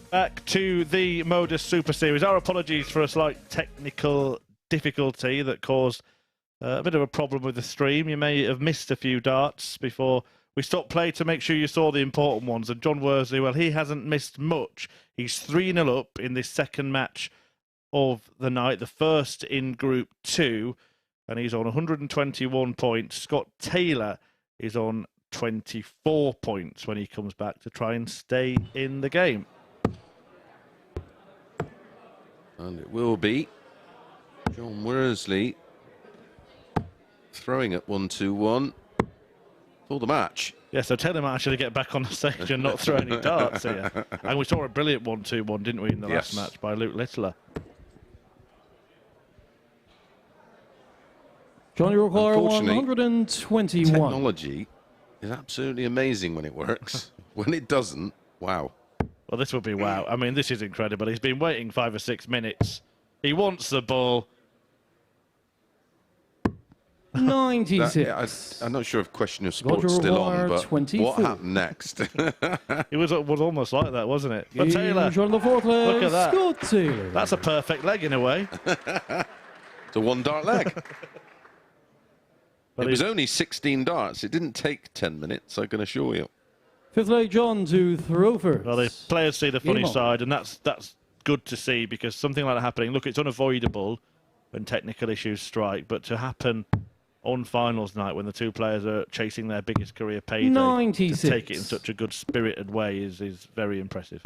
Back to the MODUS Super Series. Our apologies for a slight technical difficulty that caused a bit of a problem with the stream. You may have missed a few darts before we stopped play to make sure you saw the important ones. And John Worsley, well, he hasn't missed much. He's 3-0 up in this second match of the night, the first in Group 2, and he's on 121 points. Scott Taylor is on 24 points when he comes back to try and stay in the game. And it will be John Worsley throwing at 1-2-1 for the match. Yeah, so Taylor might actually get back on the stage and not throw any darts here. And we saw a brilliant 1-2-1, didn't we, in the last match by Luke Littler. John, you require 121. Technology is absolutely amazing when it works. When it doesn't, wow. Well, this would be wow. I mean, this is incredible. He's been waiting 5 or 6 minutes. He wants the ball. 96. I'm not sure if Question of Sport's still on, but 24. What happened next? It was almost like that, wasn't it? But Taylor, on the fourth leg, look at that. Scott Taylor. That's a perfect leg in a way. It's a 1-dart leg. It was only 16 darts. It didn't take 10 minutes, I can assure you. Fifth leg, John, to throw first. Well, the players see the funny side, and that's good to see, because something like that happening, look, it's unavoidable when technical issues strike, but to happen on finals night when the two players are chasing their biggest career payday, 96. to take it in such a good spirited way is very impressive.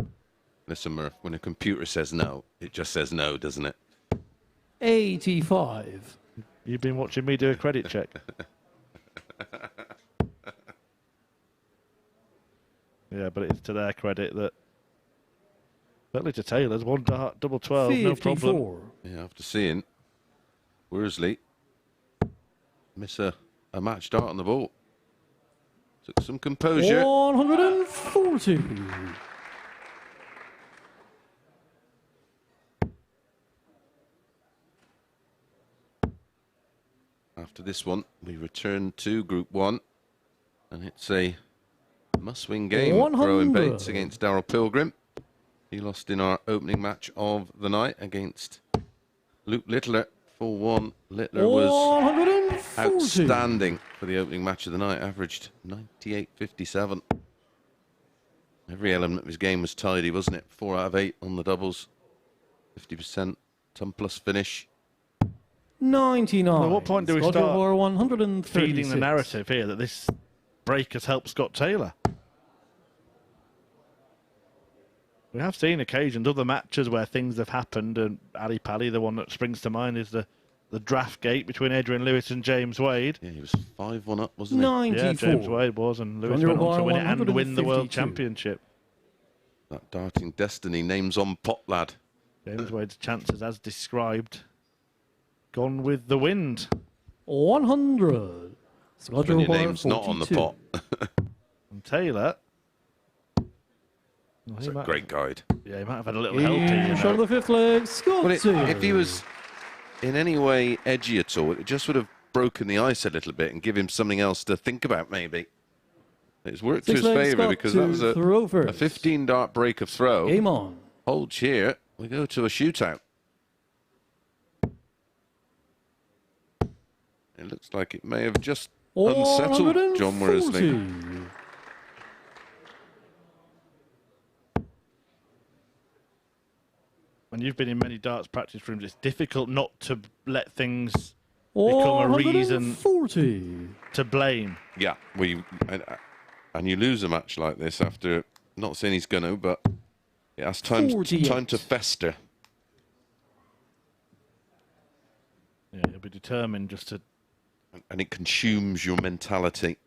Listen, Murph, when a computer says no, it just says no, doesn't it? 85. You've been watching me do a credit check. Yeah, but it's to their credit that certainly to Taylor's 1 dart, double 12, 54. No problem. Yeah, after seeing Worsley miss a match dart on the ball. Took some composure. 140. After this one, we return to Group 1, and it's a must-win game for Owen Bates against Darryl Pilgrim. He lost in our opening match of the night against Luke Littler. 4-1. Littler was outstanding for the opening match of the night, averaged 98.57. Every element of his game was tidy, wasn't it? 4 out of 8 on the doubles, 50% ton-plus finish. 99. At what point do we start feeding the 136. narrative here that this break has helped Scott Taylor? We have seen occasions, other matches where things have happened, and Ali Pally, the one that springs to mind, is the draft gate between Adrian Lewis and James Wade. Yeah, he was 5-1 up, wasn't he? 94. Yeah, James Wade was, and Lewis went on to win it and win the World Championship. That darting destiny, names on pot, lad. James Wade's chances, as described, gone with the wind. 100. When your name's not on the pot. And Taylor... It's a great guide. Yeah, he might have had a little help here. Shot of the fifth leg, Scott. Well, if he was in any way edgy at all, it just would have broken the ice a little bit and give him something else to think about, maybe. It's worked to his favour because that was a 15-dart break of throw. Game on. Holds here. We go to a shootout. It looks like it may have just unsettled John Worsley. When you've been in many darts practice rooms, it's difficult not to let things become a reason to blame. Yeah, and you lose a match like this after, not saying he's going to, but it has time to fester. Yeah, he'll be determined just to... And it consumes your mentality.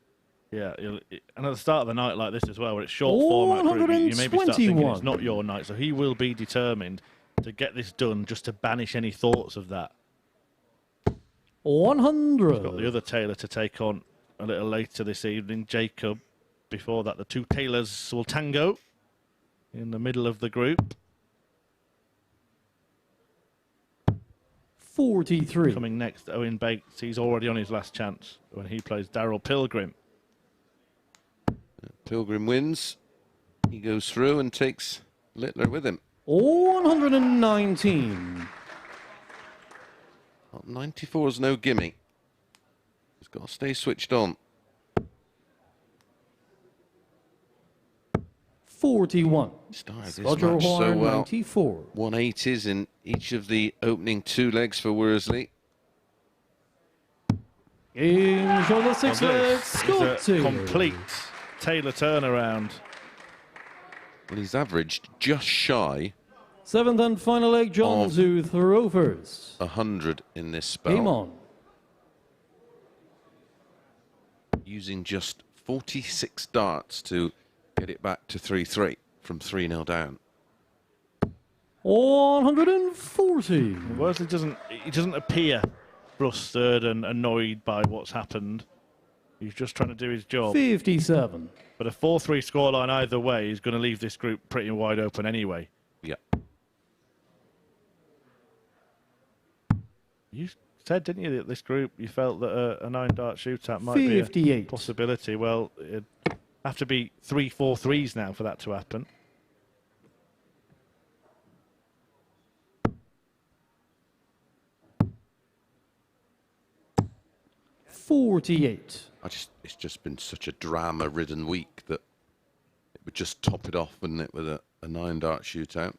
Yeah, and at the start of the night like this as well, where it's short format group, you maybe start thinking it's not your night, so he will be determined to get this done just to banish any thoughts of that. 100. We've got the other Taylor to take on a little later this evening, Jacob. Before that, the two Taylors will tango in the middle of the group. 43. Coming next, Owen Bates. He's already on his last chance when he plays Darryl Pilgrim. Pilgrim wins. He goes through and takes Littler with him. 119. Well, 94 is no gimme. He's got to stay switched on. 41. Started this Roger match so O'Hara, well. 94. 180s in each of the opening 2 legs for Worsley. Game show the 6 legs. It's Scott a Taylor. complete Taylor turnaround. Well, he's averaged just shy 7th and final leg, John Of- to throw first. 100 in this spell. Game on. Using just 46 darts to get it back to 3-3 from 3-0 down. 140. Worsley doesn't appear flustered and annoyed by what's happened. He's just trying to do his job. 57. But a 4-3 scoreline either way is going to leave this group pretty wide open anyway. Yeah. You said, didn't you, that this group, you felt that a 9-dart shootout might be a 58. possibility. Well, it'd have to be 3 4-3s now for that to happen. 48. It's just been such a drama-ridden week that it would just top it off, wouldn't it, with a 9-dart shootout.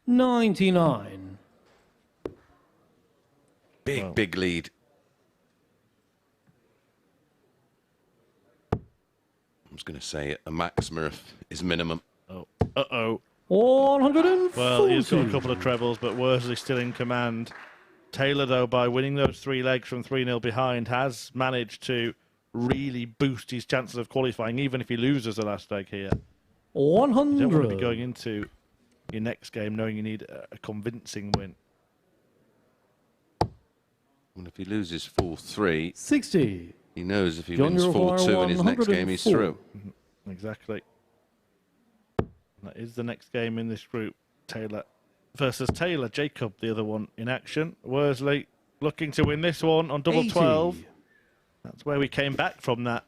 99. Big lead. I was going to say a max Murph is minimum. Oh, uh-oh. 140. Well, he's got a couple of trebles, but Worsley still in command. Taylor, though, by winning those 3 legs from 3-0 behind, has managed to really boost his chances of qualifying, even if he loses the last leg here. 100. You don't want to be going into your next game knowing you need a convincing win. And if he loses 4-3, 60. he knows if he John wins Eurofire 4-2 in his next game, he's 104. through. Exactly. That is the next game in this group. Taylor versus Taylor. Jacob, the other one in action. Worsley looking to win this one on double 80. 12. That's where we came back from that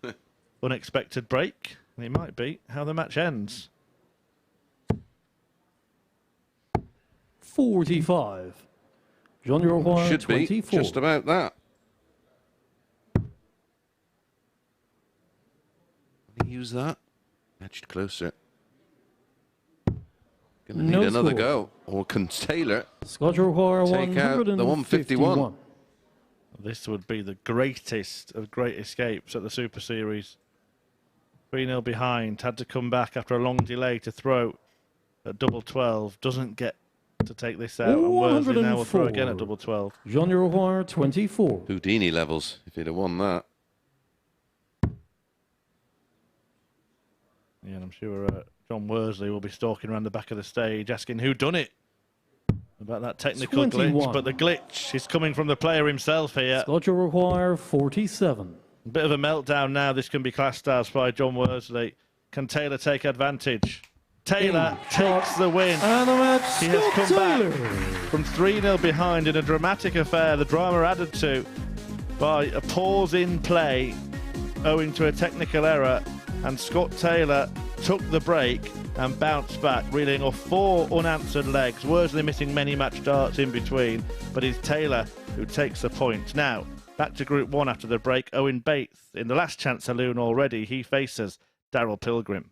unexpected break. And it might be how the match ends. 45. John Eurofire, Should 24. be just about that. Did he use that? Edged closer. Gonna need No another score. go. Or can Taylor Scott Eurofire, take out the 151? This would be the greatest of great escapes at the Super Series. 3-0 behind. Had to come back after a long delay to throw at double 12. Doesn't get to take this out. And Worsley now will throw again at double 12. John Eurofire, 24. Houdini levels if he'd have won that. Yeah, and I'm sure John Worsley will be stalking around the back of the stage asking who done it about that technical 21. glitch. But the glitch is coming from the player himself here. Scott Eurofire, 47. A bit of a meltdown now. This can be classed as by John Worsley. Can Taylor take advantage? Taylor takes the win. And the match, He has Scott come back Taylor. from 3-0 behind in a dramatic affair. The drama added to by a pause in play owing to a technical error. And Scott Taylor took the break and bounced back, reeling off 4 unanswered legs. Worsley missing many match darts in between, but it's Taylor who takes the point. Now, back to Group 1 after the break. Owen Bates in the last chance saloon already. He faces Darryl Pilgrim.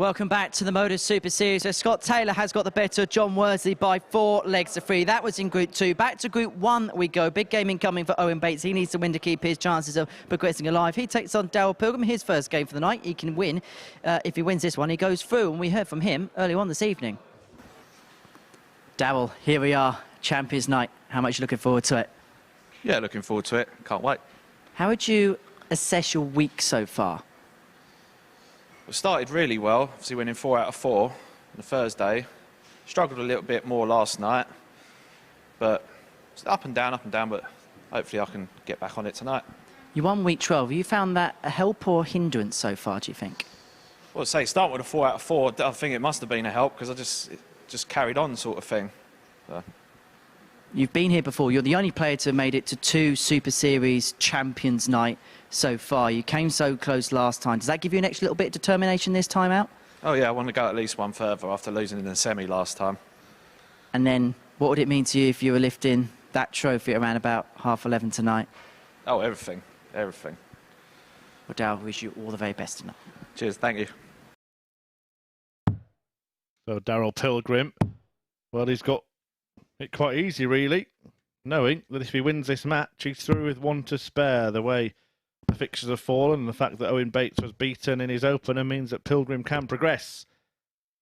Welcome back to the MODUS Super Series, where Scott Taylor has got the better of John Worsley by 4 legs to 3. That was in Group 2. Back to Group 1 we go. Big game incoming for Owen Bates. He needs to win to keep his chances of progressing alive. He takes on Darryl Pilgrim, his first game for the night. He can win. If he wins this one, he goes through, and we heard from him earlier on this evening. Darryl, here we are, Champions Night. How much are you looking forward to it? Yeah, looking forward to it. Can't wait. How would you assess your week so far? We started really well, obviously winning 4 out of 4 on the Thursday. Struggled a little bit more last night, but it's up and down, but hopefully I can get back on it tonight. You won week 12. Have you found that a help or hindrance so far, do you think? Well, say start with a 4 out of 4, I think it must have been a help because it just carried on sort of thing. So. You've been here before. You're the only player to have made it to 2 Super Series Champions Night so far. You came so close last time. Does that give you an extra little bit of determination this time out? Oh yeah, I want to go at least one further after losing in the semi last time. And then what would it mean to you if you were lifting that trophy around about 11:30 tonight? Oh, everything. Well, Darryl, wish you all the very best tonight. Cheers, thank you. So Darryl Pilgrim, well, he's got it quite easy, really, knowing that if he wins this match, he's through with 1 to spare. The way the fixtures have fallen and the fact that Owen Bates was beaten in his opener means that Pilgrim can progress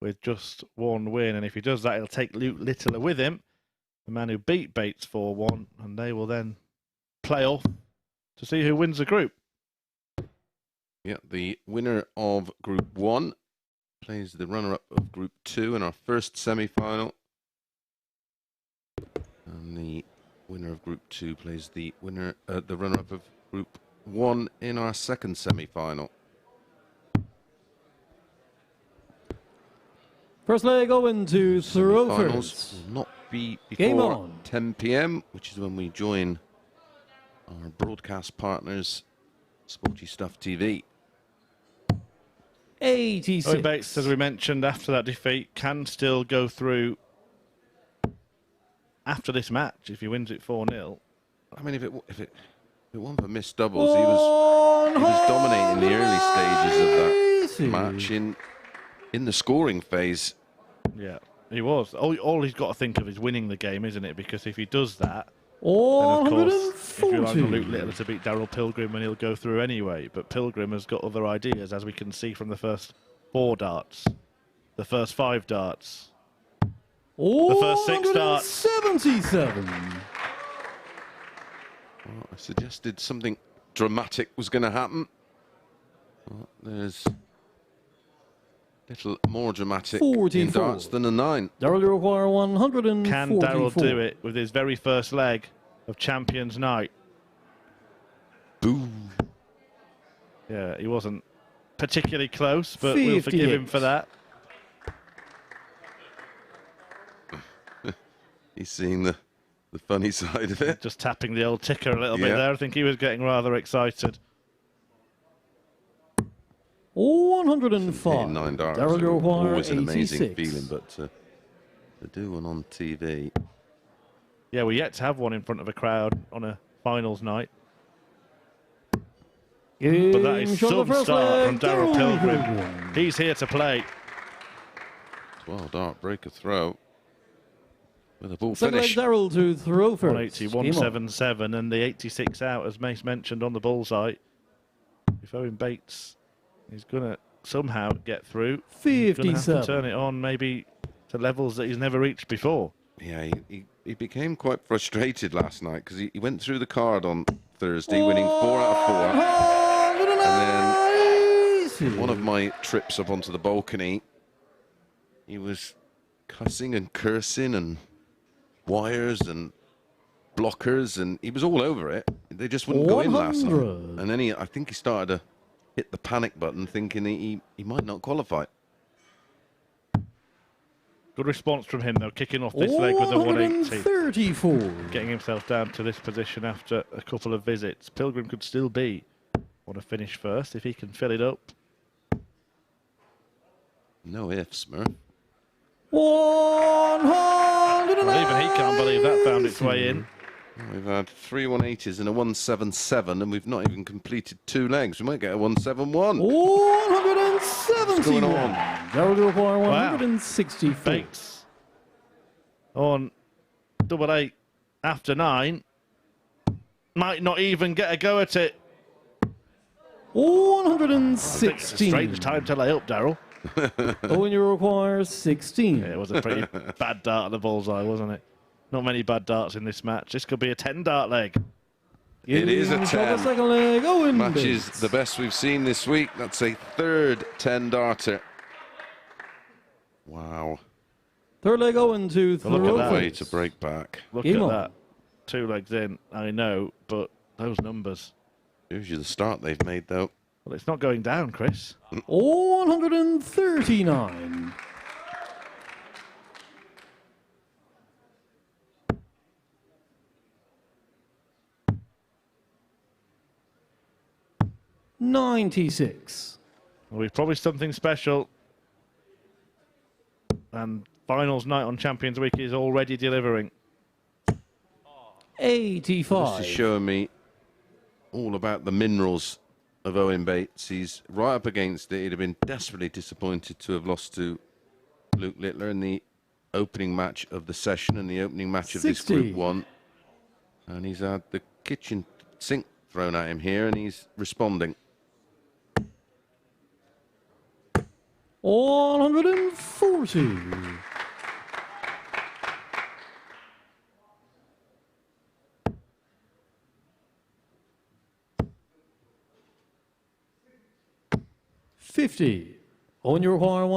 with just 1 win. And if he does that, he'll take Luke Littler with him, the man who beat Bates 4-1, and they will then play off to see who wins the group. Yeah, the winner of Group 1 plays the runner-up of Group 2 in our first semi-final. And the winner of Group 2 plays the runner-up of Group 1 in our second semi-final. First leg, Owen to Semi-finals Throwford. will not be Game before on. 10 p.m, which is when we join our broadcast partners, Sporty Stuff TV. 86. Owen Bates, as we mentioned, after that defeat, can still go through after this match if he wins it 4-0. I mean, if it wasn't for missed doubles, he was dominating the early stages of that match in the scoring phase. Yeah, he was. All he's got to think of is winning the game, isn't it? Because if he does that, then of course, if you rely on Luke Littler to beat Darryl Pilgrim, and he'll go through anyway. But Pilgrim has got other ideas, as we can see from the first 4 darts, the first 5 darts, the first 6 darts. 77. Well, I suggested something dramatic was going to happen. Well, there's little more dramatic 44. in darts than a 9. Darryl, you require 144. Can Darryl do it with his very first leg of Champions Night? Boom. Yeah, he wasn't particularly close, but we'll forgive him for that. He's seeing the funny side of it. Just tapping the old ticker a little bit there. I think he was getting rather excited. 105. 9 darts. Darryl, you require Always an amazing 86. feeling, but to do one on TV. Yeah, we're yet to have one in front of a crowd on a finals night. But that is some start from Darryl Pilgrim. He's here to play. 12 dart breaker throw with a ball Second leg, finish. Darryl to Throwford. 180, 177, and the 86 out, as Mace mentioned on the bullseye. If Owen Bates is going to somehow get through, he's going to have to 57. turn it on maybe to levels that he's never reached before. Yeah, he became quite frustrated last night because he went through the card on Thursday, winning 4 out of 4. And then one of my trips up onto the balcony, he was cussing and cursing and wires and blockers, and he was all over it. They just wouldn't go in last night. 100. And then I think he started to hit the panic button, thinking he might not qualify. Good response from him, though, kicking off this leg with a 180. 134. Getting himself down to this position after a couple of visits. Pilgrim could still be on a finish first if he can fill it up. No ifs, Murph. 190. Well, even he can't believe that found its way in. We've had 3 180s and a 177, and we've not even completed 2 legs. We might get a 171. 170. going on? Darryl will require 164. Bates on double 8 after 9. Might not even get a go at it. 116. It's a strange time to lay up, Darryl. Owen, you require 16. Yeah, it was a pretty bad dart at the bullseye, wasn't it? Not many bad darts in this match. This could be a 10-dart leg. It is a 10. Second leg, Owen Match Bates. is the best we've seen this week. That's a third 10-darter. Wow. Third leg, Owen to Well, look at that. Way Throwford. to break back. Look Game at on. that. 2 legs in, I know, but those numbers. Here's you the start they've made, though. Well, it's not going down, Chris. 139. $96. Well, we've promised something special. And finals night on Champions Week is already delivering. 85. This is showing me all about the minerals of Owen Bates. He's right up against it. He'd have been desperately disappointed to have lost to Luke Littler in the opening match of the session and the opening match of this 60. Group 1. And he's had the kitchen sink thrown at him here, and he's responding. 140. $50. On your require He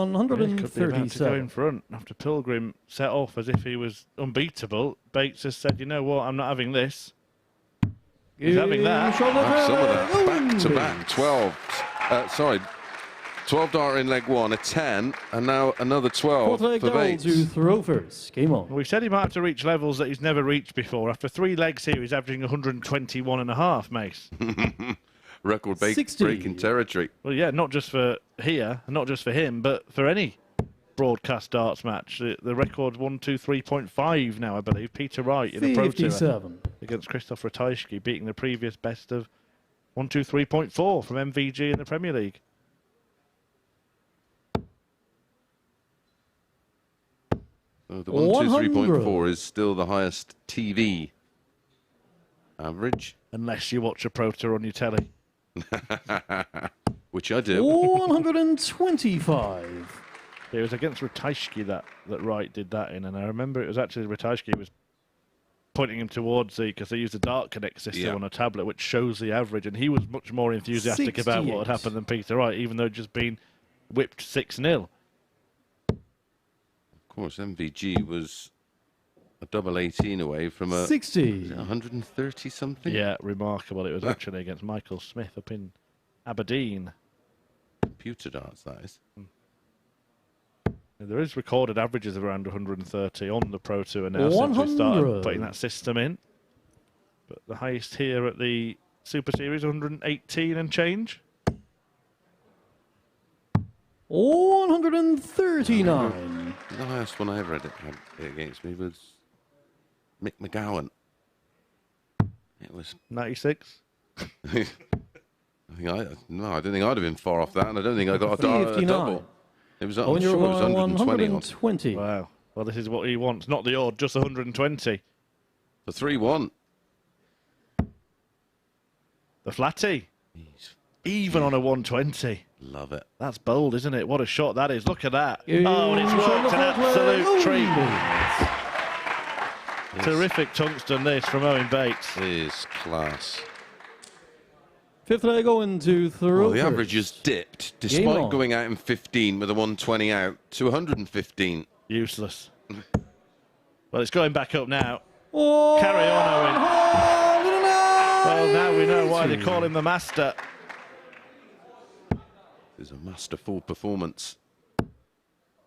could be about to go in 137. front after Pilgrim set off as if he was unbeatable. Bates has said, you know what, I'm not having this. He's having that. Have some of that. Back to back. 12 darter in leg 1, a 10, and now another 12 Fourth leg for down Bates. to throw first. Game on. We said he might have to reach levels that he's never reached before. After 3 legs here, he's averaging 121.5, Mace. Record 60. breaking territory. Well, yeah, not just for here, not just for him, but for any broadcast darts match. The record's 123.5 now, I believe. Peter Wright in a Pro Tour 57. against Christoph Ratajski, beating the previous best of 123.4 from MVG in the Premier League. So the 123.4 is still the highest TV average, Unless you watch a Pro Tour on your telly. which I do. 125. It was against Ratajski that Wright did that in, and I remember it was actually Ratajski was pointing him towards because they used a Dart Connect system on a tablet which shows the average, and he was much more enthusiastic about what had 68. happened than Peter Wright, even though just been whipped 6-0. Of course, MVG was a double 18 away from a 60. 130 something. Yeah, remarkable. It was actually against Michael Smith up in Aberdeen. Computer darts, that is. There is recorded averages of around 130 on the Pro Tour now since we started 100. putting that system in. But the highest here at the Super Series, 118 and change. 139. The highest one I ever had against me was Mick McGowan. It was 96. I don't think I'd have been far off that, and I don't think I got a 59. double. It was, I'm On sure your it was 120 odd. 120. Wow. Well, this is what he wants. Not the odd, just 120. The 3-1. The flatty. Even on a 120. Love it. That's bold, isn't it? What a shot that is. Look at that. Yeah, Oh, and it's worked an absolute treat. Yes. Terrific tungsten this from Owen Bates. It is class. Fifth leg going to throw Well, the first. average has dipped, Game despite on. going out in 15 with a 120 out, to 115. Useless. Well, it's going back up now. Oh, Carry on, Owen. Well, now we know why they 190. call him the master. It was a masterful performance.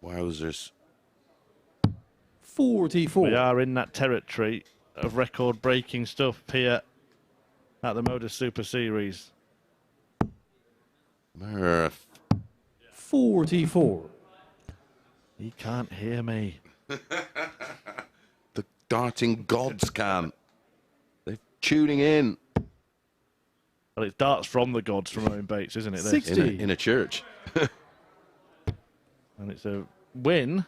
Wowzers. 44. We are in that territory of record-breaking stuff here at the MODUS Super Series. Murph. 44. He can't hear me. The darting gods can. They're tuning in. Well, it's darts from the gods from Owen Bates, isn't it? This? 60. In a church. And it's a win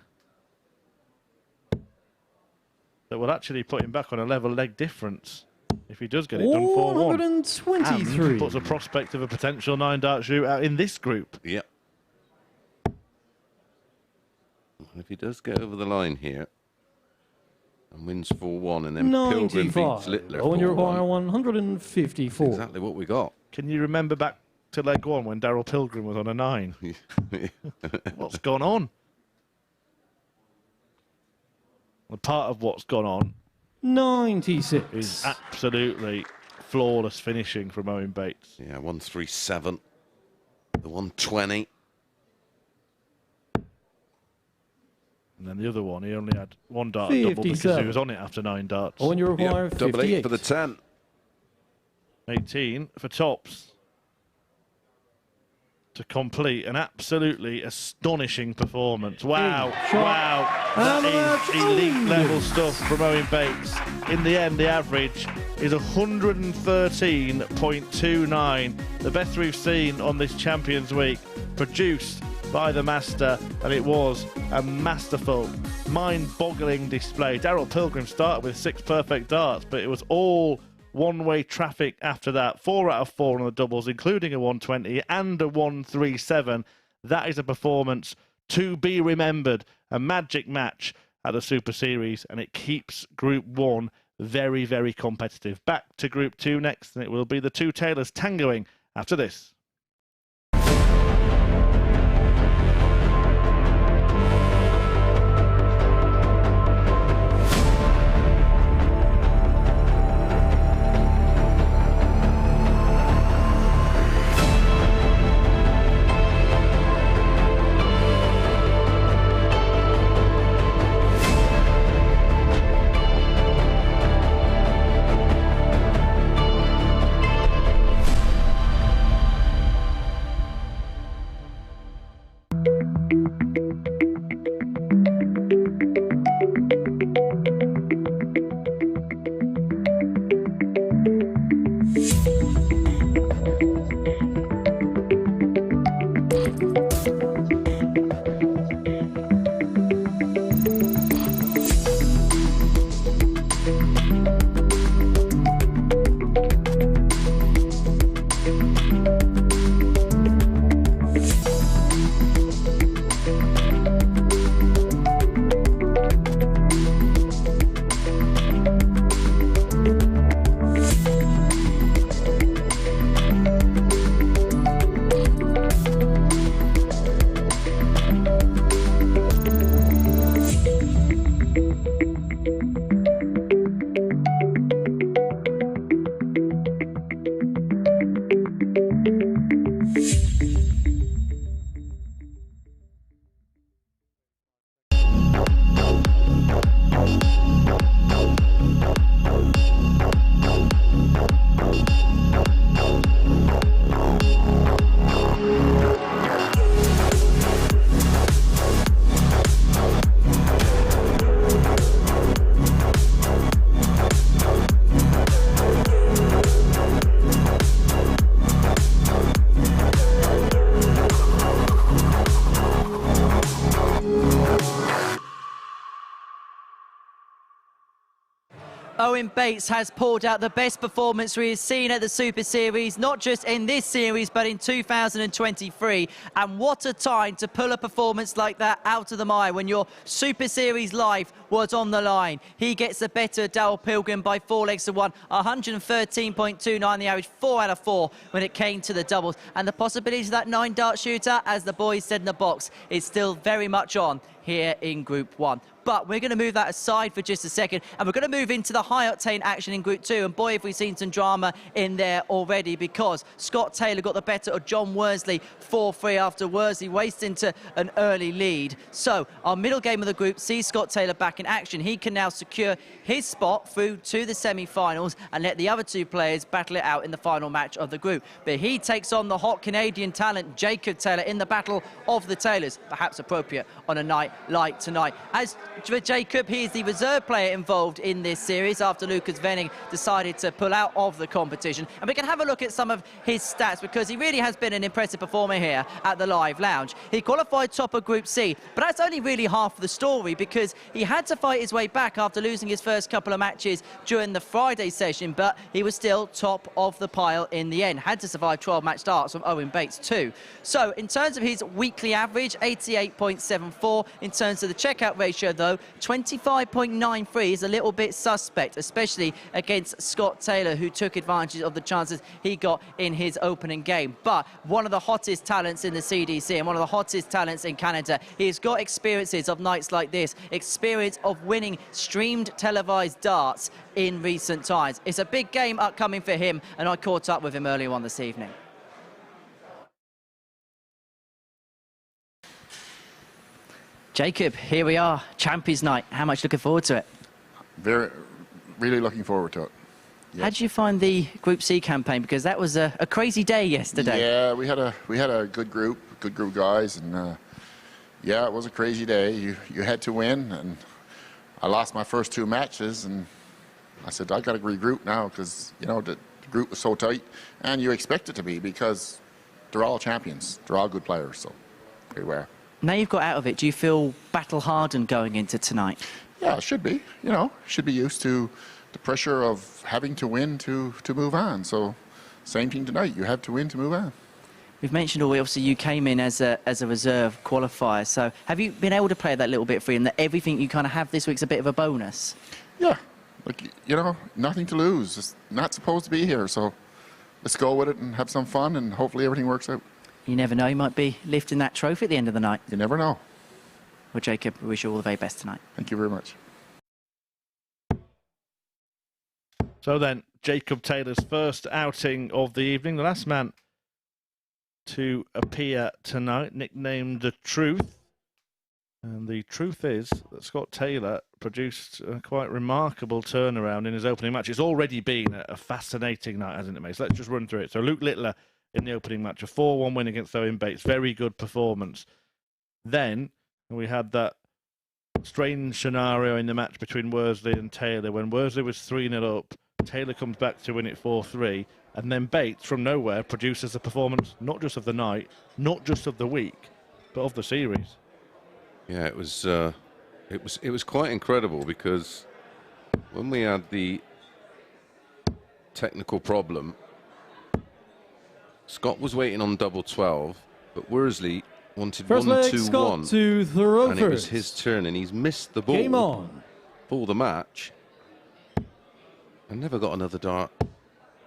that will actually put him back on a level leg difference if he does get it done 4-1. 123. And puts a prospect of a potential 9-dart shootout in this group. Yep. If he does get over the line here and wins 4-1 and then Pilgrim beats Littler 4-1. 154. Exactly what we got. Can you remember back to leg 1 when Darryl Pilgrim was on a 9? What's gone on? Well, part of what's gone on 96. is absolutely flawless finishing from Owen Bates. Yeah, 137. The 120. And then the other one, he only had 1 dart double because he was on it after 9 darts. Oh, and you require Yep, double 58 8 for the 10. 18 for tops. To complete an absolutely astonishing performance. Wow, wow. That is elite level stuff from Owen Bates. In the end, the average is 113.29. The best we've seen on this Champions Week, produced by the master, and it was a masterful, mind-boggling display. Darryl Pilgrim started with 6 perfect darts, but it was all one-way traffic after that. 4 out of 4 on the doubles, including a 120 and a 137. That is a performance to be remembered. A magic match at the Super Series, and it keeps Group 1 very, very competitive. Back to Group 2 next, and it will be the two Taylors tangoing after this. Owen Bates has pulled out the best performance we have seen at the Super Series, not just in this series, but in 2023. And what a time to pull a performance like that out of the mire when your Super Series life was on the line. He gets the better Darryl Pilgrim by 4 legs to 1, 113.29, the average 4 out of 4 when it came to the doubles. And the possibilities of that 9-dart shooter, as the boys said in the box, is still very much on here in Group 1. But we're going to move that aside for just a second, and we're going to move into the high-octane action in Group 2. And boy, have we seen some drama in there already, because Scott Taylor got the better of John Worsley 4-3 after Worsley raced into an early lead. So our middle game of the group sees Scott Taylor back in action. He can now secure his spot through to the semi-finals and let the other two players battle it out in the final match of the group. But he takes on the hot Canadian talent Jacob Taylor in the battle of the Taylors, perhaps appropriate on a night like tonight. As for Jacob, he is the reserve player involved in this series after Lucas Venning decided to pull out of the competition. And we can have a look at some of his stats because he really has been an impressive performer here at the Live Lounge. He qualified top of Group C, but that's only really half the story because he had to fight his way back after losing his first couple of matches during the Friday session, but he was still top of the pile in the end. Had to survive 12 match starts from Owen Bates too. So in terms of his weekly average, 88.74. In terms of the checkout ratio though, 25.93 is a little bit suspect, especially against Scott Taylor, who took advantage of the chances he got in his opening game. But one of the hottest talents in the CDC and one of the hottest talents in Canada. He's got experiences of nights like this, experience of winning streamed televised darts in recent times. It's a big game upcoming for him, and I caught up with him earlier on this evening. Jacob, here we are, Champions Night. How much looking forward to it? Really looking forward to it. Yeah. How did you find the Group C campaign? Because that was a crazy day yesterday. Yeah, we had a good group of guys, and yeah, it was a crazy day. You had to win, and I lost my first 2 matches, and I said I got to regroup now because you know the group was so tight, and you expect it to be because they're all champions, they're all good players, so here we are. Now you've got out of it, do you feel battle-hardened going into tonight? Yeah, it should be. You know, should be used to the pressure of having to win to move on. So, same thing tonight. You have to win to move on. We've mentioned already, obviously, you came in as a reserve qualifier. So, have you been able to play that little bit free and that everything you kind of have this week's a bit of a bonus? Yeah, like you know, nothing to lose. Just not supposed to be here. So, let's go with it and have some fun, and hopefully everything works out. You never know, you might be lifting that trophy at the end of the night. You never know. Well, Jacob, we wish you all the very best tonight. Thank you very much. So then, Jacob Taylor's first outing of the evening, the last man to appear tonight, nicknamed The Truth. And the truth is that Scott Taylor produced a quite remarkable turnaround in his opening match. It's already been a fascinating night, hasn't it, mate? So let's just run through it. So Luke Littler in the opening match, a 4-1 win against Owen Bates. Very good performance. Then we had that strange scenario in the match between Worsley and Taylor when Worsley was 3-0 up. Taylor comes back to win it 4-3, and then Bates from nowhere produces a performance not just of the night, not just of the week, but of the series. Yeah, it was quite incredible because when we had the technical problem, Scott was waiting on double 12, but Worsley wanted 1-2-1, to throw and it was his turn, and he's missed the ball. Game on. For the match, and never got another dart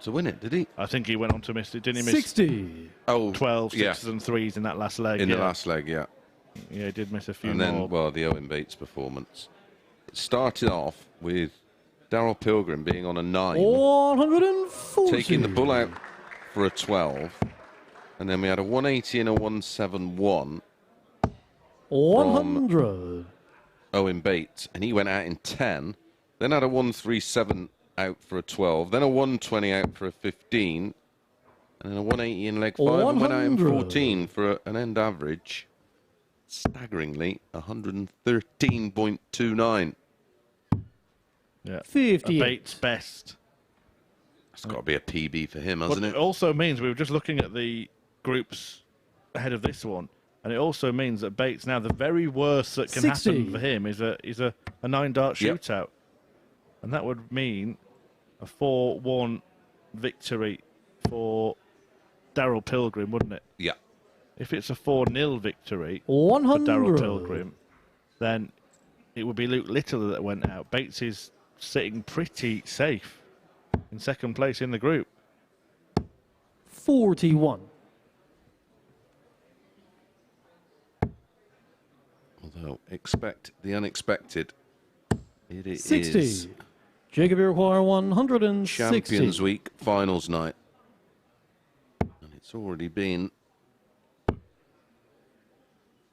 to win it, did he? I think he went on to miss it, didn't he? Miss 60. 12 yeah. 6s and 3s in that last leg. In the last leg, yeah. Yeah, he did miss a few and more. then, well, the Owen Bates performance. It started off with Darryl Pilgrim being on a 9, 140. taking the bull out for a 12, and then we had a 180 and a 171 100. Owen Bates, and he went out in 10, then had a 137 out for a 12, then a 120 out for a 15, and then a 180 in leg 5, and went out in 14 for an end average, staggeringly, 113.29. Yeah, 58. a Bates best. It's got to be a PB for him, hasn't But it? it also means we were just looking at the groups ahead of this one, and it also means that Bates now, the very worst that can 60. happen for him is a 9-dart Yep. shootout, and that would mean a 4-1 victory for Darryl Pilgrim, wouldn't it? Yeah. If it's a 4-0 victory 100. for Darryl Pilgrim, then it would be Luke Littler that went out. Bates is sitting pretty safe in second place in the group. 41. Although, expect the unexpected. It is 60. Jacob Iroquois 160. Champions Week finals night. And it's already been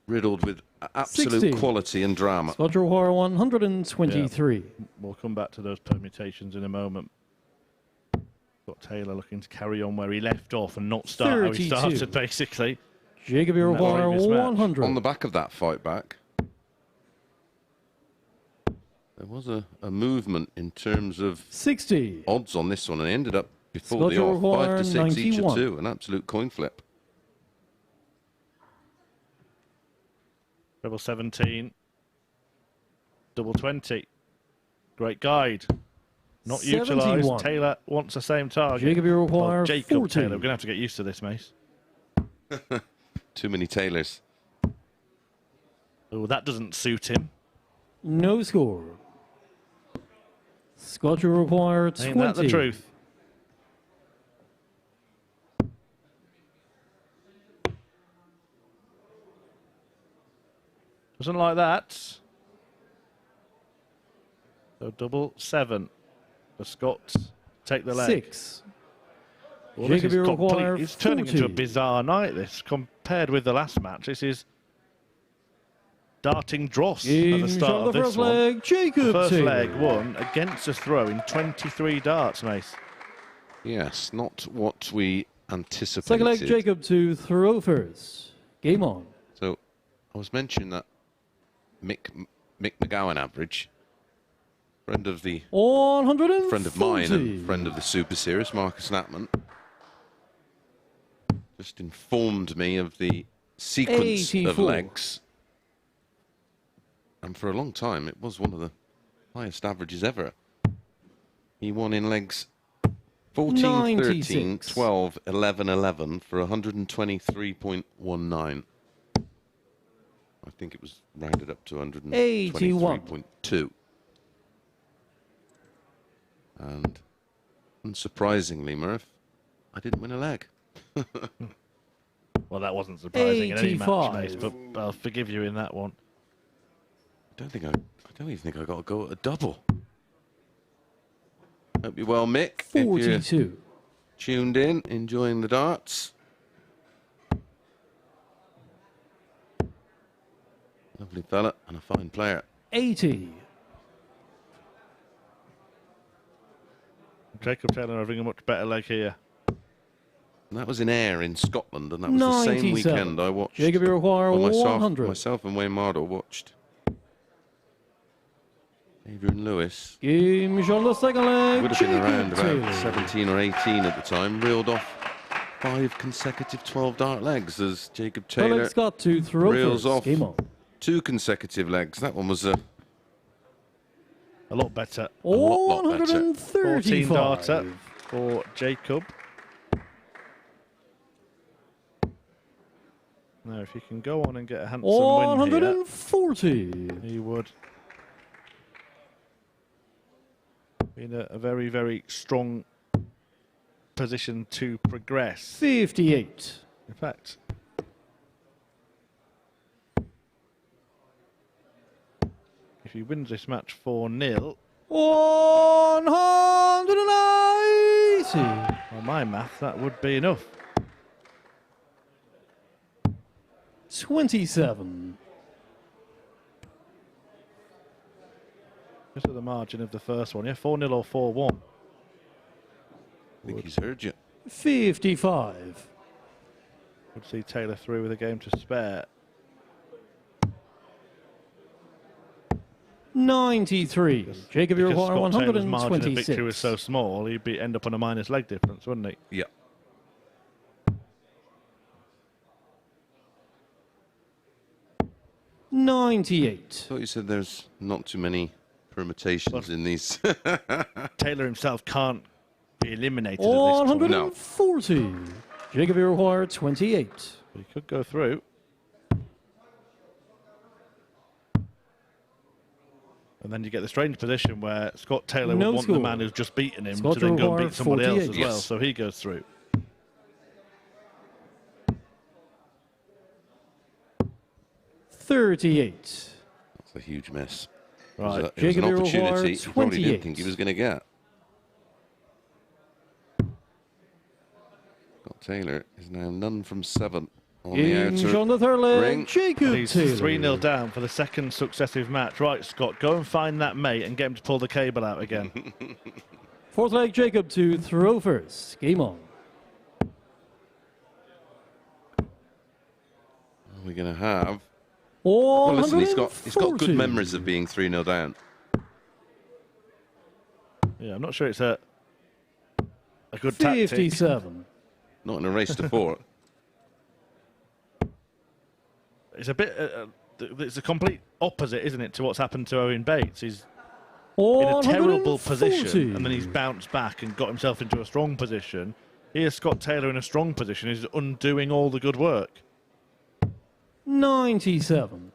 riddled with absolute 60. quality and drama. Scott Iroquois 123. Yeah. We'll come back to those permutations in a moment. Got Taylor looking to carry on where he left off and not start how he 32. started, basically. Jacob Iroquois previous match. 100. On the back of that fight back, There was a movement in terms of 60. odds on this one, and it ended up before Scott the off, 5 to 6 each of 91. 2, an absolute coin flip. Treble 17. Double 20. Great guide. Not 71. utilised. Taylor wants the same target. Jacob, you require Jacob 40. Taylor. We're going to have to get used to this, Mace. Too many Taylors. Oh, that doesn't suit him. No score. Scott, you require 20. Ain't that the truth? Doesn't like that. So double 7 for Scott. Take the leg. 6. Well, this Jacob, is you require it's turning into a 40. bizarre night, this, compared with the last match. This is darting dross at the start of the this first one. leg, Jacob First Taylor. leg won against a throw in 23 darts, Mace. Yes, not what we anticipated. Second leg, Jacob to throw first. Game on. So I was mentioning that Mick McGowan average, friend of 140. friend of mine and friend of the Super Series, Marcus Knappman, just informed me of the sequence 84. of legs. And for a long time, it was one of the highest averages ever. He won in legs 14, 13, 96. 12, 11, 11 for 123.19. I think it was rounded up to 123.2. And unsurprisingly, Murph, I didn't win a leg. Well, that wasn't surprising in any match, 85. Mace, but I'll forgive you in that one. I don't even think I got to go at a double. Hope you're well, Mick. If you're 42. tuned in, enjoying the darts. Lovely fella and a fine player. 80. Jacob Taylor having a much better leg here. And that was in Ayr in Scotland, and that was the same 97. weekend I watched. Jacob, you require well, 100. myself and Wayne Mardo watched. Adrian Lewis Game on the second leg. would have been Jacob around about Taylor. 17 or 18 at the time. Reeled off 5 consecutive 12-dart legs as Jacob Taylor Alex Scott to throw reels first. off Game on. 2 consecutive legs. That one was a A lot better. lot better. 14 darter 135. for Jacob. Now, if you can go on and get a handsome win here, 140. he would be in a very, very strong position to progress. 58. In fact, if he wins this match 4-0, 180. on my math, that would be enough. 27. Just at the margin of the first one, yeah, 4-0 or 4-1. I think he's heard you. 55. Would see Taylor through with a game to spare. 93. Jacob, you Because require Scott Taylor's margin of victory was 126. so small, he'd end up on a minus leg difference, wouldn't he? Yeah. $98. Thought you said there's not too many permutations in these. Taylor himself can't be eliminated at this point. 140. Jacob, you require 28. He could go through. And then you get the strange position where Scott Taylor No would want the score. man who's just beaten him Scott to then go and required beat somebody else 48. as well, Yes. so he goes through. 38. That's a huge mess. Right. It was Jacob an Earl opportunity Ward, he probably didn't 28. think he was going to get. Scott Taylor is now none from 7 on the Inch outer on the third leg. ring. Jacob He's Taylor. 3-0 down for the second successive match. Right, Scott, go and find that mate and get him to pull the cable out again. Fourth leg, Jacob to throw first. Game on. What are we going to have? Well, Well, listen, he's got good memories of being 3-0 down. Yeah, I'm not sure it's a good tactic. 57. Not in a race to 4. It's a bit. It's a complete opposite, isn't it, to what's happened to Owen Bates? He's in a terrible 140. position, and then he's bounced back and got himself into a strong position. Here's Scott Taylor in a strong position. He's undoing all the good work. 97.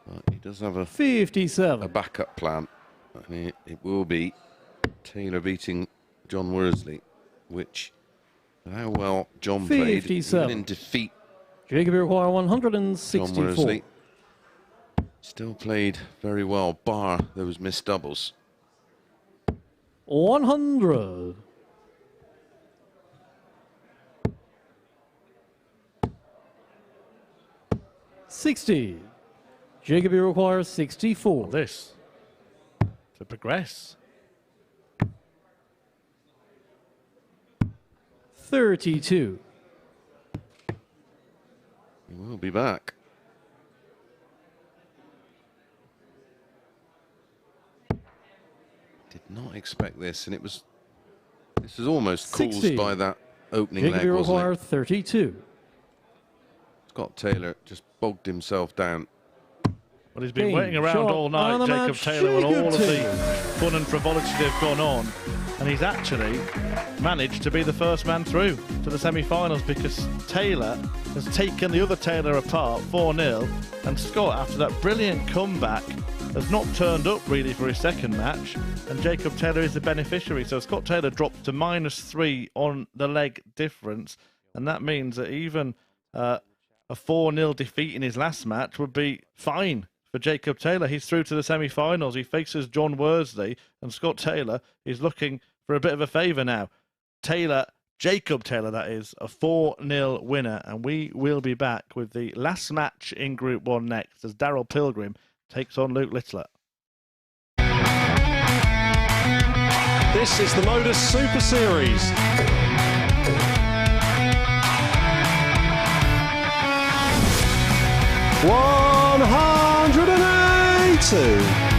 But he does have a 57. backup plan, and it will be Taylor beating John Worsley, which, how well John played, 57. even in defeat, Jacob, you require John 164. Worsley still played very well, bar those missed doubles. 100. $60. Jacob, you require 64. This to progress. 32. He will be back. Did not expect this, and this is almost 60. caused by that opening Jacob, leg, you wasn't require it? 32. Scott Taylor just bogged himself down. Well, he's been Game, waiting around shot, all night, and the Jacob match, Taylor, when all Jacob of the Taylor. fun and frivolity have gone on, and he's actually managed to be the first man through to the semi-finals, because Taylor has taken the other Taylor apart 4-0, and Scott, after that brilliant comeback, has not turned up really for his second match, and Jacob Taylor is the beneficiary. So Scott Taylor drops to -3 on the leg difference, and that means that even a 4-0 defeat in his last match would be fine for Jacob Taylor. He's through to the semi-finals. He faces John Worsley, and Scott Taylor is looking for a bit of a favour now. Jacob Taylor, that is, a 4-0 winner, and we will be back with the last match in Group 1 next as Darryl Pilgrim takes on Luke Littler. This is the MODUS Super Series. $180.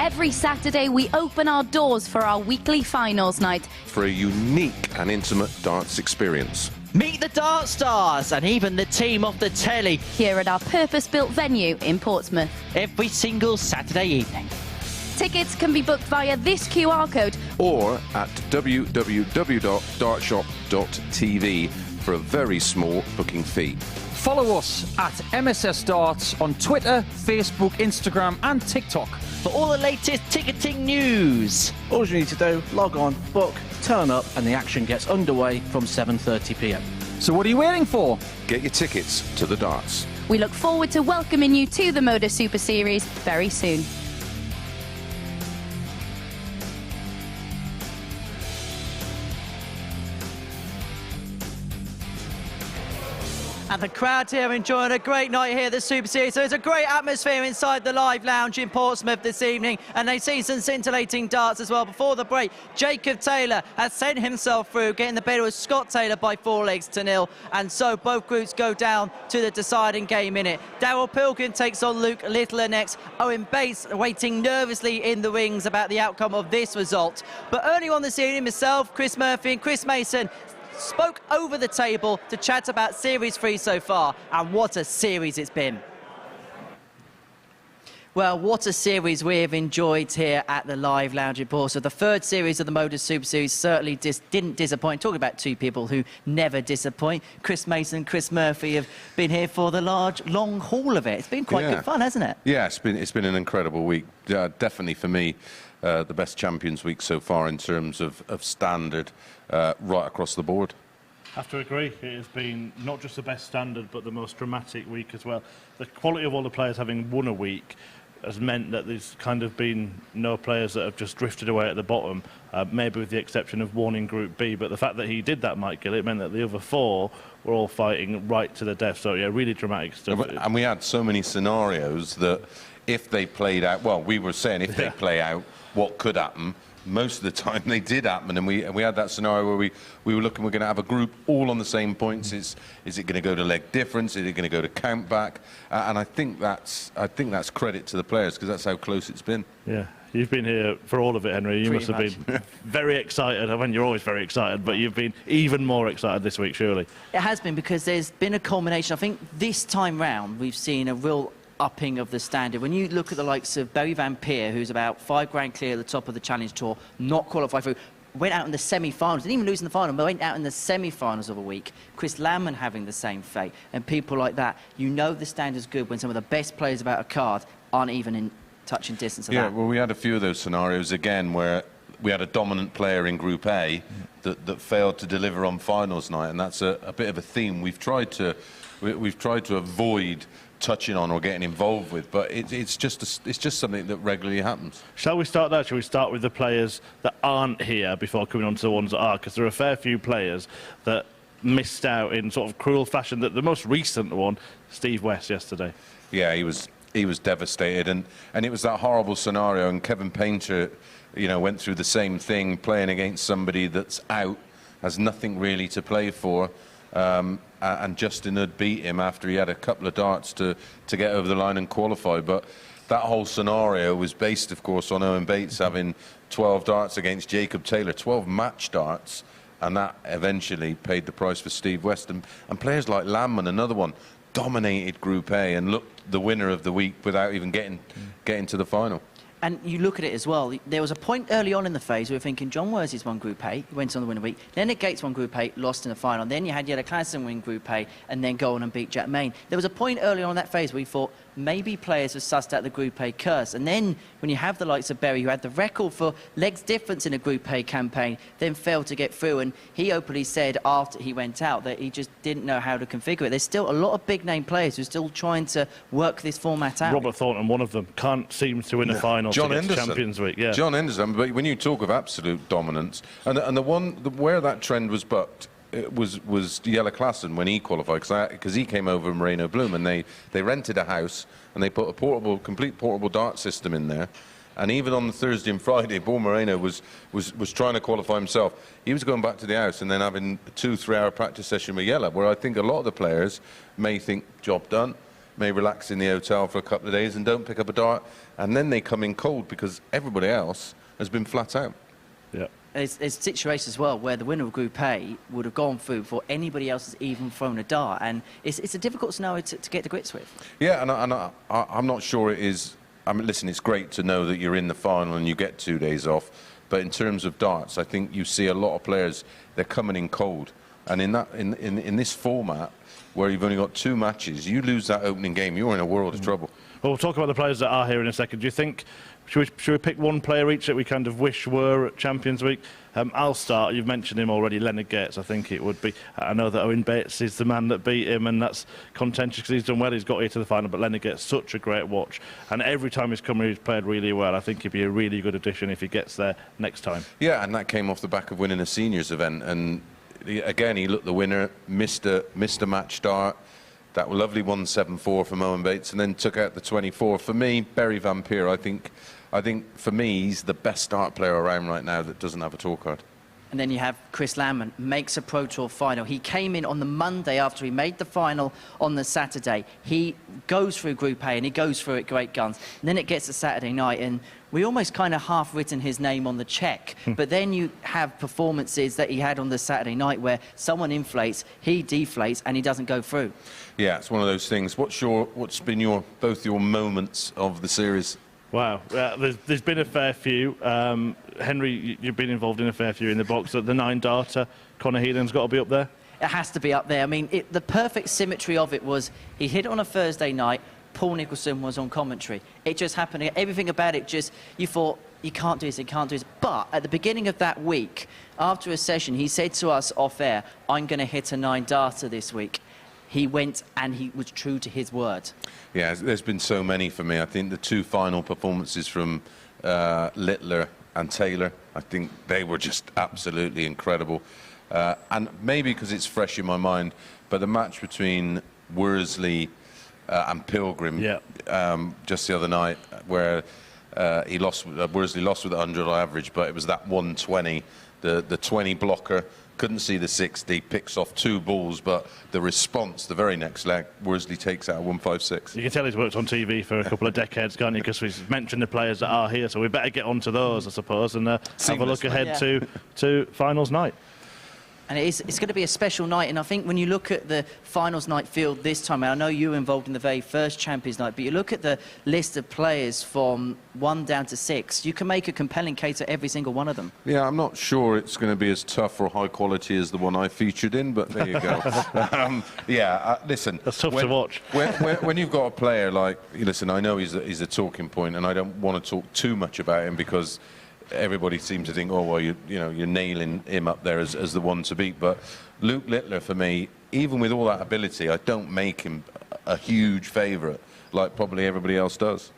Every Saturday, we open our doors for our weekly finals night. For a unique and intimate darts experience. Meet the Dart Stars and even the team off the telly Here at our purpose-built venue in Portsmouth. every single Saturday evening. Tickets can be booked via this QR code Or at www.dartshop.tv for a very small booking fee. Follow us at MSS Darts on Twitter, Facebook, Instagram and TikTok. For all the latest ticketing news. All you need to do, log on, book, turn up, and the action gets underway from 7:30 p.m. So what are you waiting for? Get your tickets to the darts. We look forward to welcoming you to the MODUS Super Series very soon. And And the crowd here enjoying a great night here at the Super Series. So it's a great atmosphere inside the live lounge in Portsmouth this evening. And they see some scintillating darts as well. Before the break, Jacob Taylor has sent himself through, getting the better with Scott Taylor by 4-0. And so both groups go down to the deciding game in it. Darryl Pilgrim takes on Luke Littler next. Owen Bates waiting nervously in the wings about the outcome of this result. But early on this evening, myself, Chris Murphy and Chris Mason spoke over the table to chat about Series 3 so far, and what a series it's been. Well, what a series we have enjoyed here at the Live Lounge in Portsmouth. The third series of the MODUS Super Series certainly didn't disappoint. Talking about two people who never disappoint. Chris Mason and Chris Murphy have been here for the long haul of it. It's been quite good fun, hasn't it? Yeah, it's been an incredible week. Definitely for me, the best Champions Week so far in terms of standard right across the board. I have to agree. It has been not just the best standard, but the most dramatic week as well. The quality of all the players having won a week has meant that there's kind of been no players that have just drifted away at the bottom, maybe with the exception of one in Group B. But the fact that he did that, Mike Gillett, meant that the other four were all fighting right to the death. So, yeah, really dramatic stuff. And we had so many scenarios that if they played out, well, we were saying if they play out, what could happen? Most of the time they did happen, and we had that scenario where we were looking, we're going to have a group all on the same points. Is it going to go to leg difference? Is it going to go to count back? And I think that's credit to the players, because that's how close it's been. Yeah, you've been here for all of it, Henry. You must have been very excited. I mean, you're always very excited, but you've been even more excited this week, surely. It has been, because there's been a culmination. I think this time round we've seen a real upping of the standard. When you look at the likes of Barry Van Peer, who's about 5 grand clear at the top of the Challenge Tour, not qualified through, went out in the semi-finals, didn't even lose in the final, but went out in the semi-finals of a week. Chris Landman having the same fate, and people like that. You know the standard's good when some of the best players about a card aren't even in touching distance of that. Yeah, well, we had a few of those scenarios again where we had a dominant player in Group A that failed to deliver on finals night, and that's a bit of a theme we've tried to avoid touching on or getting involved with, but it's just something that regularly happens. Shall we start there? Shall we start with the players that aren't here before coming on to the ones that are? Because there are a fair few players that missed out in sort of cruel fashion. That the most recent one, Steve West yesterday. Yeah, he was devastated, and it was that horrible scenario. And Kevin Painter, you know, went through the same thing, playing against somebody that's out, has nothing really to play for. And Justin had beat him after he had a couple of darts to get over the line and qualify. But that whole scenario was based, of course, on Owen Bates having 12 darts against Jacob Taylor, 12 match darts, and that eventually paid the price for Steve West. And players like Landman, another one, dominated Group A and looked the winner of the week without even getting to the final. And you look at it as well, there was a point early on in the phase where we were thinking John Worsley's won Group A, he went on the winner week. Leonard Gates won Group A, lost in the final. Then you had Jelle Klassen win Group A and then go on and beat Jack Main. There was a point early on in that phase where we thought maybe players have sussed out the Group A curse. And then when you have the likes of Berry, who had the record for legs difference in a Group A campaign, then failed to get through. And he openly said after he went out that he just didn't know how to configure it. There's still a lot of big name players who are still trying to work this format out. Robert Thornton, one of them, can't seem to win a final. John to get Champions Week. Yeah. John Henderson, but when you talk of absolute dominance, and where that trend was bucked, it was Jelle Klassen when he qualified, because he came over Moreno Bloom, and they rented a house and they put a complete portable dart system in there. And even on the Thursday and Friday, Paul Moreno was trying to qualify himself. He was going back to the house and then having a 2-3 hour practice session with Jelle, where I think a lot of the players may think job done, may relax in the hotel for a couple of days and don't pick up a dart, and then they come in cold because everybody else has been flat out. Yeah. There's situations as well where the winner of Group A would have gone through before anybody else has even thrown a dart, and it's a difficult scenario to get to grips with. Yeah, and I'm not sure it is. I mean, listen, it's great to know that you're in the final and you get 2 days off, but in terms of darts, I think you see a lot of players, they're coming in cold, and in this format, where you've only got 2 matches, you lose that opening game, you're in a world of trouble. Well, we'll talk about the players that are here in a second. Do you think, should we pick one player each that we kind of wish were at Champions Week? I'll start. You've mentioned him already, Leonard Gates, I think it would be. I know that Owen Bates is the man that beat him, and that's contentious because he's done well, he's got here to the final, but Leonard Gates, such a great watch. And every time he's come here, he's played really well. I think he'd be a really good addition if he gets there next time. Yeah, and that came off the back of winning a seniors event, and again, he looked the winner, missed a match start, that lovely 174 from Owen Bates, and then took out the 24. For me, Barry Van Peer, I think for me, he's the best start player around right now that doesn't have a tour card. And then you have Chris Landman, makes a Pro Tour final. He came in on the Monday after he made the final on the Saturday. He goes through Group A and he goes through it great guns. And then it gets to Saturday night and we almost kind of half written his name on the check. But then you have performances that he had on the Saturday night where someone inflates, he deflates and he doesn't go through. Yeah, it's one of those things. What's been both your moments of the series? Wow, there's been a fair few. Henry, you've been involved in a fair few in the box. The 9-darter, Conor Heelan's got to be up there. It has to be up there. I mean, the perfect symmetry of it was he hit it on a Thursday night, Paul Nicholson was on commentary. It just happened. Everything about it just, you thought, you can't do this, you can't do this. But at the beginning of that week, after a session, he said to us off air, I'm going to hit a 9-darter this week. He went and he was true to his word. Yeah, there's been so many for me. I think the two final performances from Littler and Taylor, I think they were just absolutely incredible. And maybe because it's fresh in my mind, but the match between Worsley and Pilgrim just the other night, where Worsley lost with 100 on average, but it was that 120, the 20 blocker. Couldn't see the 60, picks off 2 balls, but the response, the very next leg, Worsley takes out 156. You can tell he's worked on TV for a couple of decades, can't you? Because we've mentioned the players that are here, so we better get on to those, I suppose, and have a look ahead to finals night. And it's going to be a special night, and I think when you look at the finals night field this time, and I know you were involved in the very first Champions Night, but you look at the list of players from 1 down to 6, you can make a compelling case for every single one of them. Yeah, I'm not sure it's going to be as tough or high quality as the one I featured in, but there you go. Listen. That's tough to watch. when you've got a player like, listen, I know he's a talking point, and I don't want to talk too much about him because everybody seems to think, oh, well, you're nailing him up there as the one to beat. But Luke Littler, for me, even with all that ability, I don't make him a huge favourite like probably everybody else does.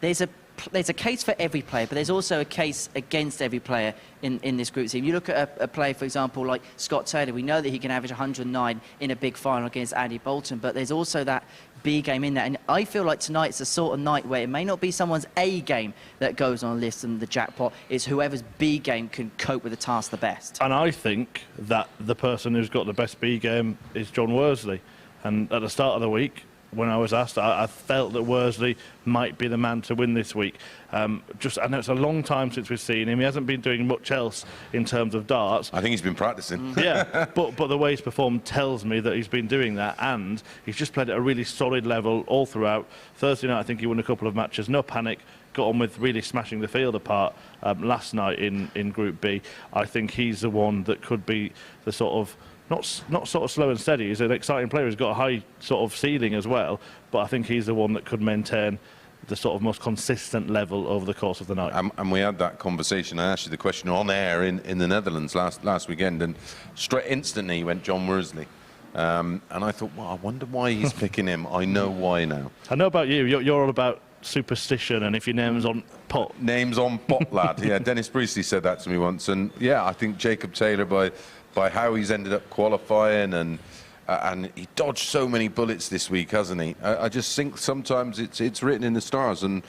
There's a case for every player, but there's also a case against every player in this group team. You look at a player, for example, like Scott Taylor. We know that he can average 109 in a big final against Andy Bolton, but there's also that B game in that. And I feel like tonight's the sort of night where it may not be someone's A game that goes on a list and the jackpot. It's whoever's B game can cope with the task the best. And I think that the person who's got the best B game is John Worsley. And at the start of the week, when I was asked, I felt that Worsley might be the man to win this week. I know it's a long time since we've seen him. He hasn't been doing much else in terms of darts. I think he's been practicing. Yeah, but the way he's performed tells me that he's been doing that, and he's just played at a really solid level all throughout. Thursday night, I think he won a couple of matches. No panic. Got on with really smashing the field apart last night in Group B. I think he's the one that could be the sort of not sort of slow and steady. He's an exciting player. He's got a high sort of ceiling as well, but I think he's the one that could maintain the sort of most consistent level over the course of the night. And we had that conversation. I asked you the question on air in the Netherlands last weekend, and straight instantly went John Worsley. And I thought, well, I wonder why he's picking him. I know why now. I know about you. You're all about superstition, and if your name's on pot. Name's on pot, lad. Yeah, Dennis Priestley said that to me once, and yeah, I think Jacob Taylor by how he's ended up qualifying, and he dodged so many bullets this week, hasn't he? I just think sometimes it's written in the stars, and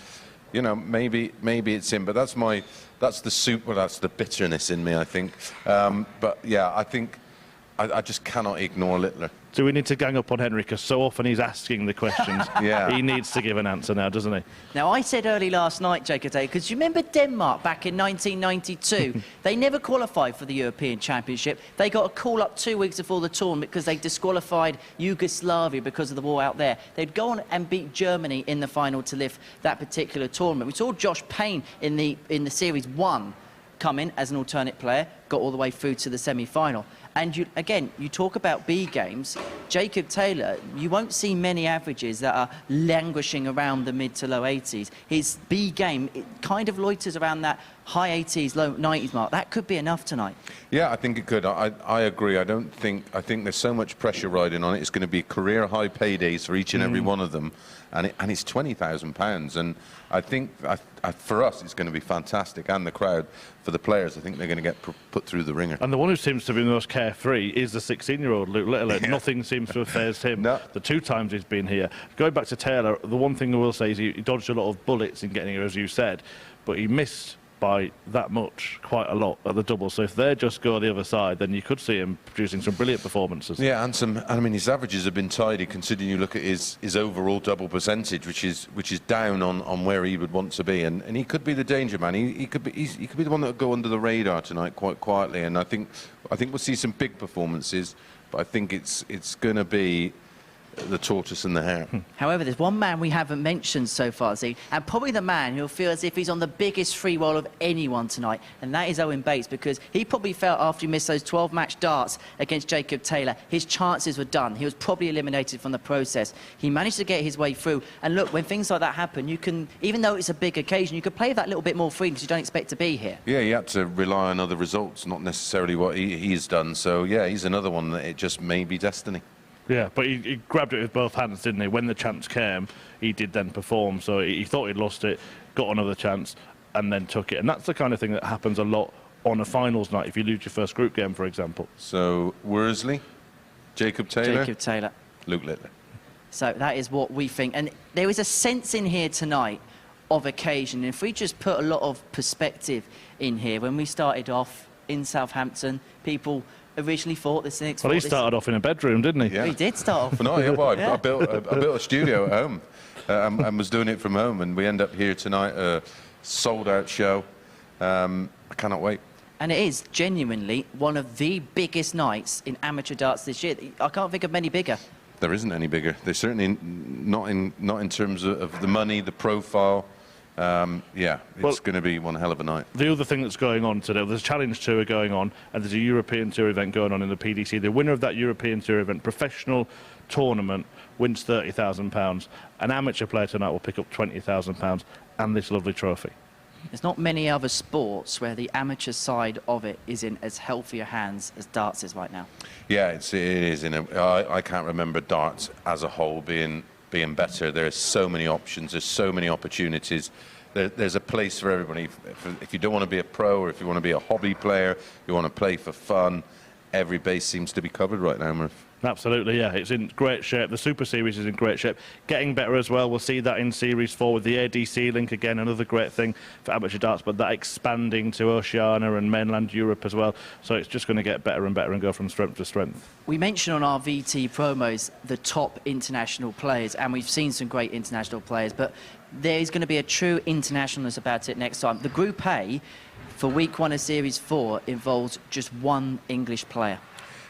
you know, maybe it's him, but that's the bitterness in me, I think. But yeah, I think I just cannot ignore Littler. Do we need to gang up on Henry? Because so often he's asking the questions. Yeah. He needs to give an answer now, doesn't he? Now, I said early last night, Jacob Day, because you remember Denmark back in 1992? They never qualified for the European Championship. They got a call up 2 weeks before the tournament because they disqualified Yugoslavia because of the war out there. They'd go on and beat Germany in the final to lift that particular tournament. We saw Josh Payne in the Series 1 come in as an alternate player, got all the way through to the semi-final. And you talk about B games. Jacob Taylor, you won't see many averages that are languishing around the mid to low 80s. His B game, it kind of loiters around that high 80s, low 90s mark. That could be enough tonight. Yeah, I think it could. I agree. I think there's so much pressure riding on it. It's going to be career high paydays for each and every one of them, and it's £20,000. And I think for us, it's going to be fantastic, and the crowd. For the players, I think they're going to get put through the ringer. And the one who seems to be the most carefree is the 16-year-old Luke Littler. Yeah. Nothing seems to have phased him the 2 times he's been here. Going back to Taylor, the one thing I will say is he dodged a lot of bullets in getting here, as you said, but he missed by that much, quite a lot at the double. So if they just go the other side, then you could see him producing some brilliant performances. Yeah, and I mean, his averages have been tidy, considering you look at his overall double percentage, which is down on where he would want to be. And he could be the danger man. He could be the one that would go under the radar tonight quite quietly. And I think we'll see some big performances, but I think it's going to be the tortoise and the hare. However, there's one man we haven't mentioned so far, Zee, and probably the man who'll feel as if he's on the biggest free roll of anyone tonight, and that is Owen Bates, because he probably felt after he missed those 12-match darts against Jacob Taylor, his chances were done. He was probably eliminated from the process. He managed to get his way through, and look, when things like that happen, you can, even though it's a big occasion, you could play that little bit more free because you don't expect to be here. Yeah, you had to rely on other results, not necessarily what he's done. So, yeah, he's another one that it just may be destiny. Yeah, but he grabbed it with both hands, didn't he? When the chance came, he did then perform. So he thought he'd lost it, got another chance, and then took it. And that's the kind of thing that happens a lot on a finals night, if you lose your first group game, for example. So, Worsley, Jacob Taylor, Luke Littler. So that is what we think. And there is a sense in here tonight of occasion. If we just put a lot of perspective in here, when we started off in Southampton, people originally thought this next. Well, he started off in a bedroom, didn't he? Yeah. He did start off. No, yeah, well, I built a studio at home and was doing it from home, and we end up here tonight, a sold-out show. I cannot wait. And it is genuinely one of the biggest nights in amateur darts this year. I can't think of many bigger. There isn't any bigger. They're certainly not in terms of the money, the profile. Yeah, it's going to be one hell of a night. The other thing that's going on today, there's a Challenge Tour going on, and there's a European Tour event going on in the PDC. The winner of that European Tour event, professional tournament, wins £30,000. An amateur player tonight will pick up £20,000 and this lovely trophy. There's not many other sports where the amateur side of it is in as healthy a hands as darts is right now. Yeah, it is. I can't remember darts as a whole being better. There are so many options. There's so many opportunities. There's a place for everybody. If you don't want to be a pro, or if you want to be a hobby player, you want to play for fun, every base seems to be covered right now, Murph. Absolutely, yeah. It's in great shape. The Super Series is in great shape. Getting better as well. We'll see that in Series 4 with the ADC link again, another great thing for amateur darts, but that expanding to Oceania and mainland Europe as well. So it's just going to get better and better and go from strength to strength. We mentioned on our VT promos the top international players, and we've seen some great international players, but there is going to be a true internationalness about it next time. The Group A for Week 1 of Series 4 involves just one English player.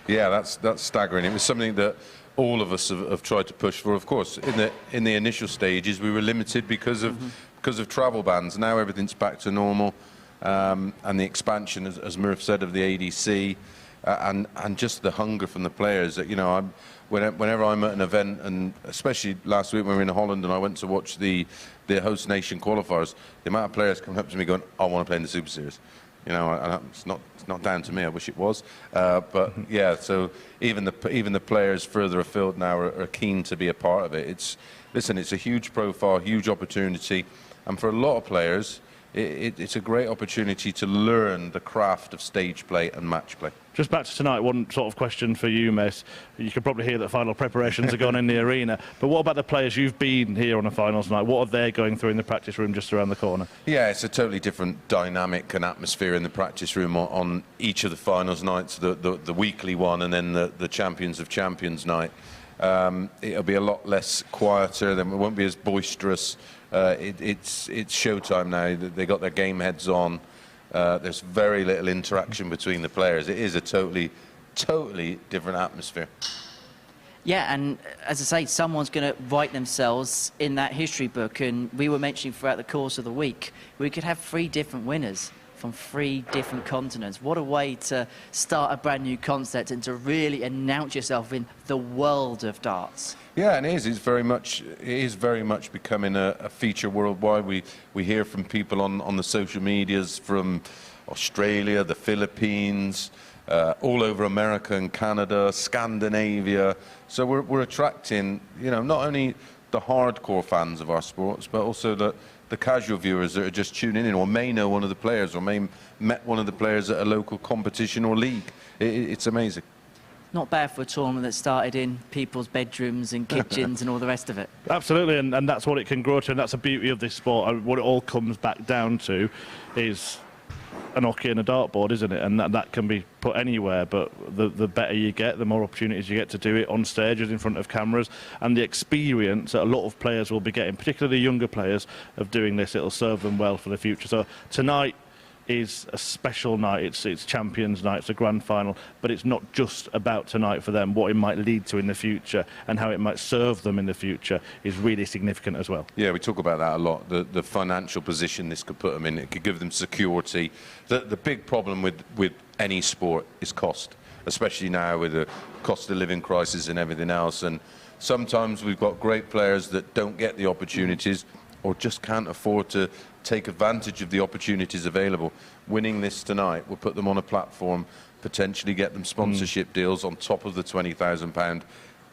Yeah, that's staggering. It was something that all of us have tried to push for. Of course, in the initial stages, we were limited because of travel bans. Now everything's back to normal, and the expansion, as Murph said, of the ADC, and just the hunger from the players. That, you know, whenever I'm at an event, and especially last week when we were in Holland, and I went to watch the host nation qualifiers, the amount of players coming up to me going, "I want to play in the Super Series." You know, it's not down to me. I wish it was, but yeah. So even the players further afield now are keen to be a part of it. It's a huge profile, huge opportunity, and for a lot of players, it's a great opportunity to learn the craft of stage play and match play. Just back to tonight, one sort of question for you, Mess. You can probably hear that final preparations are going in the arena. But what about the players? You've been here on a finals night. What are they going through in the practice room just around the corner? Yeah, it's a totally different dynamic and atmosphere in the practice room on each of the finals nights, the weekly one and then the Champions of Champions night. It'll be a lot less quieter, it won't be as boisterous. It's showtime now. They got their game heads on. There's very little interaction between the players. It is a totally different atmosphere. Yeah, and as I say, someone's going to write themselves in that history book. And we were mentioning throughout the course of the week, we could have 3 different winners from 3 different continents. What a way to start a brand new concept and to really announce yourself in the world of darts. Yeah, and it is very much becoming a feature worldwide. We hear from people on the social medias from Australia, the Philippines, all over America and Canada, Scandinavia. So we're attracting, you know, not only the hardcore fans of our sports, but also the casual viewers that are just tuning in, or may know one of the players, or may met one of the players at a local competition or league. It's amazing. Not bad for a tournament that started in people's bedrooms and kitchens and all the rest of it. Absolutely, and that's what it can grow to, and that's the beauty of this sport. And what it all comes back down to is an hockey and a dartboard, isn't it? And that can be put anywhere, but the better you get, the more opportunities you get to do it on stages, in front of cameras, and the experience that a lot of players will be getting, particularly younger players, of doing this. It'll serve them well for the future. So tonight is a special night. It's Champions Night, it's a grand final, but it's not just about tonight for them. What it might lead to in the future and how it might serve them in the future is really significant as well. Yeah, we talk about that a lot, the financial position this could put them in. It could give them security. The big problem with any sport is cost, especially now with the cost of living crisis and everything else. And sometimes we've got great players that don't get the opportunities or just can't afford to take advantage of the opportunities available. Winning this tonight will put them on a platform, potentially get them sponsorship deals on top of the £20,000,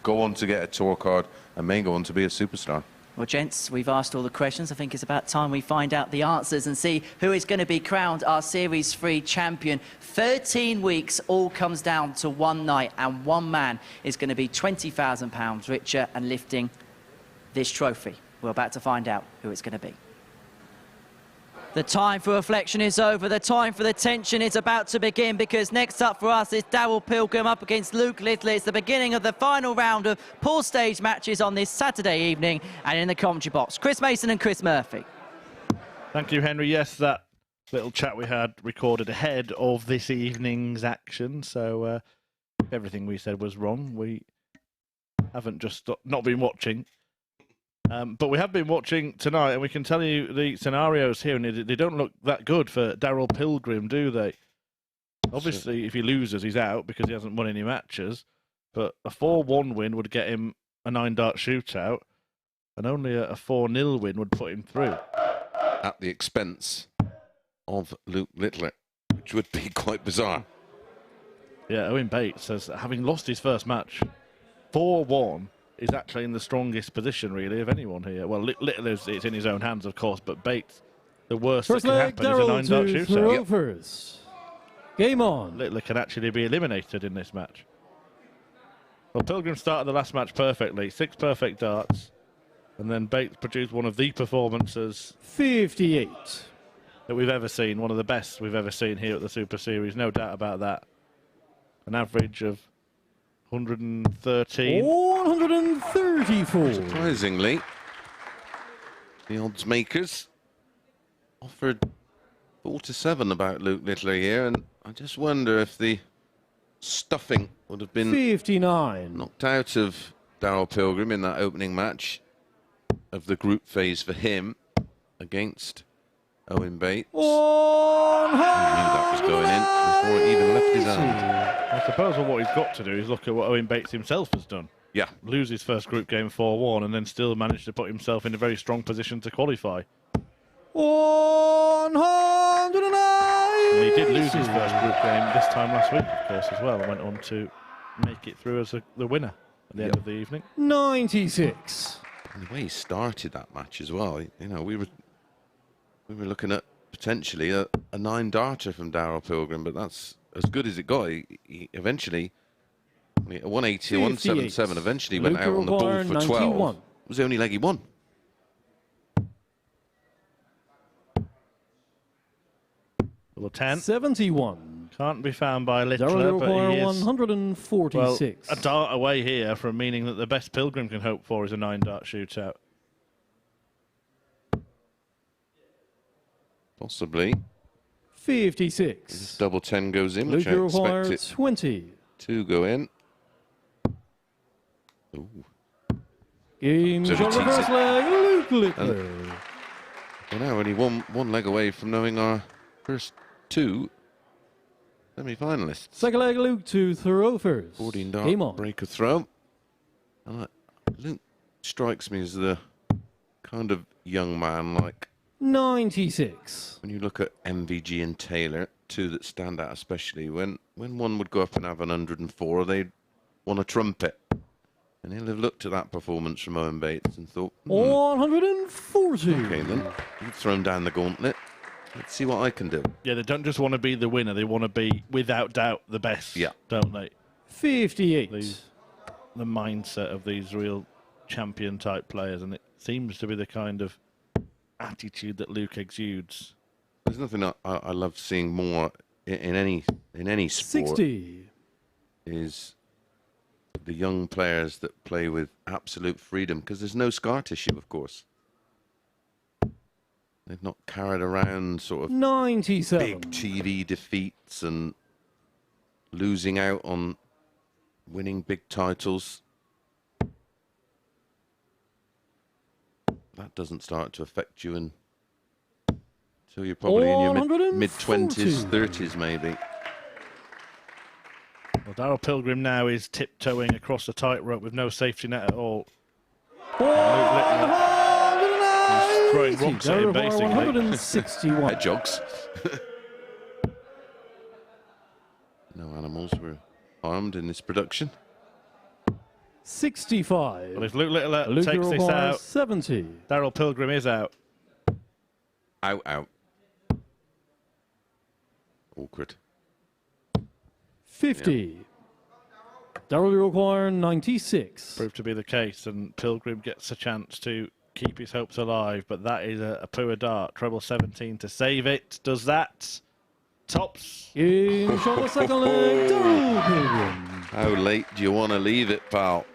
go on to get a tour card, and may go on to be a superstar. Well, gents, we've asked all the questions. I think it's about time we find out the answers and see who is going to be crowned our Series 3 champion. 13 weeks, all comes down to one night, and one man is going to be £20,000 richer and lifting this trophy. We're about to find out who it's going to be. The time for reflection is over. The time for the tension is about to begin, because next up for us is Darryl Pilgrim up against Luke Little. It's the beginning of the final round of pool stage matches on this Saturday evening. And in the commentary box, Chris Mason and Chris Murphy. Thank you, Henry. Yes, that little chat we had recorded ahead of this evening's action. So everything we said was wrong. We haven't just not been watching. But we have been watching tonight, and we can tell you the scenarios here, and they don't look that good for Darryl Pilgrim, do they? Obviously, if he loses, he's out because he hasn't won any matches. But a 4-1 win would get him a 9-dart shootout, and only a 4-0 win would put him through. At the expense of Luke Littler, which would be quite bizarre. Yeah, Owen Bates says, having lost his first match, 4-1... is actually in the strongest position, really, of anyone here. Well, Little it's in his own hands, of course, but Bates, the worst First that can happen is a 9-dart shootout. Yep. Game on. Little can actually be eliminated in this match. Well, Pilgrim started the last match perfectly, 6 perfect darts, and then Bates produced one of the performances 58 that we've ever seen, one of the best we've ever seen here at the Super Series, no doubt about that. An average of 113. 134. Surprisingly, the odds makers offered 4-7 about Luke Littler here, and I just wonder if the stuffing would have been 59 knocked out of Darryl Pilgrim in that opening match of the group phase for him against Owen Bates. He knew that was going in before it even left his hand. I suppose what he's got to do is look at what Owen Bates himself has done. Yeah. Lose his first group game 4-1 and then still manage to put himself in a very strong position to qualify. 109. And he did lose his first group game this time last week, of course, as well, and went on to make it through as the winner at the end of the evening. 96. And the way he started that match as well, you know, we were looking at potentially a 9-darter from Darryl Pilgrim, but that's as good as it got. He eventually, a 180, 177, eventually went out on the ball for 12. It was the only leg he won. Well, 10. 71. Can't be found by Littler, Darryl but he is 146. a dart away here from meaning that the best Pilgrim can hope for is a 9-dart shootout. Possibly. 56. This double 10 goes in, which I expect it 20. to go in. Ooh. Game So shot he reverse takes it. leg, Luke Littler. We're now only one leg away from knowing our first 2 semi-finalists. Second leg, Luke to throw first. 14-dart Game on. breaker throw. Luke strikes me as the kind of young man like 96. when you look at MVG and Taylor, 2 that stand out especially, when one would go up and have an 104, they'd want a trumpet. And he'll have looked at that performance from Owen Bates and thought, 140. okay then, you've thrown down the gauntlet. Let's see what I can do. Yeah, they don't just want to be the winner. They want to be, without doubt, the best, don't they? 58. The mindset of these real champion-type players, and it seems to be the kind of attitude that Luke exudes. There's nothing I love seeing more in any sport. 60. Is the young players that play with absolute freedom, because there's no scar tissue, of course. They've not carried around sort of 97. big TV defeats and losing out on winning big titles. That doesn't start to affect you until you're probably in your mid-20s, 30s maybe. Well, Darryl Pilgrim now is tiptoeing across the tightrope with no safety net at all. He's throwing rocks at him, basically. 161. Hedgehogs. No animals were harmed in this production. 65. Well, if Luke Littler Luke takes this out, 70. Darryl Pilgrim is out. Out. Awkward. 50. Darryl require 96. Proved to be the case, and Pilgrim gets a chance to keep his hopes alive, but that is a poor dart. Treble 17 to save it. Does that. Tops. In shot the second leg, Darryl Pilgrim. How late do you want to leave it, pal?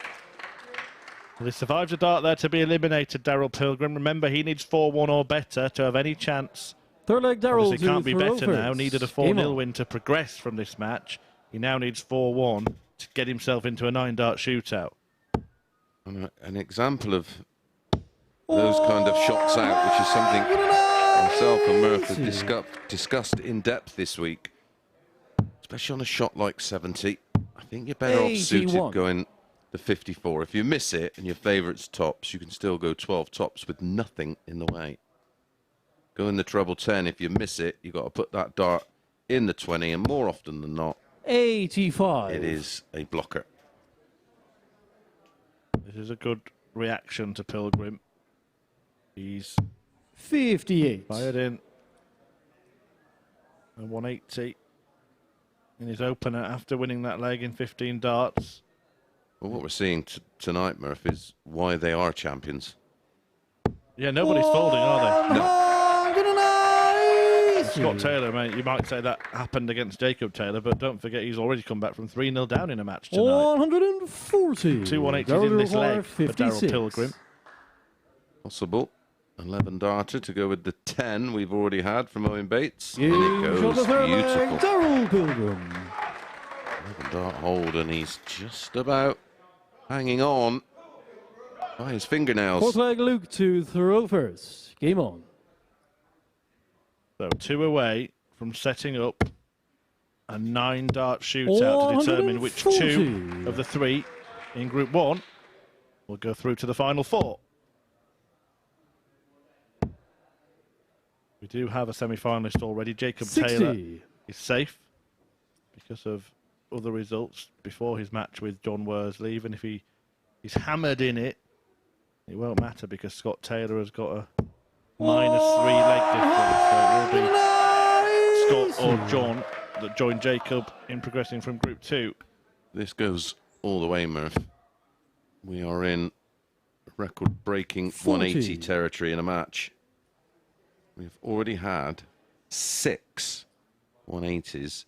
Well, he survives a dart there to be eliminated, Darryl Pilgrim. Remember, he needs 4-1 or better to have any chance. Third leg, Darryl. He can't be better now. Needed a 4-0 win to progress from this match. He now needs 4-1 to get himself into a 9-dart shootout. An example of those kind of shots out, which is something myself and Murph have discussed in depth this week. Especially on a shot like 70. I think you're better off suited going the 54. If you miss it and your favourite's tops, you can still go 12 tops with nothing in the way. Go in the treble 10. If you miss it, you've got to put that dart in the 20, and more often than not, 85. it is a blocker. This is a good reaction to Pilgrim. He's 58. fired in a 180 in his opener after winning that leg in 15 darts. Well, what we're seeing tonight, Murph, is why they are champions. Yeah, nobody's folding, are they? No. Scott Taylor, mate, you might say that happened against Jacob Taylor, but don't forget he's already come back from 3-0 down in a match tonight. 140. 2 180s in this leg for Darryl Pilgrim. Possible. 11 darter to go with the 10 we've already had from Owen Bates. And it goes beautiful. Darryl Pilgrim. 11 dart hold, and he's just about hanging on by his fingernails. Fourth leg, Luke to throw first. Game on. So 2 away from setting up a 9-dart shootout to determine which 2 of the 3 in Group 1 will go through to the final 4. We do have a semi-finalist already. Jacob 60. Taylor is safe because of other results before his match with John Worsley. Even if he's hammered in it, it won't matter because Scott Taylor has got a -3 leg difference. So it will be Scott or John that join Jacob in progressing from Group 2. This goes all the way, Murph. We are in record-breaking 180 territory in a match. We've already had 6 180s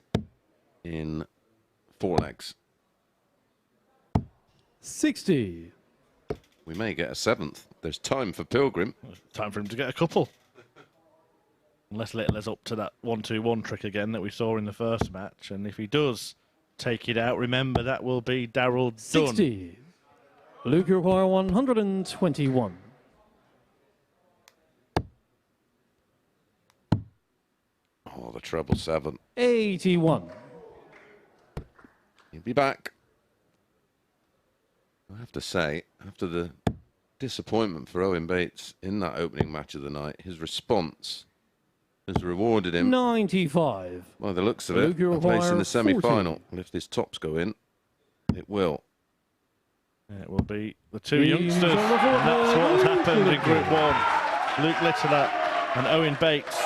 in 4 legs. 60. We may get a 7th. There's time for Pilgrim. Time for him to get a couple. Unless Littler's up to that 1-2-1 trick again that we saw in the first match. And if he does take it out, remember that will be Darryl done. 60. Luke require 121. Oh, the treble 7. 81. He'll be back. I have to say, after the disappointment for Owen Bates in that opening match of the night, his response has rewarded him. 95. By the looks of it, a place in the semi-final. And if this tops go in, it will. It will be the two youngsters, and that's what has happened in Group 1. Luke Littler and Owen Bates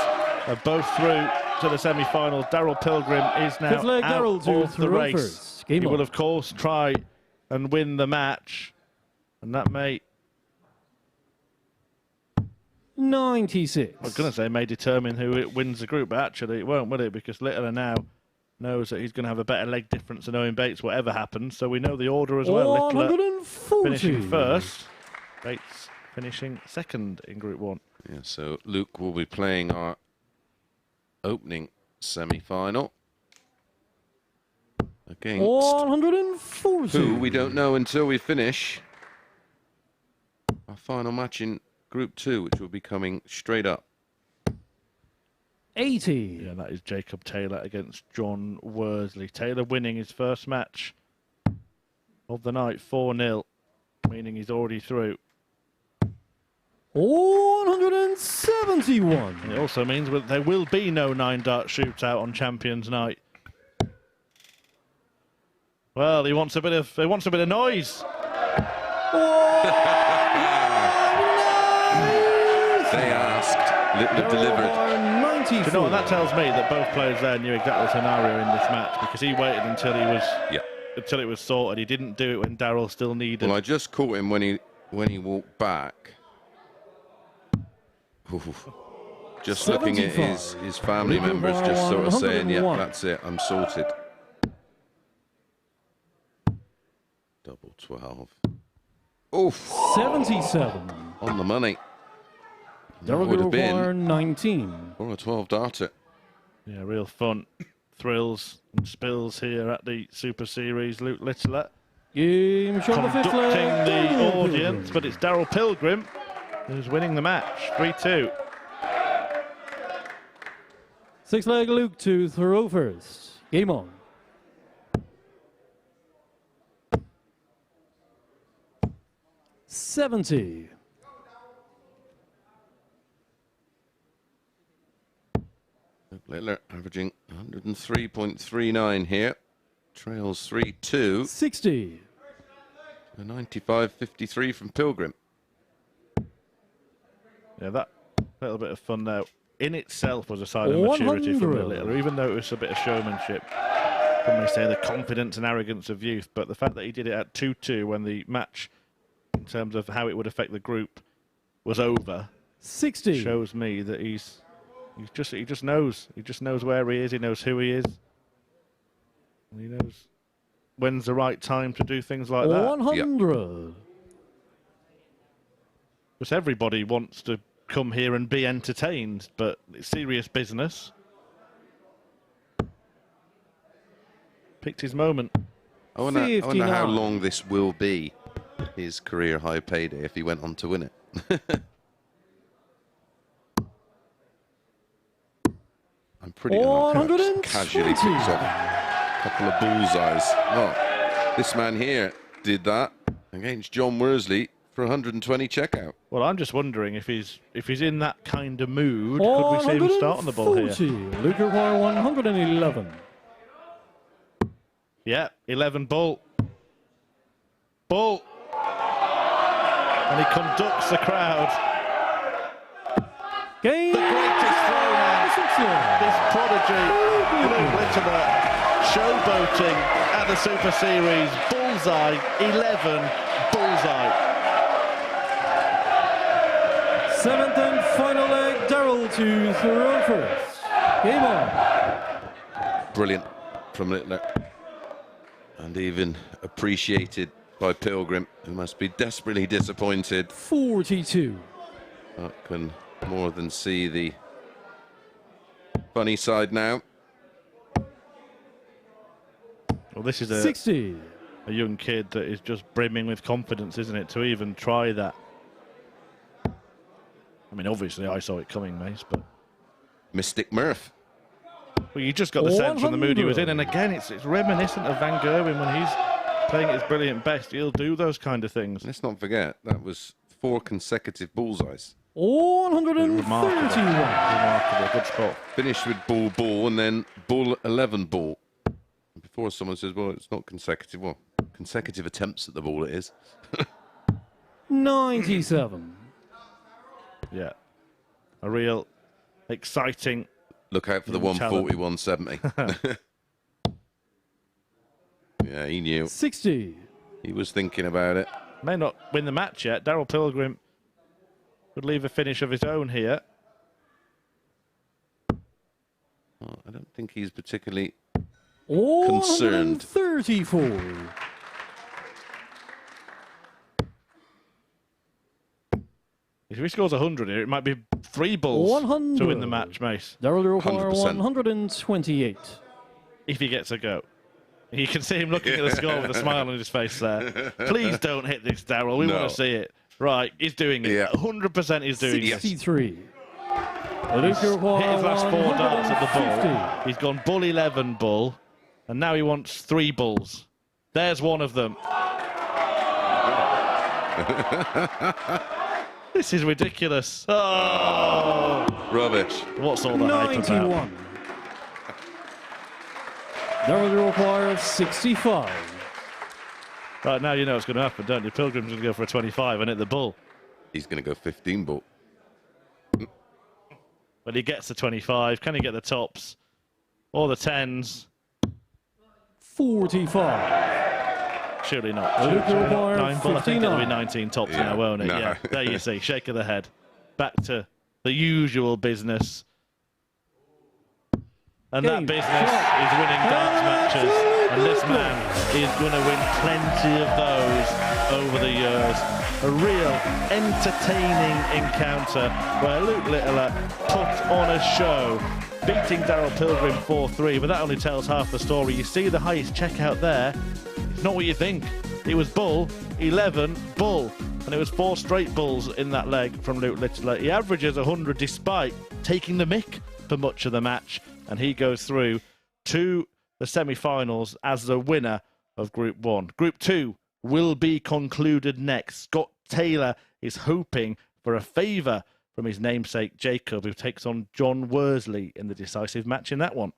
are both through to the semi-final. Darryl Pilgrim is now out of the race. He will, of course, try and win the match, and that may... 96. I was going to say may determine who wins the group, but actually it won't, will it? Because Littler now knows that he's going to have a better leg difference than Owen Bates, whatever happens. So we know the order as well. Littler finishing first, Bates finishing second in Group 1. Yeah, so Luke will be playing our opening semi-final against 140. who we don't know until we finish our final match in Group 2, which will be coming straight up. 80. Yeah, that is Jacob Taylor against John Worsley. Taylor winning his first match of the night 4-0, meaning he's already through. 171. And it also means that there will be no 9-dart shootout on Champions Night. Well, he wants a bit of noise. They asked, Littler delivered. Do you know what that tells me? That both players there knew exactly the scenario in this match, because he waited until he was until it was sorted. He didn't do it when Darryl still needed. Well, I just caught him when he walked back. Just looking at his family members, just sort of saying, "Yeah, that's it. I'm sorted." Double 12. Oof. 77. On the money. Darryl would have been 19. Or a 12-darter. Yeah, real fun. Thrills and spills here at the Super Series. Luke Littler conducting the audience, but it's Darryl Pilgrim who's winning the match, 3-2. Six-leg Luke to throw first. Game on. $70. Littler averaging 103.39 here. Trails 3-2. 60. A 95.53 from Pilgrim. Yeah, that little bit of fun there in itself was a sign of maturity from Littler, even though it was a bit of showmanship. Some may say the confidence and arrogance of youth, but the fact that he did it at 2-2 when the match, in terms of how it would affect the group, was over, 60 shows me that he just knows where he is, he knows who he is, and he knows when's the right time to do things like that. 100. Because everybody wants to come here and be entertained, but it's serious business. Picked his moment. I wonder how long this will be, his career high payday, if he went on to win it. I'm pretty casually picks off a couple of bullseyes. Oh, this man here did that against John Worsley for 120 checkout. Well, I'm just wondering if he's in that kind of mood, could we see him start on the ball here? Luke require 111. Yeah, 11 bull. Bull. And he conducts the crowd. Game. The greatest throwman. This prodigy, Luke Littler, showboating at the Super Series. Bullseye, 11, bullseye. Seventh and final leg, Darryl to throw first. Game on. Brilliant from Littler. And even appreciated by Pilgrim, who must be desperately disappointed. 42. I can more than see the funny side now. Well, this is 60. A young kid that is just brimming with confidence, isn't it, to even try that? I mean, obviously, I saw it coming, Mace, but... Mystic Murph. Well, you just got the sense from the mood he was in, and again, it's reminiscent of Van Gerwen when he's playing at his brilliant best. He'll do those kind of things. Let's not forget, that was 4 consecutive bullseyes. 131. Remarkable, good spot. Finished with bull, and then bull, 11 bull. before someone says, well, it's not consecutive. Well, consecutive attempts at the ball it is. 97. Yeah. A real exciting... Look out for the 140, 170. Yeah, he knew. 60. He was thinking about it. May not win the match yet. Darryl Pilgrim could leave a finish of his own here. Well, I don't think he's particularly concerned. concerned. 34. If he scores 100 here, it might be 3 bulls 100. to win the match, mate. Darryl will require 100%. 128. If he gets a go. You can see him looking at the score with a smile on his face there. Please don't hit this, Darryl. We want to see it. Right, he's doing it. Yeah. 100% he's doing it. 63. Hit his last 4 darts at the bull. He's gone bull 11 bull, and now he wants 3 bulls. There's one of them. This is ridiculous. Oh! Rubbish. What's all the hype about? 91. Darryl will require 65. Right, now you know what's going to happen, don't you? Pilgrim's going to go for a 25 and hit the bull. He's going to go 15 bull. But he gets the 25. Can he get the tops? Or the 10s? 45. Surely not. Luke Surely Require not. 9 bull. I think it'll be 59. 19 tops Yeah, now, won't it? no. Yeah, there you see. Shake of the head. Back to the usual business. And that Game. business is winning darts matches. And this man is going to win plenty of those over the years. A real entertaining encounter where Luke Littler put on a show, beating Darryl Pilgrim 4-3. But that only tells half the story. You see the highest checkout there. It's not what you think. It was bull, 11, bull. And it was 4 straight bulls in that leg from Luke Littler. He averages 100 despite taking the mick for much of the match. And he goes through to the semi-finals as the winner of Group 1. Group 2 will be concluded next. Scott Taylor is hoping for a favour from his namesake Jacob, who takes on John Worsley in the decisive match in that one.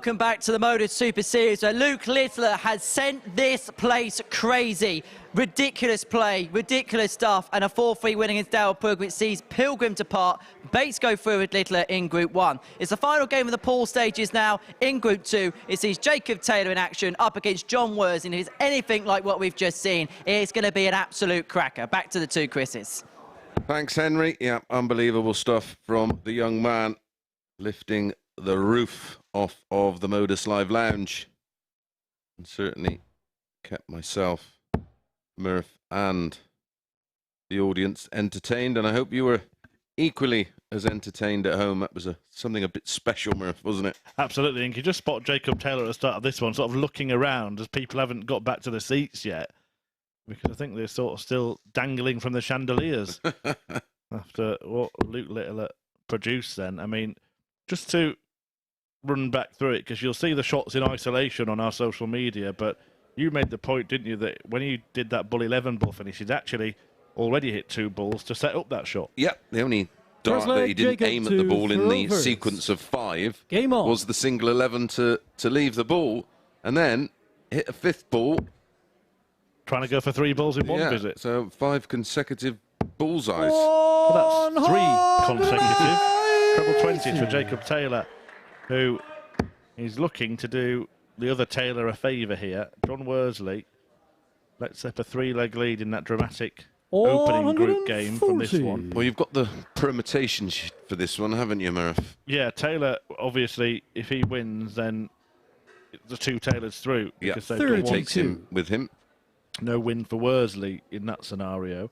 welcome back to the MODUS Super Series, where Luke Littler has sent this place crazy. Ridiculous play, ridiculous stuff, and a 4-3 win against Darryl Pilgrim. It sees Pilgrim depart. Bates go through with Littler in Group 1. It's the final game of the pool stages now. In Group 2, it sees Jacob Taylor in action up against John Worsley, and if it's anything like what we've just seen, it's going to be an absolute cracker. Back to the two Chris's. Thanks, Henry. Yeah, unbelievable stuff from the young man, lifting the roof off of the MODUS Live Lounge. And certainly kept myself, Murph, and the audience entertained, and I hope you were equally as entertained at home. That was something a bit special, Murph, wasn't it? Absolutely, and you just spot Jacob Taylor at the start of this one, sort of looking around as people haven't got back to the seats yet, because I think they're sort of still dangling from the chandeliers after what Luke Littler produced then. I mean, just to run back through it, because you'll see the shots in isolation on our social media, but you made the point, didn't you, that when he did that bull 11 ball finish, he'd actually already hit 2 balls to set up that shot. Yeah, the only dart that he didn't aim at the ball in the sequence of 5 was the single 11 to leave the ball, and then hit a 5th ball. Trying to go for 3 balls in one visit. So 5 consecutive bullseyes. Well, that's 3 consecutive. Treble 20s for Jacob Taylor, who is looking to do the other Taylor a favour here. John Worsley lets up a 3-leg lead in that dramatic opening group game from this one. Well, you've got the permutations for this one, haven't you, Murph? Yeah, Taylor, obviously, if he wins, then the 2 Taylors through. Yeah, because they've got takes him with him. No win for Worsley in that scenario.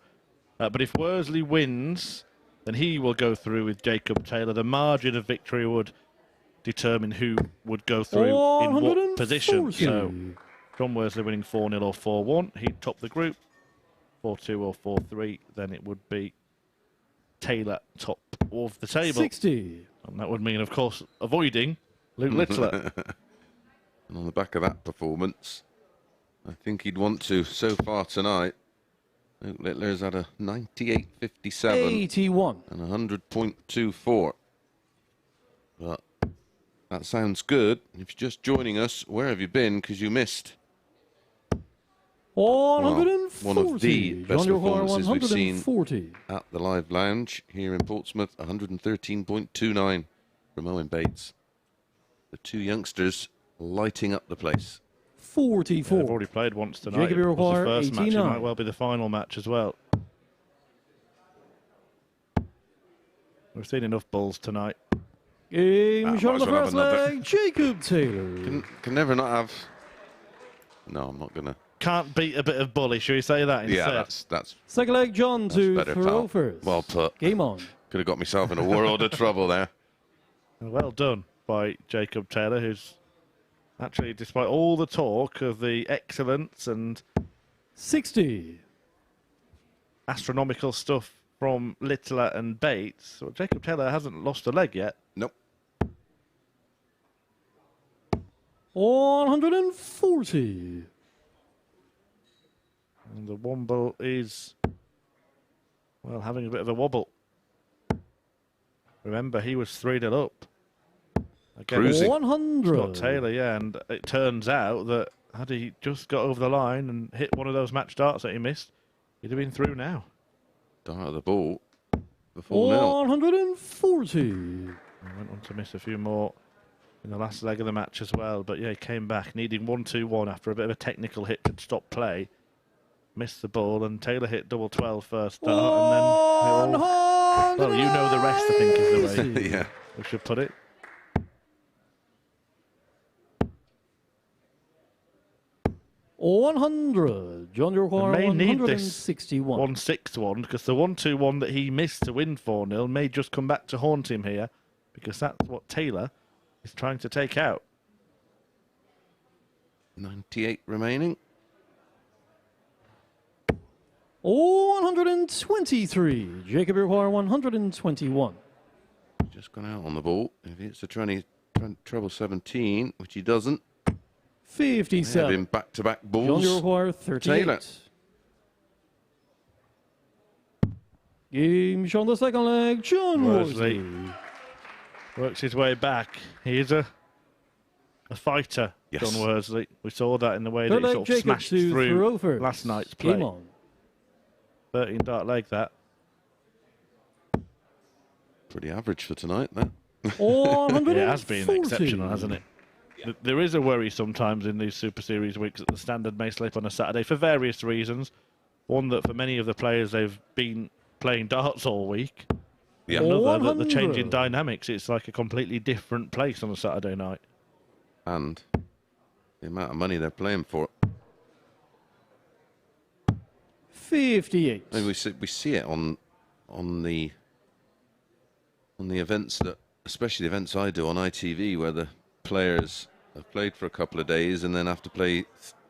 But if Worsley wins, then he will go through with Jacob Taylor. The margin of victory would determine who would go through in what position. So John Worsley winning 4-0 or 4-1, he'd top the group. 4-2 or 4-3, then it would be Taylor top of the table. 60. Mm-hmm. And that would mean, of course, avoiding Luke Littler. And on the back of that performance, I think he'd want to. So far tonight, Luke Littler's had a 98.57 81 and 100.24. But that sounds good. If you're just joining us, where have you been? Because you missed 140. one of the best performances we've seen 140. at the Live Lounge here in Portsmouth. 113.29 from Owen Bates. The 2 youngsters lighting up the place. 44. Yeah, they've already played once tonight. Jacob It was the first 89. match. It might well be the final match as well. We've seen enough balls tonight. Game shot on the well first leg, Jacob Taylor. Can never not have. No, I'm not gonna. Can't beat a bit of bully, shall we say that instead? Yeah, that's Second leg, John to better, throw pal. first. Well put. Game on. Could have got myself in a world of trouble there. Well done by Jacob Taylor, who's actually, despite all the talk of the excellence and 60. astronomical stuff from Littler and Bates, well, Jacob Taylor hasn't lost a leg yet. Nope. 140. And the Womble is, well, having a bit of a wobble. Remember, he was 3-0 up. Again, Cruising. 100. Scott Taylor, yeah, and it turns out that had he just got over the line and hit one of those match darts that he missed, he'd have been through now. Dart of the ball before 4-0. 140. He went on to miss a few more in the last leg of the match as well, but yeah, he came back needing 1-2-1 after a bit of a technical hit to stop play. Missed the ball, and Taylor hit double 12 first start, and then it all, well, you know the rest, I think, is the way Yeah. we should put it. John, you require They may need this 161. 1-6-1, because the 1-2-1 that he missed to win 4-0 may just come back to haunt him here, because that's what Taylor is trying to take out. 98 remaining. 123. Jacob, you require 121. Just gone out on the ball. If it's a treble 17, which he doesn't, 57. have him back-to-back John, balls. you require 38. Taylor. Game shot on the second leg, John Worsley Worsley. works his way back. He is a a fighter, Yes. John Worsley. We saw that in the way that Third he leg sort of Jacob smashed to through throw first. last night's play. Game on. 13 dart leg, that. Pretty average for tonight, that. It has been exceptional, hasn't it? There is a worry sometimes in these Super Series weeks that the standard may slip on a Saturday for various reasons. One, that for many of the players, they've been playing darts all week. Yeah. Another, that the change in dynamics, it's like a completely different place on a Saturday night. And the amount of money they're playing for. 58. I mean, we see it on the events that, especially the events I do on ITV, where the players have played for a couple of days and then have to play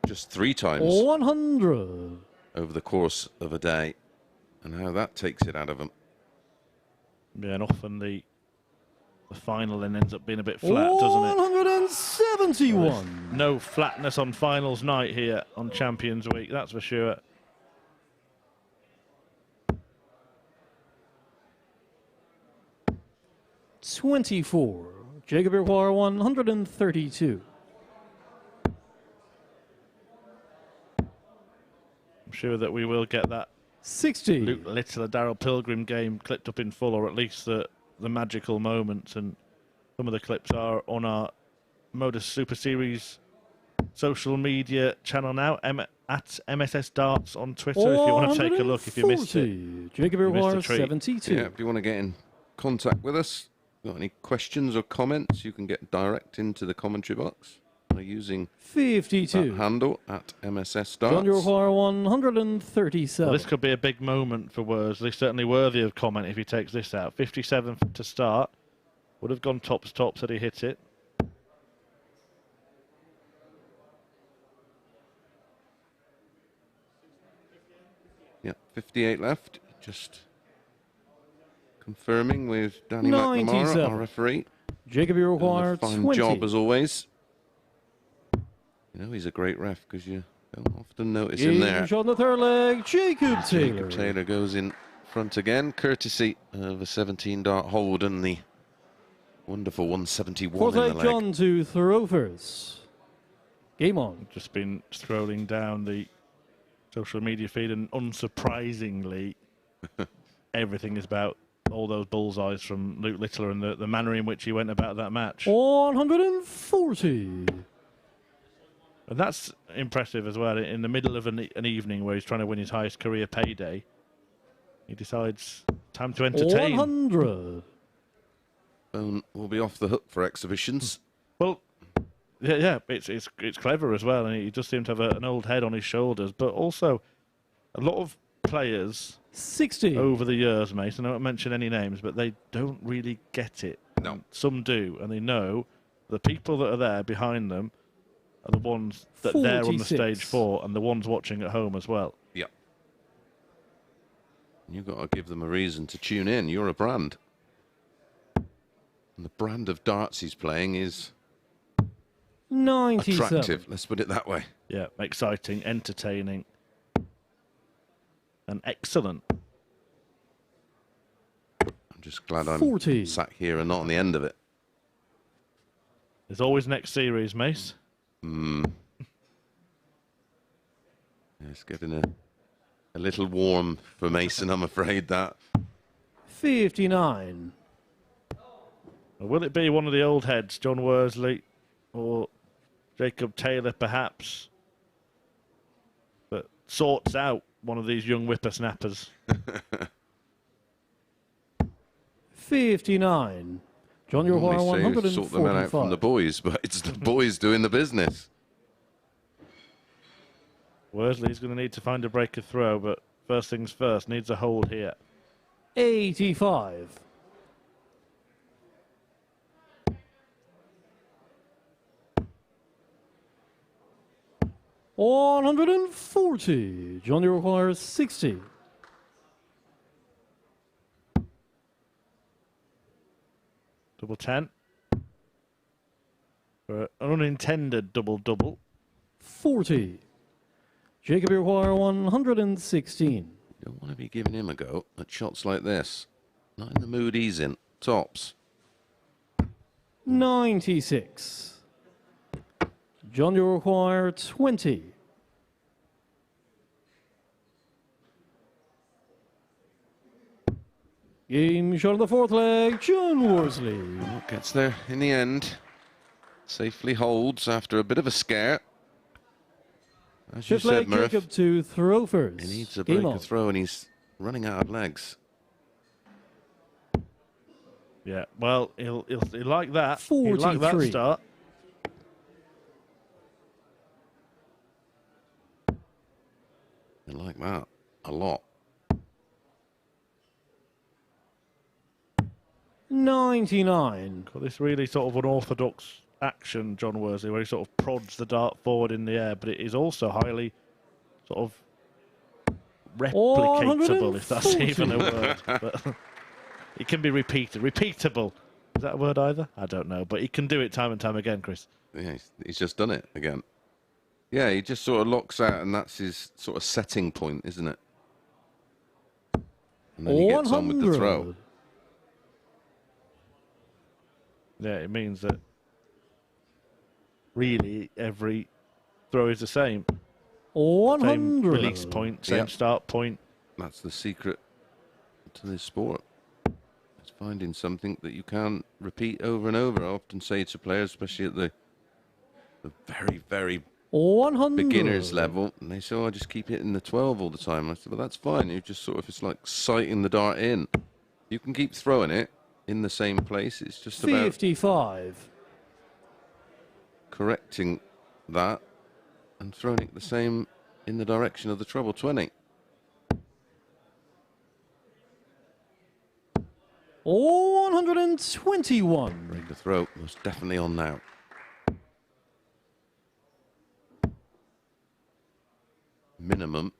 just 3 times 100 over the course of a day, and how that takes it out of them. Yeah, and often the final then ends up being a bit flat, doesn't it? 171. No flatness on finals night here on Champions Week, that's for sure. $24. Jacob Iroquois 132. I'm sure that we will get that 60. Luke Littler, Darryl Pilgrim game clipped up in full, or at least the magical moments. And some of the clips are on our Modus Super Series social media channel now, at MSS Darts on Twitter, if you want to take a look if you missed it. Jacob Iroquois 72. Yeah, if you want to get in contact with us, got any questions or comments, you can get direct into the commentary box by using 52. that handle at MSS John Darts. Iroquois 137. Well, this could be a big moment for Worsley, certainly worthy of comment if he takes this out. 57 to start. Would have gone tops had he hit it. Yeah, 58 left. Just confirming with Danny 97. McNamara, our referee. Jacob Doing Iroquois a fine 20. job as always. You know, he's a great ref because you don't often notice him there. On the third leg, Jacob Taylor. Jacob Taylor goes in front again, courtesy of a 17-dart hold and the wonderful 171 Fourth in the leg, leg. John to throw first. Game on. Just been scrolling down the social media feed, and unsurprisingly, everything is about all those bullseyes from Luke Littler and the manner in which he went about that match. 140. And that's impressive as well. In the middle of an evening where he's trying to win his highest career payday, he decides time to entertain. 100. We'll be off the hook for exhibitions. Well, yeah, it's clever as well, and he does seem to have an old head on his shoulders. But also, a lot of players 60 over the years, mate, and I won't mention any names, but they don't really get it. No. Some do, and they know the people that are there behind them are the ones that they're on the 46. stage for, and the ones watching at home as well. Yeah. You've got to give them a reason to tune in. You're a brand. And the brand of darts he's playing is 97. attractive, let's put it that way. Yeah, exciting, entertaining, and excellent. I'm just glad I'm 40. sat here and not on the end of it. There's always next series, Mace. Yeah, it's getting a little warm for Mason, I'm afraid that. 59. Will it be one of the old heads, John Worsley or Jacob Taylor, perhaps, that sorts out one of these young whippersnappers? 59. John Iroquois Normally say sort them out from the 145. boys, but it's the boys doing the business. Worsley's going to need to find a breaker throw, but first things first, needs a hold here. 85. $140. John Iroquois 60. Double 10. For an unintended double-double. 40. Jacob Iroquois 116. You don't want to be giving him a go at shots like this. Not in the mood he's in. Tops. 96. John, you require 20. Game shot of the fourth leg, John Worsley. Well, gets there in the end. Safely holds after a bit of a scare. As you Fifth said, leg, Murph, Jacob to throw first. he needs a Game break on. of throw and he's running out of legs. Yeah, well, he'll like that. He'll like that 43. start. I like that a lot. 99. Got this really sort of unorthodox action, John Worsley, where he sort of prods the dart forward in the air, but it is also highly sort of replicatable, if that's even a word. But it can be repeated. Repeatable. Is that a word either? I don't know, but he can do it time and time again, Chris. Yeah, he's just done it again. Yeah, he just sort of locks out, and that's his sort of setting point, isn't it? And then he gets on with the throw. Yeah, it means that really every throw is the same. 100. Same release point, same start point. That's the secret to this sport. It's finding something that you can repeat over and over. I often say to players, especially at the very, very 100. beginners level, and they say, "Oh, I just keep hitting the 12 all the time." I said, "Well, that's fine. You just sort of, it's like sighting the dart in. You can keep throwing it in the same place. It's just about 55. correcting that and throwing it the same in the direction of the treble 20. 121. Break the throw was definitely on now. Minimum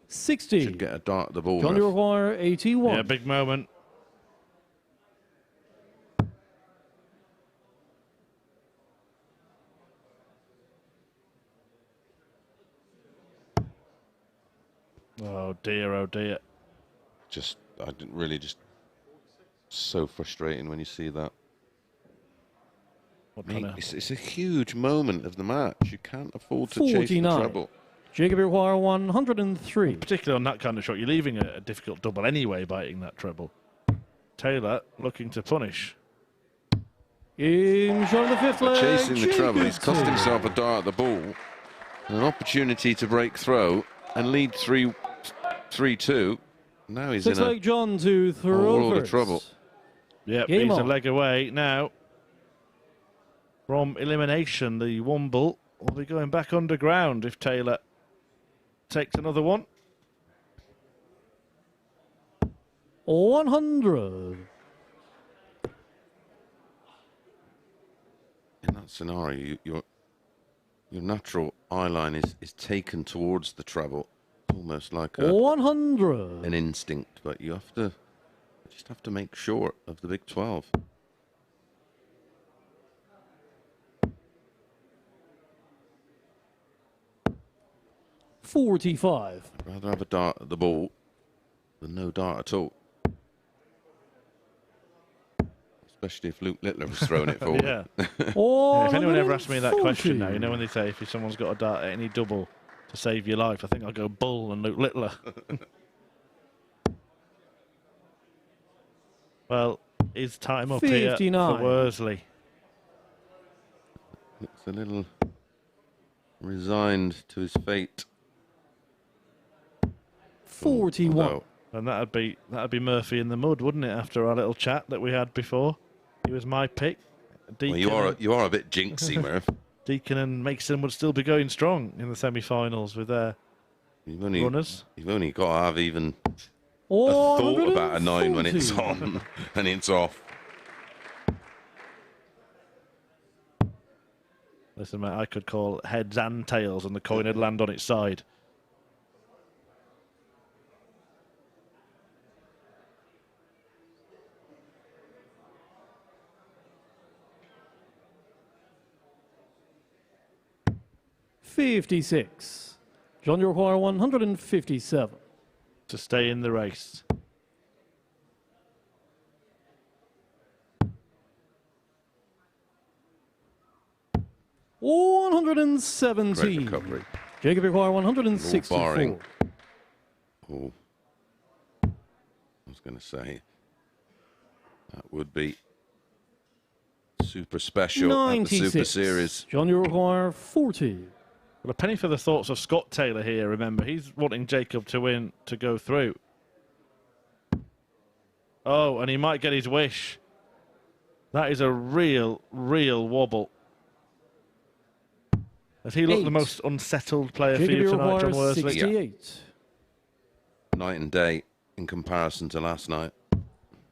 60. should get a dart at the ball. John, you require 81. Yeah, big moment. Oh dear, oh dear. Just, I didn't really just so frustrating when you see that. It's a huge moment of the match. You can't afford to chase the 49. treble. Jacob, you require 103. Particularly on that kind of shot, you're leaving a difficult double anyway by hitting that treble. Taylor looking to punish. Game shot of the fifth leg. Chasing the treble, he's cost Jacob. himself a dart at the ball. An opportunity to break throw and lead 3-2. Now he's Sixth in a leg, John, to throw world of first. trouble. Yep, Game he's a on. leg away now. From elimination, the Womble will be going back underground if Taylor takes another one. 100. In that scenario, your natural eye line is taken towards the treble, almost like 100. an instinct. But you just have to make sure of the big 12. $45. I'd rather have a dart at the ball than no dart at all. Especially if Luke Littler was throwing it forward. Yeah. Yeah, if anyone ever asks me that question now, you know when they say if someone's got a dart at any double to save your life, I think I'll go Bull and Luke Littler. Well, is time up here 59. for Worsley? Looks a little resigned to his fate. 41. Although, And that'd be Murphy in the mud, wouldn't it? After our little chat that we had before, he was my pick. Deacon, well, you are a bit jinxy, Murph. Deacon and Mason would still be going strong in the semi-finals with their runners. You've only got to have even a thought about a 9 when it's on and it's off. Listen, mate, I could call heads and tails, and the coin would land on its side. $56. John, you require 157. To stay in the race. 117. Great recovery. Jacob require 164. Barring. Oh, I was going to say that would be super special at the Super Series. John, you require 40. Well, a penny for the thoughts of Scott Taylor here, remember. He's wanting Jacob to win to go through. Oh, and he might get his wish. That is a real wobble. Has he looked the most unsettled player for you tonight, John Worsley? 68. Night and day in comparison to last night.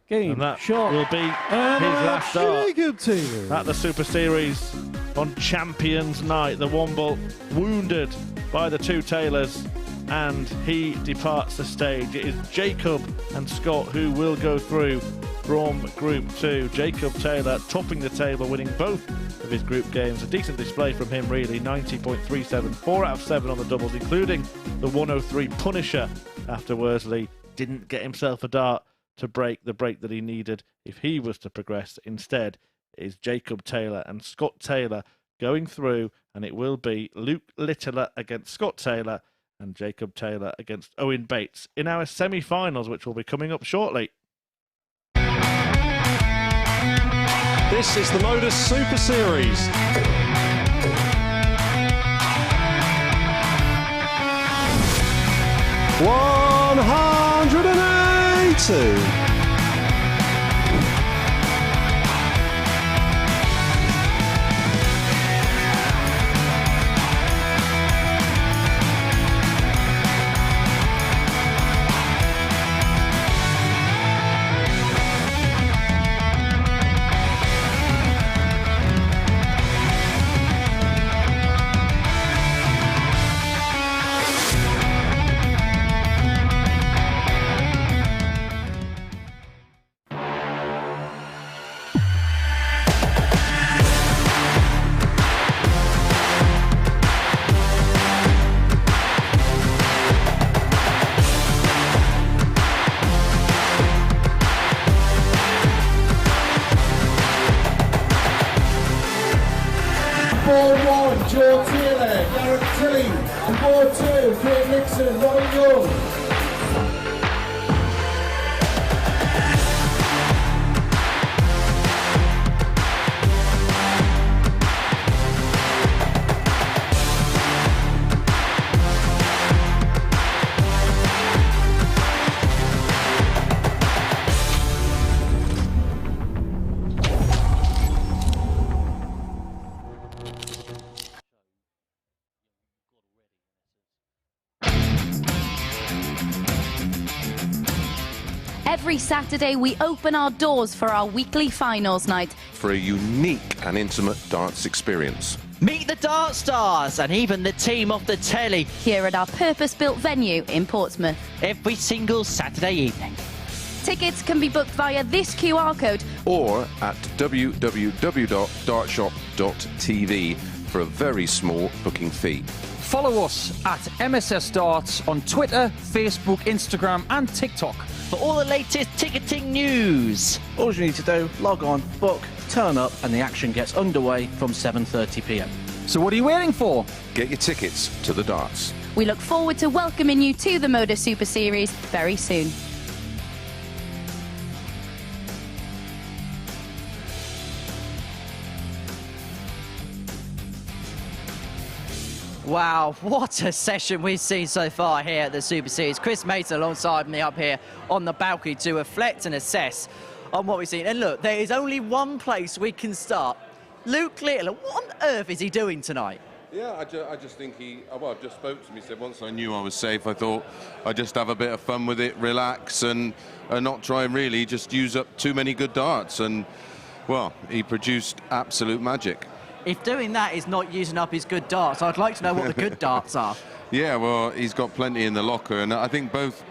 Game, and that shot, will be his last start Jacob Taylor. at the Super Series on Champions Night. The Womble wounded by the two Taylors, and he departs the stage. It is Jacob and Scott who will go through from Group 2. Jacob Taylor topping the table, winning both of his group games. A decent display from him, really. 90.37, 4 out of 7 on the doubles, including the 103 Punisher after Worsley didn't get himself a dart to break the break that he needed if he was to progress. Instead, it is Jacob Taylor and Scott Taylor going through, and it will be Luke Littler against Scott Taylor and Jacob Taylor against Owen Bates in our semi-finals, which will be coming up shortly. This is the MODUS Super Series. $180. Joe Taylor, Darryl Pilgrim, and board 2, Craig Nixon, Robin Young. Every Saturday, we open our doors for our weekly finals night. For a unique and intimate darts experience. Meet the Dart Stars and even the team off the telly. Here at our purpose-built venue in Portsmouth. Every single Saturday evening. Tickets can be booked via this QR code. Or at www.dartshop.tv for a very small booking fee. Follow us at MSS Darts on Twitter, Facebook, Instagram and TikTok. For all the latest ticketing news. All you need to do, log on, book, turn up, and the action gets underway from 7:30 p.m. So what are you waiting for? Get your tickets to the darts. We look forward to welcoming you to the MODUS Super Series very soon. Wow, what a session we've seen so far here at the Super Series. Chris Mason alongside me up here on the balcony to reflect and assess on what we've seen. And look, there is only one place we can start. Luke Littler, what on earth is he doing tonight? Yeah, I just think well, just spoke to me, said once I knew I was safe, I thought I'd just have a bit of fun with it, relax and not try and really just use up too many good darts. And, well, he produced absolute magic. If doing that is not using up his good darts, I'd like to know what the good darts are. Yeah, well, he's got plenty in the locker, and I think both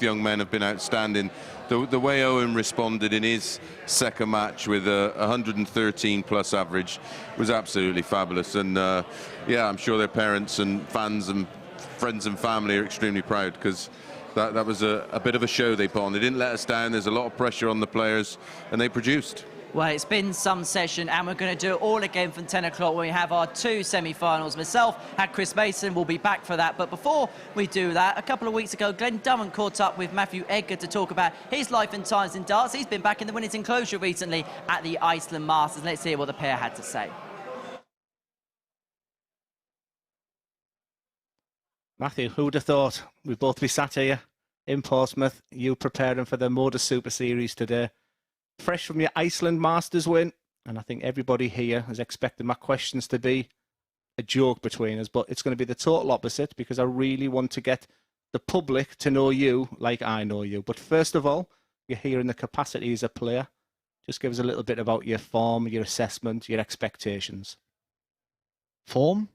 young men have been outstanding. The way Owen responded in his second match with a 113+ average was absolutely fabulous, and yeah, I'm sure their parents and fans and friends and family are extremely proud, because that was a bit of a show they put on. They didn't let us down. There's a lot of pressure on the players, and they produced. Well, it's been some session, and we're going to do it all again from 10 o'clock when we have our 2 semi-finals. Myself and Chris Mason will be back for that. But before we do that, a couple of weeks ago, Glenn Durham caught up with Matthew Edgar to talk about his life and times in darts. He's been back in the winners' enclosure recently at the Iceland Masters. Let's hear what the pair had to say. Matthew, who would have thought we'd both be sat here in Portsmouth, you preparing for the MODUS Super Series today? Fresh from your Iceland Masters win, and I think everybody here has expected my questions to be a joke between us, but it's going to be the total opposite because I really want to get the public to know you like I know you. But first of all, you're here in the capacity as a player. Just give us a little bit about your form, your assessment, your expectations. Form?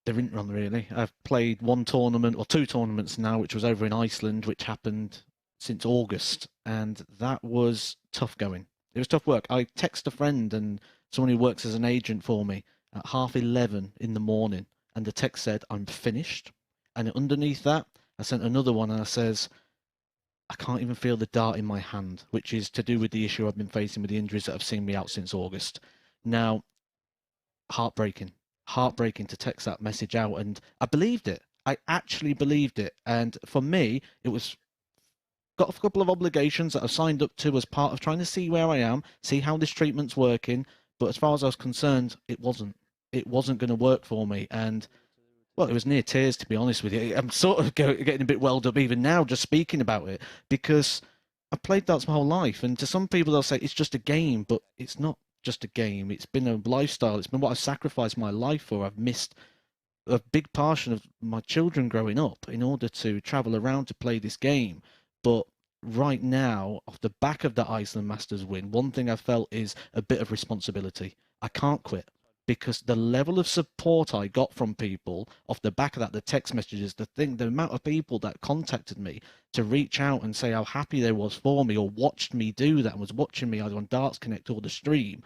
There isn't none really. I've played one tournament, or 2 tournaments now, which was over in Iceland, which happened since August, and that was tough going. It was tough work. I text a friend and someone who works as an agent for me at 11:30 in the morning, and the text said, I'm finished. And underneath that, I sent another one and I says, I can't even feel the dart in my hand, which is to do with the issue I've been facing with the injuries that have seen me out since August. Now, heartbreaking to text that message out, and I believed it. I actually believed it. And for me, it was got a couple of obligations that I've signed up to as part of trying to see where I am, see how this treatment's working. But as far as I was concerned, it wasn't going to work for me. And well, it was near tears, to be honest with you. I'm sort of getting a bit welled up even now just speaking about it, because I've played darts my whole life, and to some people they'll say it's just a game, but it's not just a game. It's been a lifestyle. It's been what I've sacrificed my life for. I've missed a big portion of my children growing up in order to travel around to play this game. But right now, off the back of the Iceland Masters win, one thing I felt is a bit of responsibility. I can't quit, because the level of support I got from people off the back of that, the text messages, the amount of people that contacted me to reach out and say how happy they was for me, or watched me do that and was watching me either on Darts Connect or the stream.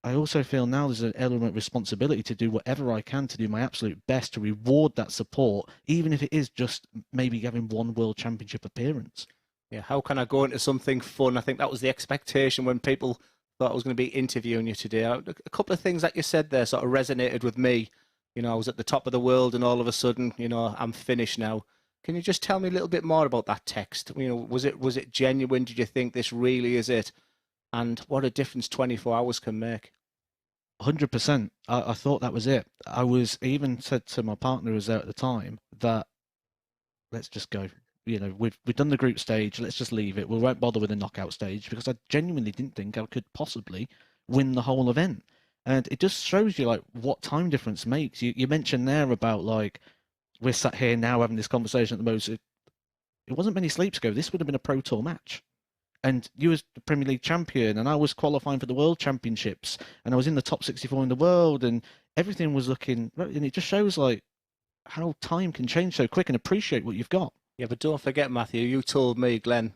I also feel now there's an element of responsibility to do whatever I can to do my absolute best to reward that support, even if it is just maybe having one World Championship appearance. Yeah, how can I go into something fun? I think that was the expectation when people thought I was going to be interviewing you today. A couple of things that you said there sort of resonated with me. You know, I was at the top of the world and all of a sudden, you know, I'm finished now. Can you just tell me a little bit more about that text? You know, was it genuine? Did you think this really is it? And what a difference 24 hours can make. 100%. I thought that was it. I even said to my partner who was there at the time that let's just go. You know, we've done the group stage. Let's just leave it. We won't bother with the knockout stage, because I genuinely didn't think I could possibly win the whole event. And it just shows you like what time difference makes. You mentioned there about like we're sat here now having this conversation at the most. It wasn't many sleeps ago. This would have been a Pro Tour match. And you was the Premier League champion, and I was qualifying for the World Championships, and I was in the top 64 in the world, and everything was looking. And it just shows like how time can change so quick, and appreciate what you've got. Yeah, but don't forget, Matthew, you told me, Glenn,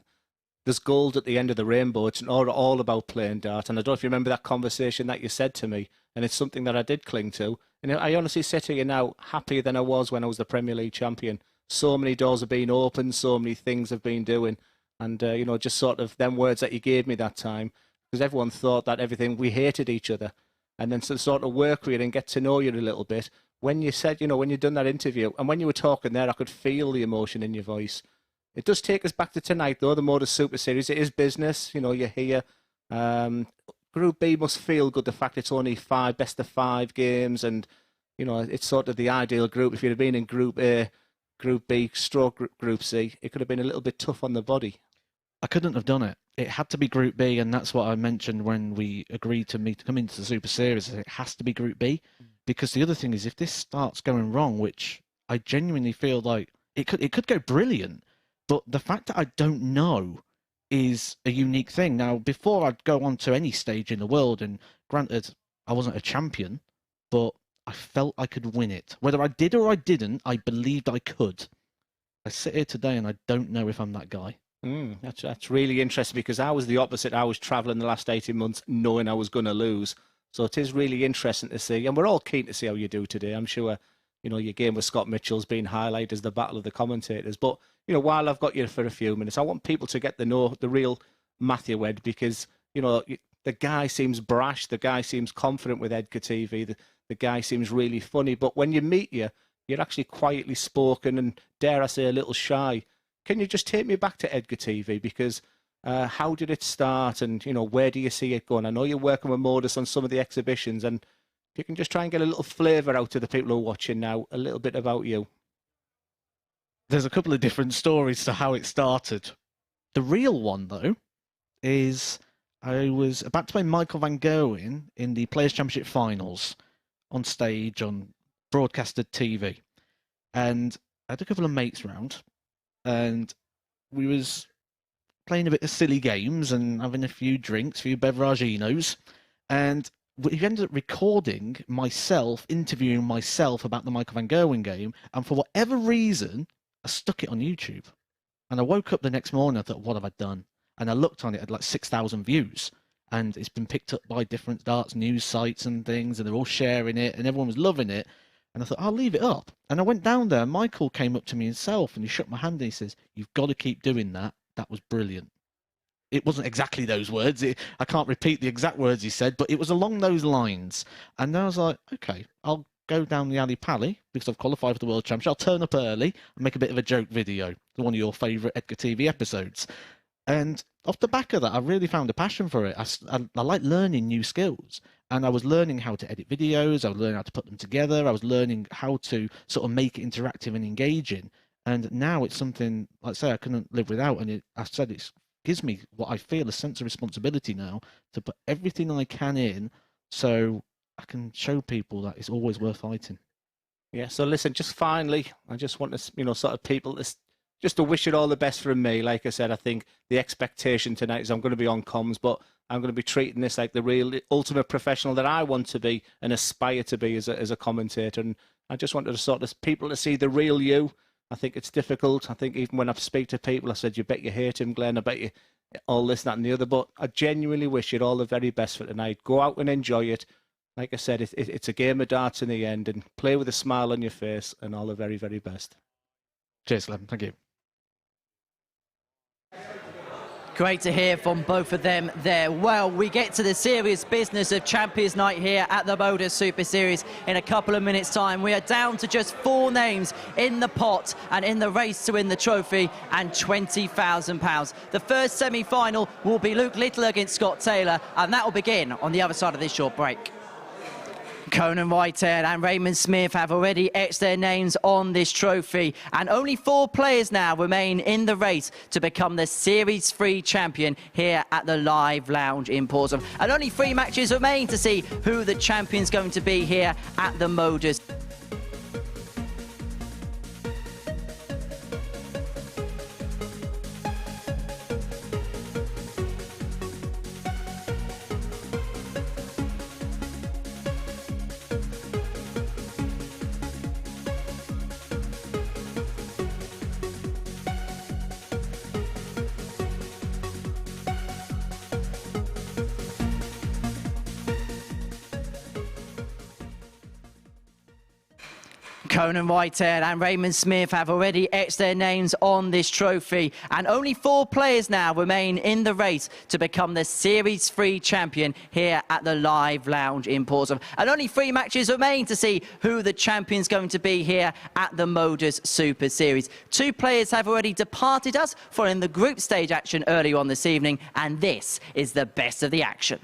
there's gold at the end of the rainbow. It's not all about playing dart. And I don't know if you remember that conversation that you said to me, and it's something that I did cling to. And I honestly say to you now, happier than I was when I was the Premier League champion. So many doors have been opened, so many things have been doing. And, you know, just sort of them words that you gave me that time, because everyone thought that we hated each other. And then to sort of work with you and get to know you a little bit. When you said, you know, when you'd done that interview, and when you were talking there, I could feel the emotion in your voice. It does take us back to tonight, though, the MODUS Super Series. It is business. You know, you're here. Group B must feel good, the fact it's only best of 5 games, and, you know, it's sort of the ideal group. If you'd have been in Group A, Group B, Group C, it could have been a little bit tough on the body. I couldn't have done it. It had to be Group B, and that's what I mentioned when we agreed to come into the Super Series. It has to be Group B, because the other thing is, if this starts going wrong, which I genuinely feel like it could go brilliant, but the fact that I don't know is a unique thing. Now, before I'd go on to any stage in the world, and granted, I wasn't a champion, but I felt I could win it. Whether I did or I didn't, I believed I could. I sit here today and I don't know if I'm that guy. That's really interesting, because I was the opposite. I was travelling the last 18 months knowing I was going to lose. So it is really interesting to see. And we're all keen to see how you do today. I'm sure, you know, your game with Scott Mitchell's been highlighted as the battle of the commentators. But, you know, while I've got you for a few minutes, I want people to get to know the real Matthew Ed, because, you know, the guy seems brash, the guy seems confident with Edgar TV, the guy seems really funny. But when you meet you, you're actually quietly spoken and, dare I say, a little shy. Can you just take me back to Edgar TV? Because how did it start, and, you know, where do you see it going? I know you're working with Modus on some of the exhibitions, and if you can just try and get a little flavour out to the people who are watching now, a little bit about you. There's a couple of different stories to how it started. The real one, though, is I was about to play Michael Van Gerwen in the Players' Championship finals on stage on broadcasted TV. And I had a couple of mates round, and we was playing a bit of silly games and having a few drinks, a few beveraginos, and we ended up recording myself, interviewing myself about the Michael Van Gerwen game, and for whatever reason, I stuck it on YouTube. And I woke up the next morning, I thought, what have I done? And I looked on it, at like 6,000 views, and it's been picked up by different darts news sites and things, and they're all sharing it, and everyone was loving it. And I thought, I'll leave it up. And I went down there, and Michael came up to me himself, and he shook my hand, and he says, you've got to keep doing that. That was brilliant. It wasn't exactly those words. I can't repeat the exact words he said, but it was along those lines. And then I was like, okay, I'll go down the alley pally because I've qualified for the World Championship. I'll turn up early and make a bit of a joke video, one of your favourite Edgar TV episodes. And off the back of that, I really found a passion for it. I like learning new skills. And I was learning how to edit videos. I was learning how to put them together. I was learning how to sort of make it interactive and engaging. And now it's something, like I say, I couldn't live without. And I said it gives me what I feel, a sense of responsibility now to put everything I can in so I can show people that it's always worth fighting. Yeah, so listen, just finally, I just want to, you know, sort of people just to wish it all the best from me. Like I said, I think the expectation tonight is I'm going to be on comms, but I'm going to be treating this like the real ultimate professional that I want to be and aspire to be as a commentator. And I just wanted to sort of people to see the real you. I think it's difficult. I think even when I speak to people, I said, you bet you hate him, Glenn. I bet you all this, that and the other. But I genuinely wish you all the very best for tonight. Go out and enjoy it. Like I said, it's a game of darts in the end, and play with a smile on your face, and all the very, very best. Cheers, Glenn. Thank you. Great to hear from both of them there. Well, we get to the serious business of Champions Night here at the MODUS Super Series in a couple of minutes' time. We are down to just 4 names in the pot and in the race to win the trophy and £20,000. The first semi-final will be Luke Little against Scott Taylor, and that will begin on the other side of this short break. Conan Whitehead and Raymond Smith have already etched their names on this trophy, and only 4 players now remain in the race to become the Series 3 champion here at the Live Lounge in Portsmouth. And only 3 matches remain to see who the champion's going to be here at the MODUS. Conan Whitehead and Raymond Smith have already etched their names on this trophy, and only 4 players now remain in the race to become the Series 3 champion here at the Live Lounge in Portsmouth. And only 3 matches remain to see who the champion's going to be here at the MODUS Super Series. 2 players have already departed us following the group stage action earlier on this evening, and this is the best of the action.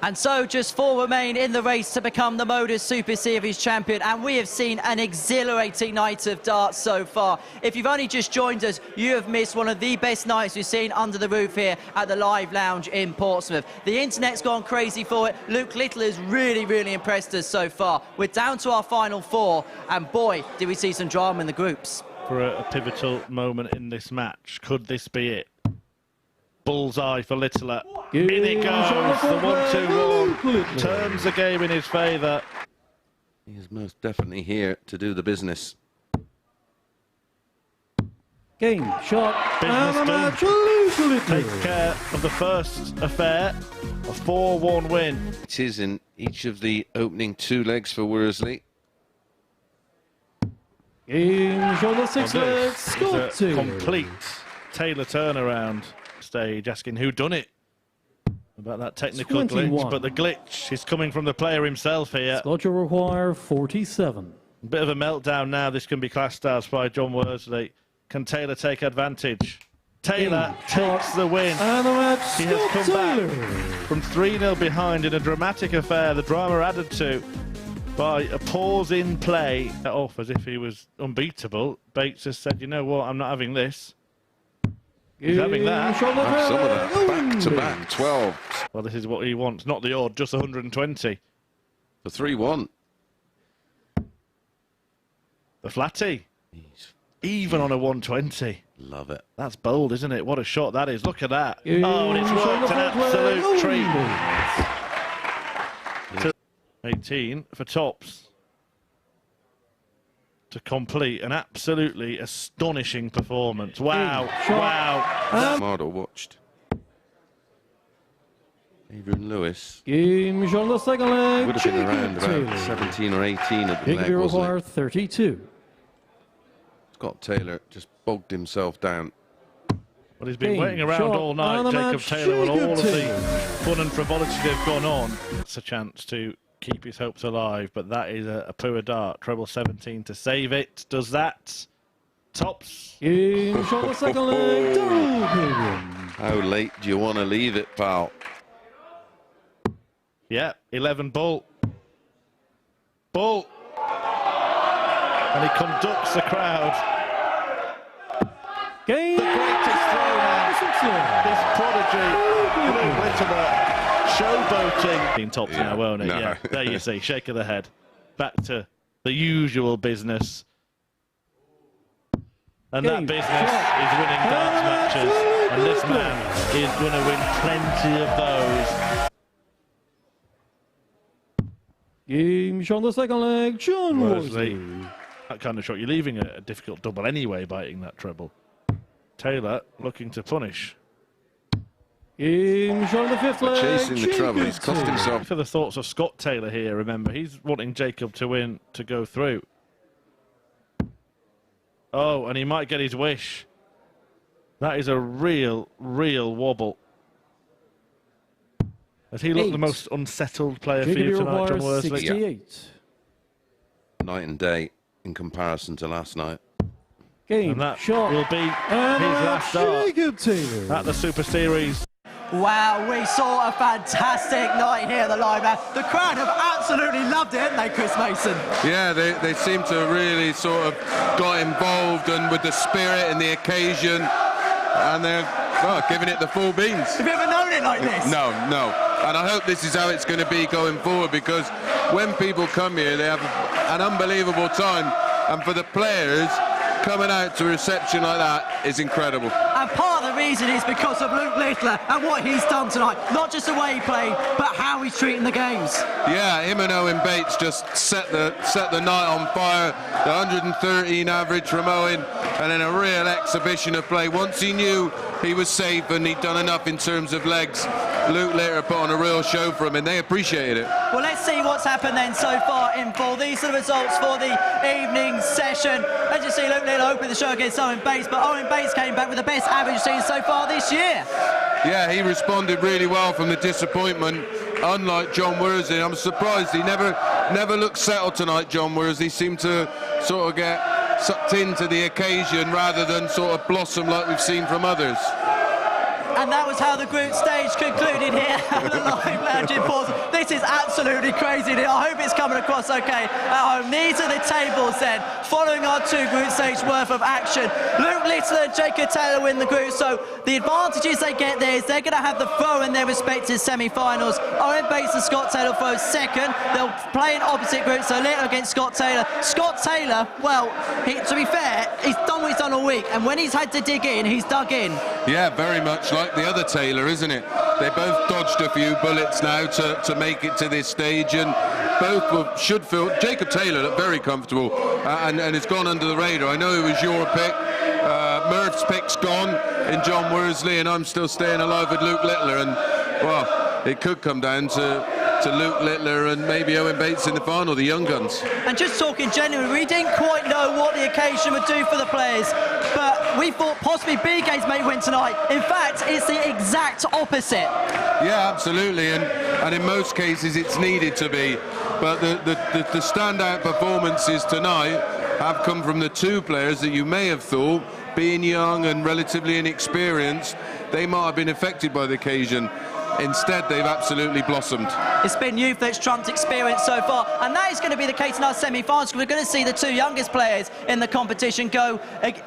And so just 4 remain in the race to become the MODUS Super Series champion, and we have seen an exhilarating night of darts so far. If you've only just joined us, you have missed one of the best nights we've seen under the roof here at the Live Lounge in Portsmouth. The internet's gone crazy for it. Luke Little has really impressed us so far. We're down to our final 4, and boy, did we see some drama in the groups. For a pivotal moment in this match, could this be it? bullseye for Littler. In it goes, the 1-2-1. Turns the game in his favour. He is most definitely here to do the business. Game, shot, Business and the done. match Littler. Takes care of the first affair. A 4-1 win. It is in each of the opening 2 legs for Worsley. Game, shot, the 6 legs, Scott It's a Taylor. complete Taylor turnaround stage, asking who done it about that technical 21. glitch, but the glitch is coming from the player himself here. Scott will require 47. A bit of a meltdown now. This can be classed as by John Worsley. Can Taylor take advantage? Taylor takes the win. And the match, He has Scott come Taylor. back from 3-0 behind in a dramatic affair. The drama added to by a pause in play off as if he was unbeatable. Bates has said, you know what, I'm not having this. He's having that. Have some of that. Back to back 12. Well, this is what he wants. Not the odd, just 120. For 3-1. The flatty. Even on a 120. Love it. That's bold, isn't it? What a shot that is. Look at that. Oh, and it's worked an absolute treat. 18 for Tops to complete an absolutely astonishing performance. Wow, wow. Mardo watched. Adrian Lewis Game, shot, the second leg, would have been around Taylor. about 17 or 18 at the Big leg, wasn't require it? 32. Scott Taylor just bogged himself down. Well, he's been Game, waiting around shot, all night, and the Jacob match, Taylor, and all Jacob of the Taylor. fun and frivolity they've gone on. It's a chance to keep his hopes alive, but that is a poor dart. Treble 17 to save it. Does that. Tops. Game, shot, the second leg, Darryl Pilgrim. How late do you want to leave it, pal? Yeah, 11 ball. Ball. And he conducts the crowd. Game, The greatest throwman. This prodigy. Luke Littler. Showboating. Being Tops Yeah, now, won't it? no. Yeah, there you see. Shake of the head. Back to the usual business. And that Game, business shot, is winning darts and matches. And this man is going to win plenty of those. Game, shot, the second leg, John Worsley. Worsley. That kind of shot, you're leaving a difficult double anyway, biting that treble. Taylor looking to punish. Game, shot, the fifth leg, Chasing the Jacob trouble, he's cost Taylor. himself. For the thoughts of Scott Taylor here, remember, he's wanting Jacob to win, to go through. Oh, and he might get his wish. That is a real wobble. Has he looked the most unsettled player for you tonight, John Worsley? 68. Night and day in comparison to last night. Game, And that shot, will be his and last start Jacob Taylor. at the Super Series. Wow, we saw a fantastic night here at the Live House. The crowd have absolutely loved it, haven't they, Chris Mason? Yeah, they seem to really sort of got involved and with the spirit and the occasion, and they're giving it the full beans. Have you ever known it like this? No. And I hope this is how it's going to be going forward, because when people come here, they have an unbelievable time, and for the players, coming out to a reception like that is incredible. And part of the reason is because of Luke Littler and what he's done tonight. Not just the way he played, but how he's treating the games. Yeah, him and Owen Bates just set the night on fire. The 113 average from Owen, and then a real exhibition of play. Once he knew he was safe and he'd done enough in terms of legs, Luke Littler put on a real show for him, and they appreciated it. Well, let's see what's happened then so far in full. These are the results for the evening session. As you see, Luke Littler opened the show against Owen Bates, but Owen Bates came back with the best average seen so far this year. Yeah, he responded really well from the disappointment, unlike John Worsley. I'm surprised he never looked settled tonight, John Worsley. Seemed to sort of get sucked into the occasion rather than sort of blossom like we've seen from others. And that was how the group stage concluded here at the Live Lounge in Portsmouth. This is absolutely crazy. I hope it's coming across okay at home. These are the tables then, following our 2 group stage worth of action. Luke Littler and Jacob Taylor win the group, so the advantages they get there is they're going to have the throw in their respective semi-finals. Owen Bates and Scott Taylor throw second. They'll play in opposite groups, so Littler against Scott Taylor. Scott Taylor, well, to be fair, he's done what he's done all week, and when he's had to dig in, he's dug in. Yeah, very much like like the other Taylor, isn't it? They both dodged a few bullets now to make it to this stage, and both should feel. Jacob Taylor looked very comfortable, and it's gone under the radar. I know it was your pick. Murph's pick's gone in John Worsley, and I'm still staying alive with Luke Littler, and well, it could come down to Luke Littler and maybe Owen Bates in the final, the young guns. And just talking genuinely, we didn't quite know what the occasion would do for the players, but we thought possibly B Games may win tonight. In fact, it's the exact opposite. Yeah, absolutely, and in most cases it's needed to be, but the standout performances tonight have come from the two players that you may have thought, being young and relatively inexperienced, they might have been affected by the occasion. Instead, they've absolutely blossomed. It's been youth that's trumped experience so far, and that is going to be the case in our semi-finals. We're going to see the two youngest players in the competition go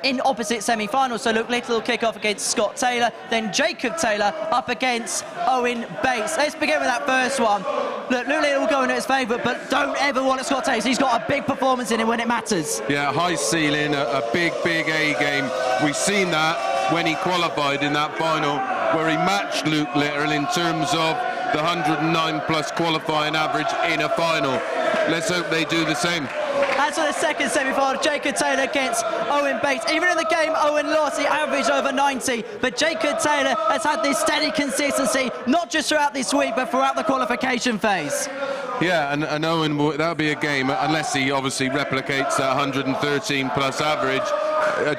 in opposite semi-finals. So Luke Littler will kick off against Scott Taylor, then Jacob Taylor up against Owen Bates. Let's begin with that first one. Look, Luke Littler will go in as favourite, but don't ever want Scott Taylor. He's got a big performance in him when it matters. Yeah, high ceiling, a big A game. We've seen that when he qualified in that final, where he matched Luke Littler in terms of the 109 plus qualifying average in a final. Let's hope they do the same. As for the second semi-final, Jacob Taylor against Owen Bates. Even in the game Owen lost, he averaged over 90, but Jacob Taylor has had this steady consistency, not just throughout this week, but throughout the qualification phase. Yeah, and Owen, that'll be a game, unless he obviously replicates that 113 plus average.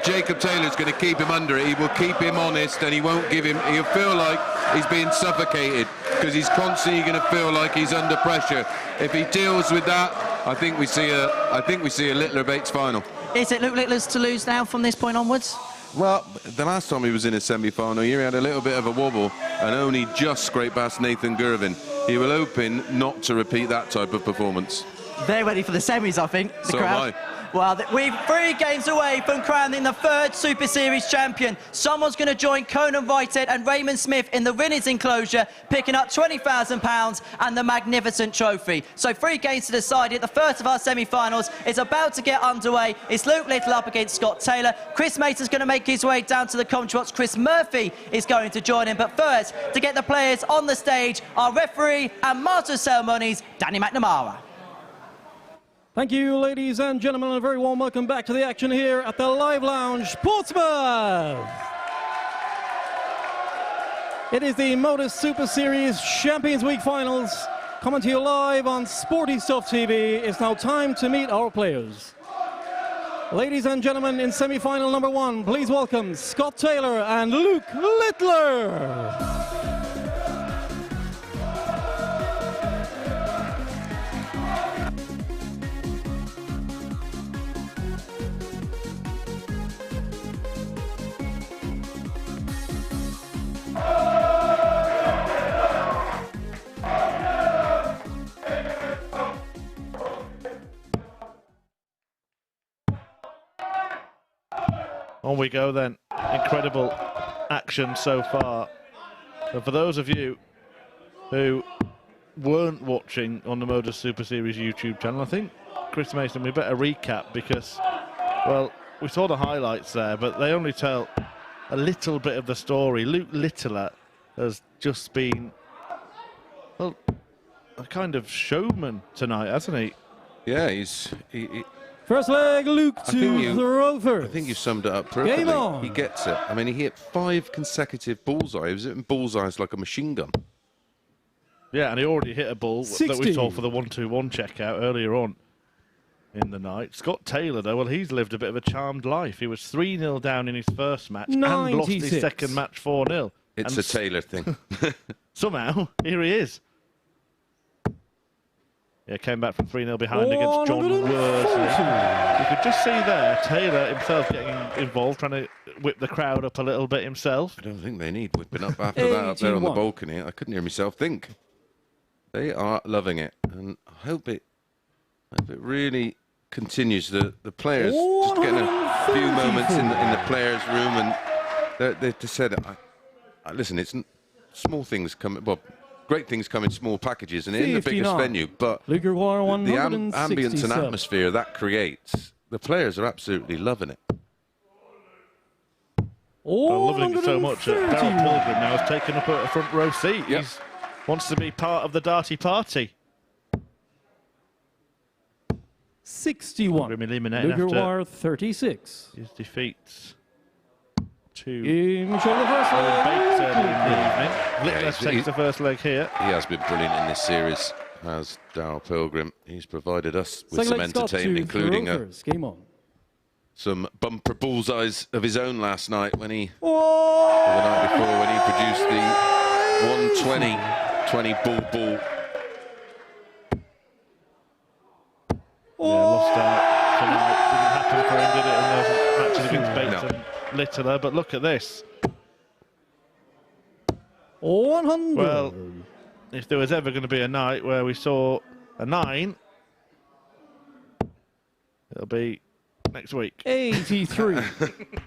Jacob Taylor's going to keep him under it. He will keep him honest, and he won't give him. He'll feel like he's being suffocated because he's constantly going to feel like he's under pressure. If he deals with that, I think we see a Littler Bates final. Is it Luke Littler's to lose now from this point onwards? Well, the last time he was in a semi-final here, he had a little bit of a wobble and only just scraped past Nathan Gervin. He will hoping not to repeat that type of performance. They're ready for the semis, I think. The So crowd. am I. Well, we're 3 games away from crowning the 3rd Super Series champion. Someone's going to join Conan Whitehead and Raymond Smith in the Rinners enclosure, picking up £20,000 and the magnificent trophy. So 3 games to decide it. The first of our semi-finals is about to get underway. It's Luke Littler up against Scott Taylor. Chris Mason's going to make his way down to the commentary box. Chris Murphy is going to join him. But first, to get the players on the stage, our referee and master of ceremonies, Danny McNamara. Thank you, ladies and gentlemen, and a very warm welcome back to the action here at the Live Lounge, Portsmouth. It is the MODUS Super Series Champions Week Finals, coming to you live on Sporty Stuff TV. It's now time to meet our players. Ladies and gentlemen, in semi-final number 1, please welcome Scott Taylor and Luke Littler. On we go then. Incredible action so far. And for those of you who weren't watching on the MODUS Super Series YouTube channel, I think, Chris Mason, we better recap because, well, we saw the highlights there, but they only tell a little bit of the story. Luke Littler has just been, well, a kind of showman tonight, hasn't he? Yeah, First leg, Luke to throw first. I think you summed it up perfectly. Game on. He gets it. I mean, he hit 5 consecutive bullseyes. He was hitting bullseyes like a machine gun. Yeah, and he already hit a ball that we saw for the 1-2-1 checkout earlier on in the night. Scott Taylor, though, well, he's lived a bit of a charmed life. He was 3-0 down in his first match 96. and lost his second match 4-0. It's a Taylor thing. Somehow, here he is. Yeah, came back from 3-0 behind against John Worsley. You could just see there, Taylor himself getting involved, trying to whip the crowd up a little bit himself. I don't think they need whipping up after that up there on the balcony. I couldn't hear myself think. They are loving it, and I hope it really continues. The players just getting a few moments in the players' room, and they just said, listen, it's small things coming. Well, great things come in small packages and in the biggest venue, but the ambience and atmosphere that creates, the players are absolutely loving it. I'm loving it so much that Darryl Pilgrim now has taken up a front row seat. He wants to be part of the Darty party. 61. Luke 36. His defeats to Owen Bates early in the evening. Littler takes the first leg here. He has been brilliant in this series, has Darryl Pilgrim. He's provided us with some entertainment, including some bumper bullseyes of his own last night when he, the night before, when he produced the 120 ball. Lost out tonight. Didn't happen for him, did it, in those matches against Bates and Littler? But look at this. 100. Well, if there was ever going to be a night where we saw a 9, it'll be next week. 83.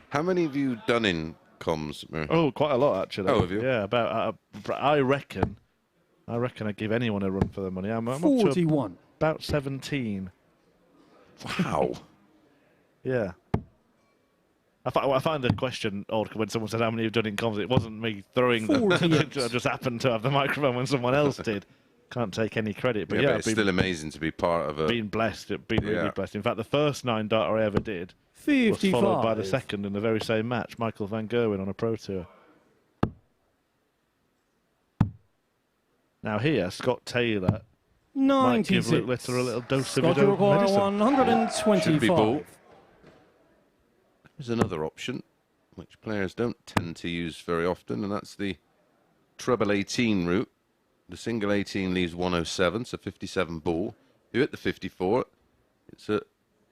How many have you done in comms, Murray? Oh, quite a lot, actually. Oh, have you? Yeah, about. I reckon I'd give anyone a run for their money. I'm 41. Up to about 17. Wow. Yeah. I find the question odd when someone said how many you've done in comms. It wasn't me throwing them. I just happened to have the microphone when someone else did. Can't take any credit. But but it's still amazing to be part of a... Been blessed. Been really blessed. In fact, the first 9 darter I ever did 55. was followed by the second in the very same match, Michael van Gerwen on a pro tour. Now here, Scott Taylor 96. might give Luke Littler a little dose of his own medicine. 125. There's another option, which players don't tend to use very often, and that's the treble 18 route. The single 18 leaves 107, so 57 ball. You hit the 54. It's a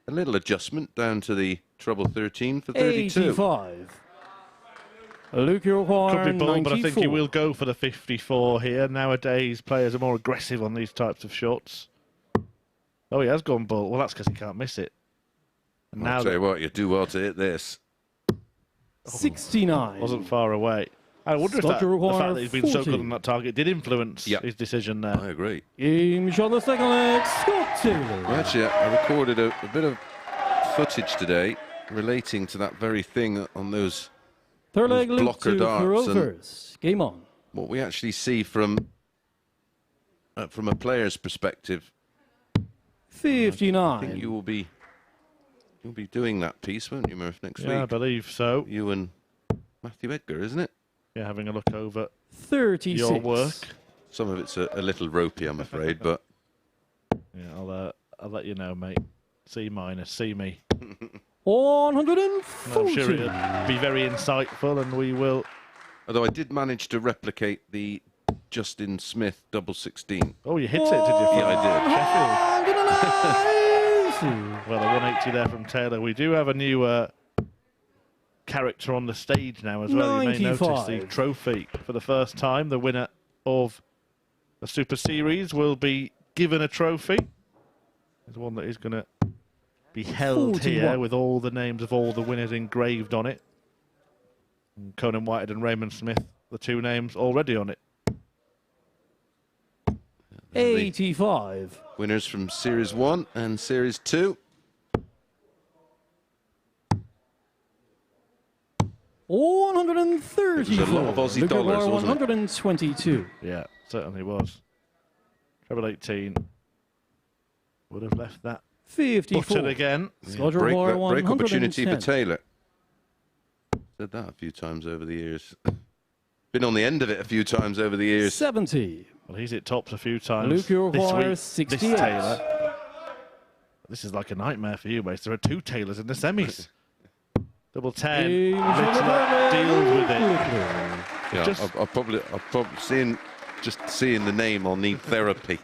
little adjustment down to the treble 13 for 32. 85. Luke Iroquois, Could be bold, 94. but I think he will go for the 54 here. Nowadays, players are more aggressive on these types of shots. Oh, he has gone bull. Well, that's because he can't miss it. And I'll tell you what, you do well to hit this. 69. Wasn't far away. I wonder if the fact that he's been so good on that target did influence his decision there. I agree. Game shot the second leg, Scott Taylor. Well, actually, I recorded a bit of footage today relating to that very thing on those third leg blocker darts. And game on. What we actually see from a player's perspective. 59. I think you'll be doing that piece, won't you, Murph, next week? Yeah, I believe so. You and Matthew Edgar, isn't it? Yeah, having a look over 36. your work. Some of it's a little ropey, I'm afraid, but yeah, I'll let you know, mate. C minus, see me. 140. I'm sure it'll be very insightful, and we will. Although I did manage to replicate the Justin Smith double 16. Oh, you hit it, did you? Yeah, I did. Sheffield. Well, a 180 there from Taylor. We do have a new character on the stage now as well. 95. You may notice the trophy for the first time. The winner of the Super Series will be given a trophy. There's one that is going to be held 41. here with all the names of all the winners engraved on it. And Conan Whitehead and Raymond Smith, the 2 names already on it. 85. Winners from Series 1 and Series 2. 130. There's a lot of Aussie dollars, wasn't it? 122. Yeah, certainly was. Treble 18 would have left that 54. buttered again. Yeah, break opportunity for Taylor. Said that a few times over the years. Been on the end of it a few times over the years. 70. Well, he's hit tops a few times. Luke Iroquois, 68. This Taylor. This is like a nightmare for you, mate. There are 2 Taylors in the semis. Double 10. Littler deals with it. Yeah, I'll probably seeing the name, I'll need therapy. I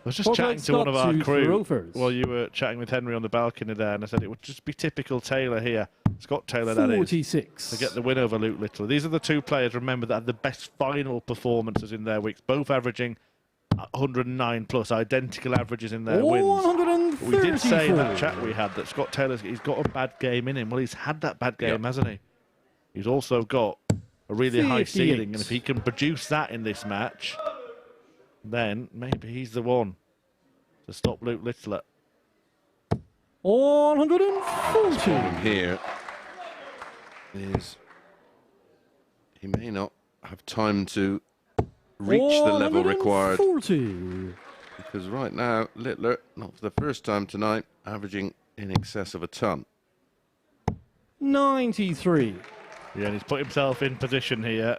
was just chatting to one of our crew while you were chatting with Henry on the balcony there, and I said it would just be typical Taylor here. Scott Taylor, that is. 46. To get the win over Luke Littler. These are the 2 players, remember, that had the best final performances in their weeks, both averaging 109 plus, identical averages in their wins. We did say in that chat we had that Scott Taylor's he's got a bad game in him. Well, he's had that bad game, hasn't he? He's also got a really high ceiling, and if he can produce that in this match, then maybe he's the one to stop Luke Littler. 140. Here is he may not have time to reach the level required. 140. Because right now, Littler, not for the first time tonight, averaging in excess of a ton. 93. Yeah, and he's put himself in position here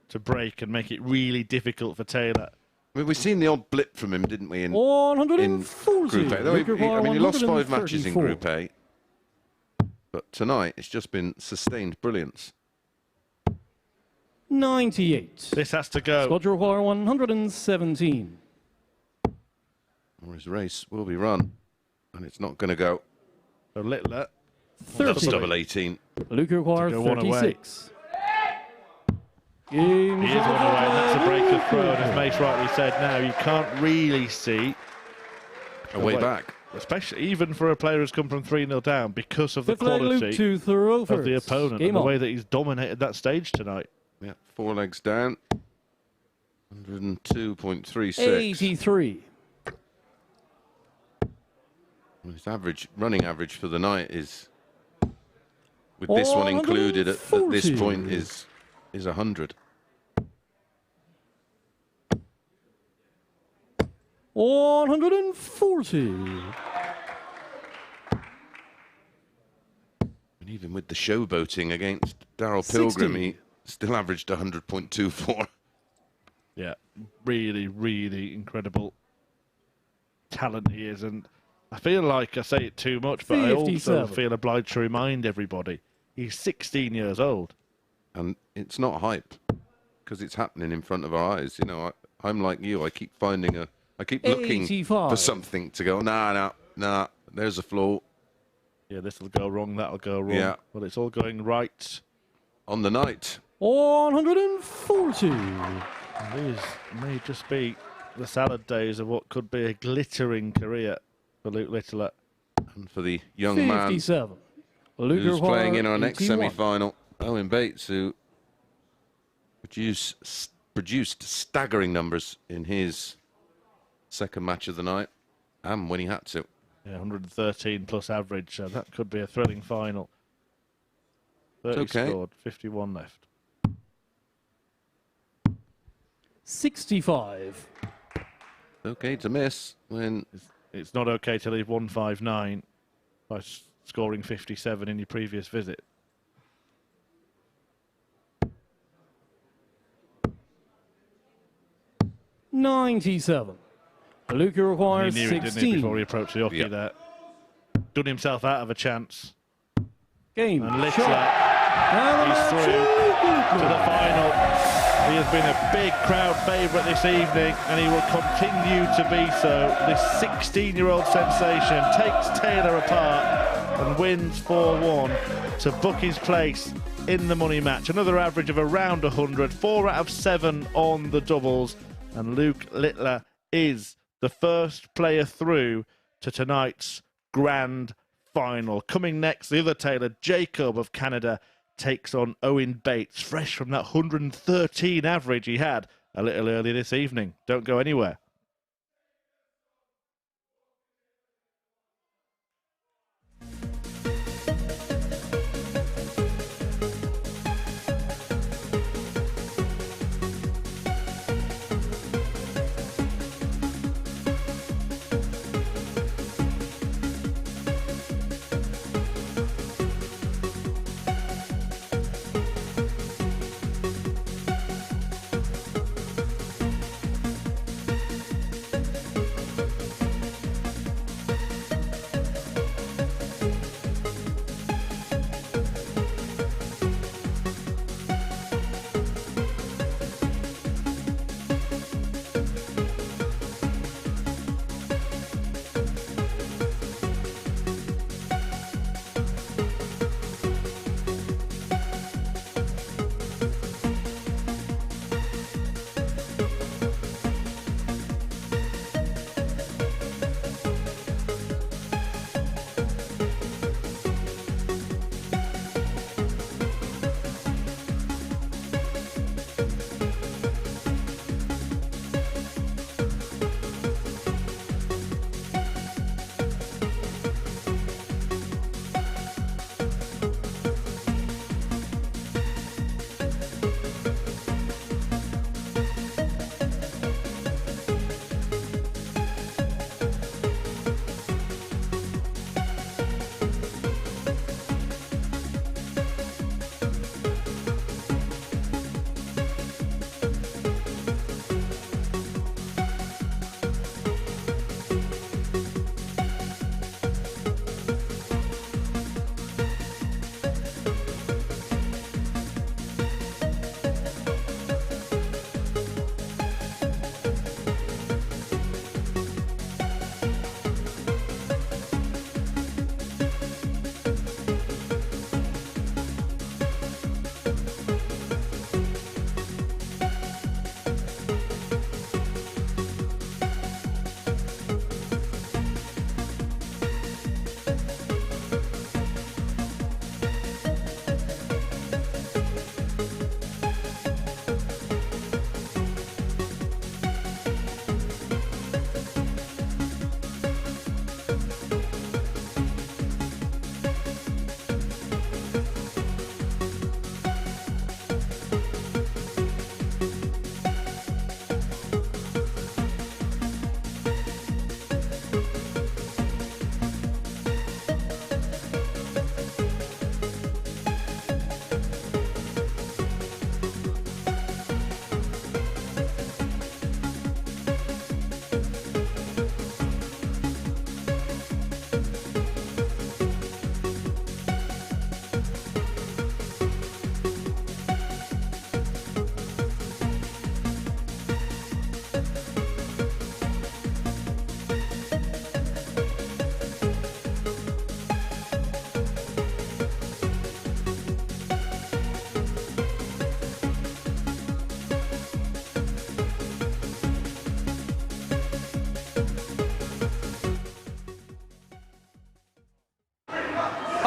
to break and make it really difficult for Taylor. I mean, we've seen the odd blip from him, didn't we, in 140. Group A? Though he lost 5 matches in 134. Group A. But tonight, it's just been sustained brilliance. 98. This has to go. Squad require 117. Or his race will be run. And it's not going to go. So Littler. 30. That's double 18. Luke require To go one away. 36. He is one away, and that's a break of throw. And as Mace rightly said, now you can't really see A way back. Especially even for a player who's come from 3-0 down because of the Fifth leg, Luke quality to throw of the first. opponent Game and the on. way that he's dominated that stage tonight. Yeah, 4 legs down. 102.36. 83. His average, running average for the night is, with this one included at this point, is 100. 140. And even with the showboating against Darryl Pilgrim, 60. he still averaged 100.24. Yeah, really, really incredible talent he is. And I feel like I say it too much, but I also 57. feel obliged to remind everybody he's 16 years old. And it's not hype, because it's happening in front of our eyes. You know, I'm like you. I keep looking 85. for something to go, nah, there's a flaw. Yeah, this will go wrong, that'll go wrong. Yeah. Well, it's all going right. On the night. 140. These may just be the salad days of what could be a glittering career for Luke Littler. And for the young man 57. Luke who's playing in our next 81. semi-final, Owen Bates, who produced staggering numbers in his second match of the night, and when he had to. Yeah, 113 plus average, so that could be a thrilling final. 30 Okay. scored, 51 left. 65. Okay to miss when It's not okay to leave 159 by scoring 57 in your previous visit. $97. Luke requires He knew 16. it, didn't he, before he approached the hockey Yep. there. Done himself out of a chance. Game. And Littler, And he's through to the final. He has been a big crowd favourite this evening, and he will continue to be so. This 16-year-old sensation takes Taylor apart and wins 4-1 to book his place in the money match. Another average of around 100, 4 out of 7 on the doubles, and Luke Littler is the first player through to tonight's grand final. Coming next, the other Taylor, Jacob of Canada, takes on Owen Bates, fresh from that 113 average he had a little earlier this evening. Don't go anywhere.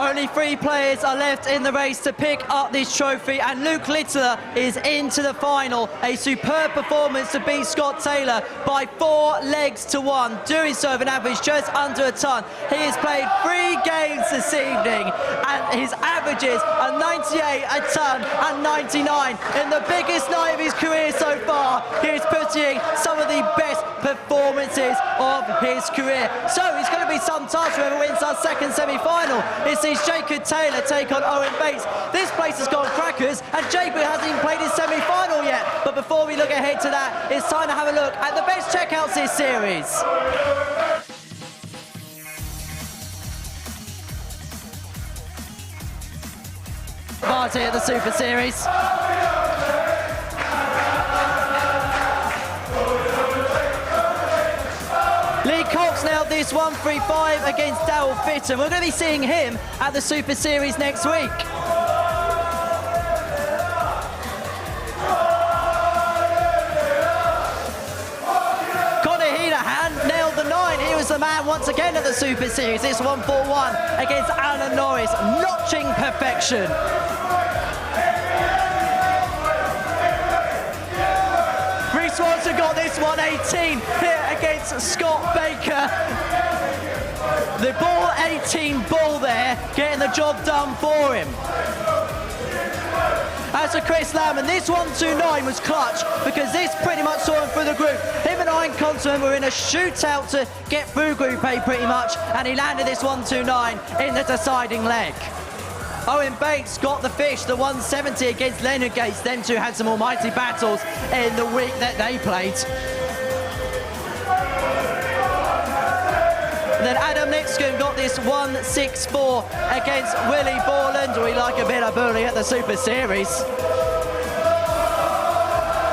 Only 3 players are left in the race to pick up this trophy, and Luke Littler is into the final. A superb performance to beat Scott Taylor by 4 legs to 1, doing so with an average just under a ton. He has played 3 games this evening, and his averages are 98, a ton, and 99. In the biggest night of his career so far, he is putting some of the best performances of his career. So it's going to be some task whoever wins our second semi-final. It sees Jacob Taylor take on Owen Bates. This place has gone crackers, and Jacob hasn't even played his semi-final yet. But before we look ahead to that, it's time to have a look at the best checkouts this series. Party at the Super Series. Lee Cox nailed this 1-3-5 against Darryl Pilgrim. We're going to be seeing him at the Super Series next week. Nailed the 9. He was the man once again at the Super Series. This 1-4-1 against Alan Norris, notching perfection. Reece Swanson got this 1-18 here against Scott Baker. The ball 18 ball there, getting the job done for him. As for Chris Lamb, and this 1-2-9 was clutch because this pretty much saw him through the group. Him and Ian Constantine were in a shootout to get through Group A pretty much, and he landed this 1-2-9 in the deciding leg. Owen Bates got the fish, the 170 against Leonard Gates. Them two had some almighty battles in the week that they played. And then Adam Nixcombe got this 1-6-4 against Willie Borland. We like a bit of bully at the Super Series.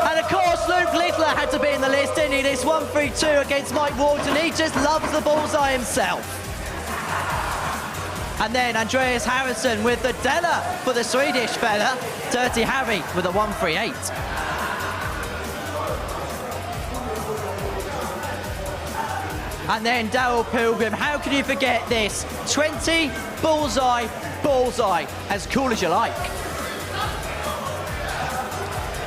And of course, Luke Littler had to be in the list, didn't he? This 1-3-2 against Mike Walton. He just loves the bullseye himself. And then Andreas Harrison with the Della for the Swedish fella. Dirty Harry with a 1-3-8. And then Darryl Pilgrim, how can you forget this? 20, bullseye, bullseye, as cool as you like.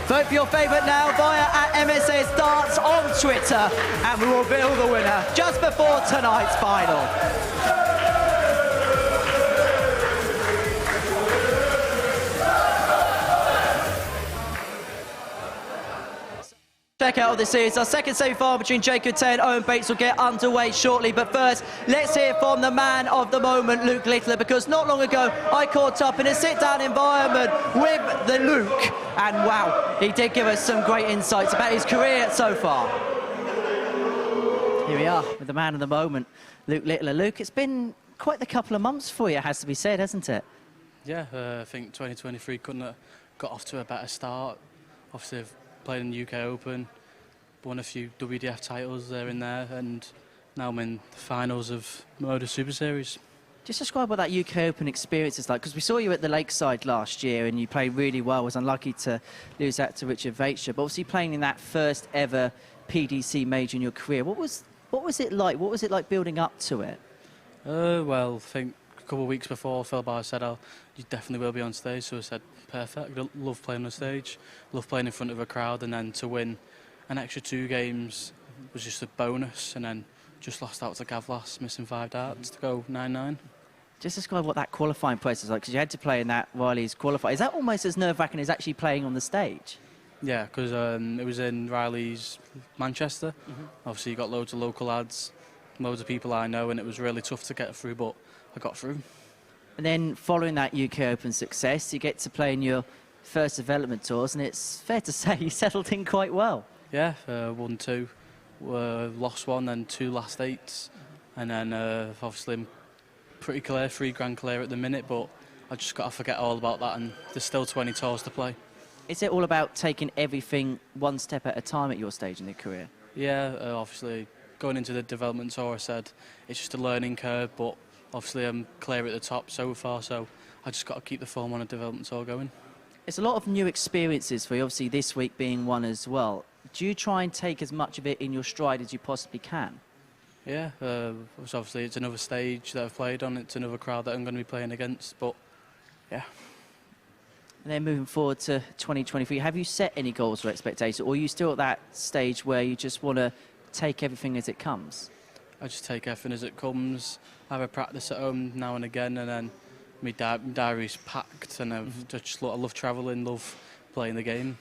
Vote for your favourite now via @MSS Darts on Twitter, and we will reveal the winner just before tonight's final. Check out this series. Our second semi-final between Jacob Taylor and Owen Bates will get underway shortly. But first, let's hear from the man of the moment, Luke Littler, because not long ago I caught up in a sit-down environment with the Luke, and wow, he did give us some great insights about his career so far. Here we are with the man of the moment, Luke Littler. Luke, it's been quite the couple of months for you, it has to be said, hasn't it? Yeah, I think 2023 couldn't have got off to a better start. Obviously, I've played in the UK Open, won a few WDF titles there and there, and now I'm in the finals of MODUS Super Series. Just describe what that UK Open experience is like, because we saw you at the Lakeside last year and you played really well. Was unlucky to lose that to Richard Vacher, but obviously playing in that first ever PDC major in your career, what was it like? What was it like building up to it? Well, I think a couple of weeks before, Phil Barr said, you definitely will be on stage, so I said, perfect. I love playing on stage, love playing in front of a crowd, and then to win an extra 2 games was just a bonus, and then just lost out to Gavlas, missing 5 darts to go 9-9. Just describe what that qualifying process is like, because you had to play in that Riley's qualifier. Is that almost as nerve-wracking as actually playing on the stage? Yeah, because it was in Riley's Manchester. Obviously, you got loads of local lads, loads of people I know, and it was really tough to get through, but I got through. And then following that UK Open success, you get to play in your first development tours, and it's fair to say you settled in quite well. Yeah, won 2, lost 1, then 2 last 8s, and then obviously I'm pretty clear, 3 grand clear at the minute, but I just got to forget all about that, and there's still 20 tours to play. Is it all about taking everything one step at a time at your stage in your career? Yeah, obviously going into the development tour, I said it's just a learning curve, but obviously I'm clear at the top so far, so I just got to keep the form on a development tour going. It's a lot of new experiences for you, obviously this week being one as well. Do you try and take as much of it in your stride as you possibly can? Yeah, obviously it's another stage that I've played on. It's another crowd that I'm going to be playing against. But yeah. And then moving forward to 2023, have you set any goals or expectations, or are you still at that stage where you just want to take everything as it comes? I just take everything as it comes. I have a practice at home now and again, and then my diary's packed, and I love travelling, love playing the game.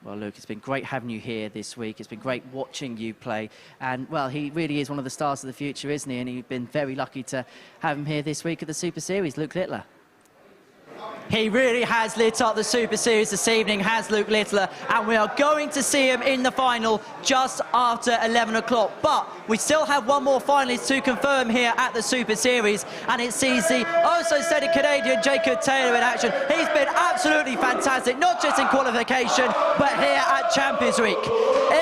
Well, Luke, it's been great having you here this week. It's been great watching you play. And, well, he really is one of the stars of the future, isn't he? And you've been very lucky to have him here this week at the Super Series, Luke Littler. He really has lit up the Super Series this evening, has Luke Littler, and we are going to see him in the final just after 11 o'clock. But we still have one more finalist to confirm here at the Super Series, and it sees the also-steady Canadian Jacob Taylor in action. He's been absolutely fantastic, not just in qualification, but here at Champions Week.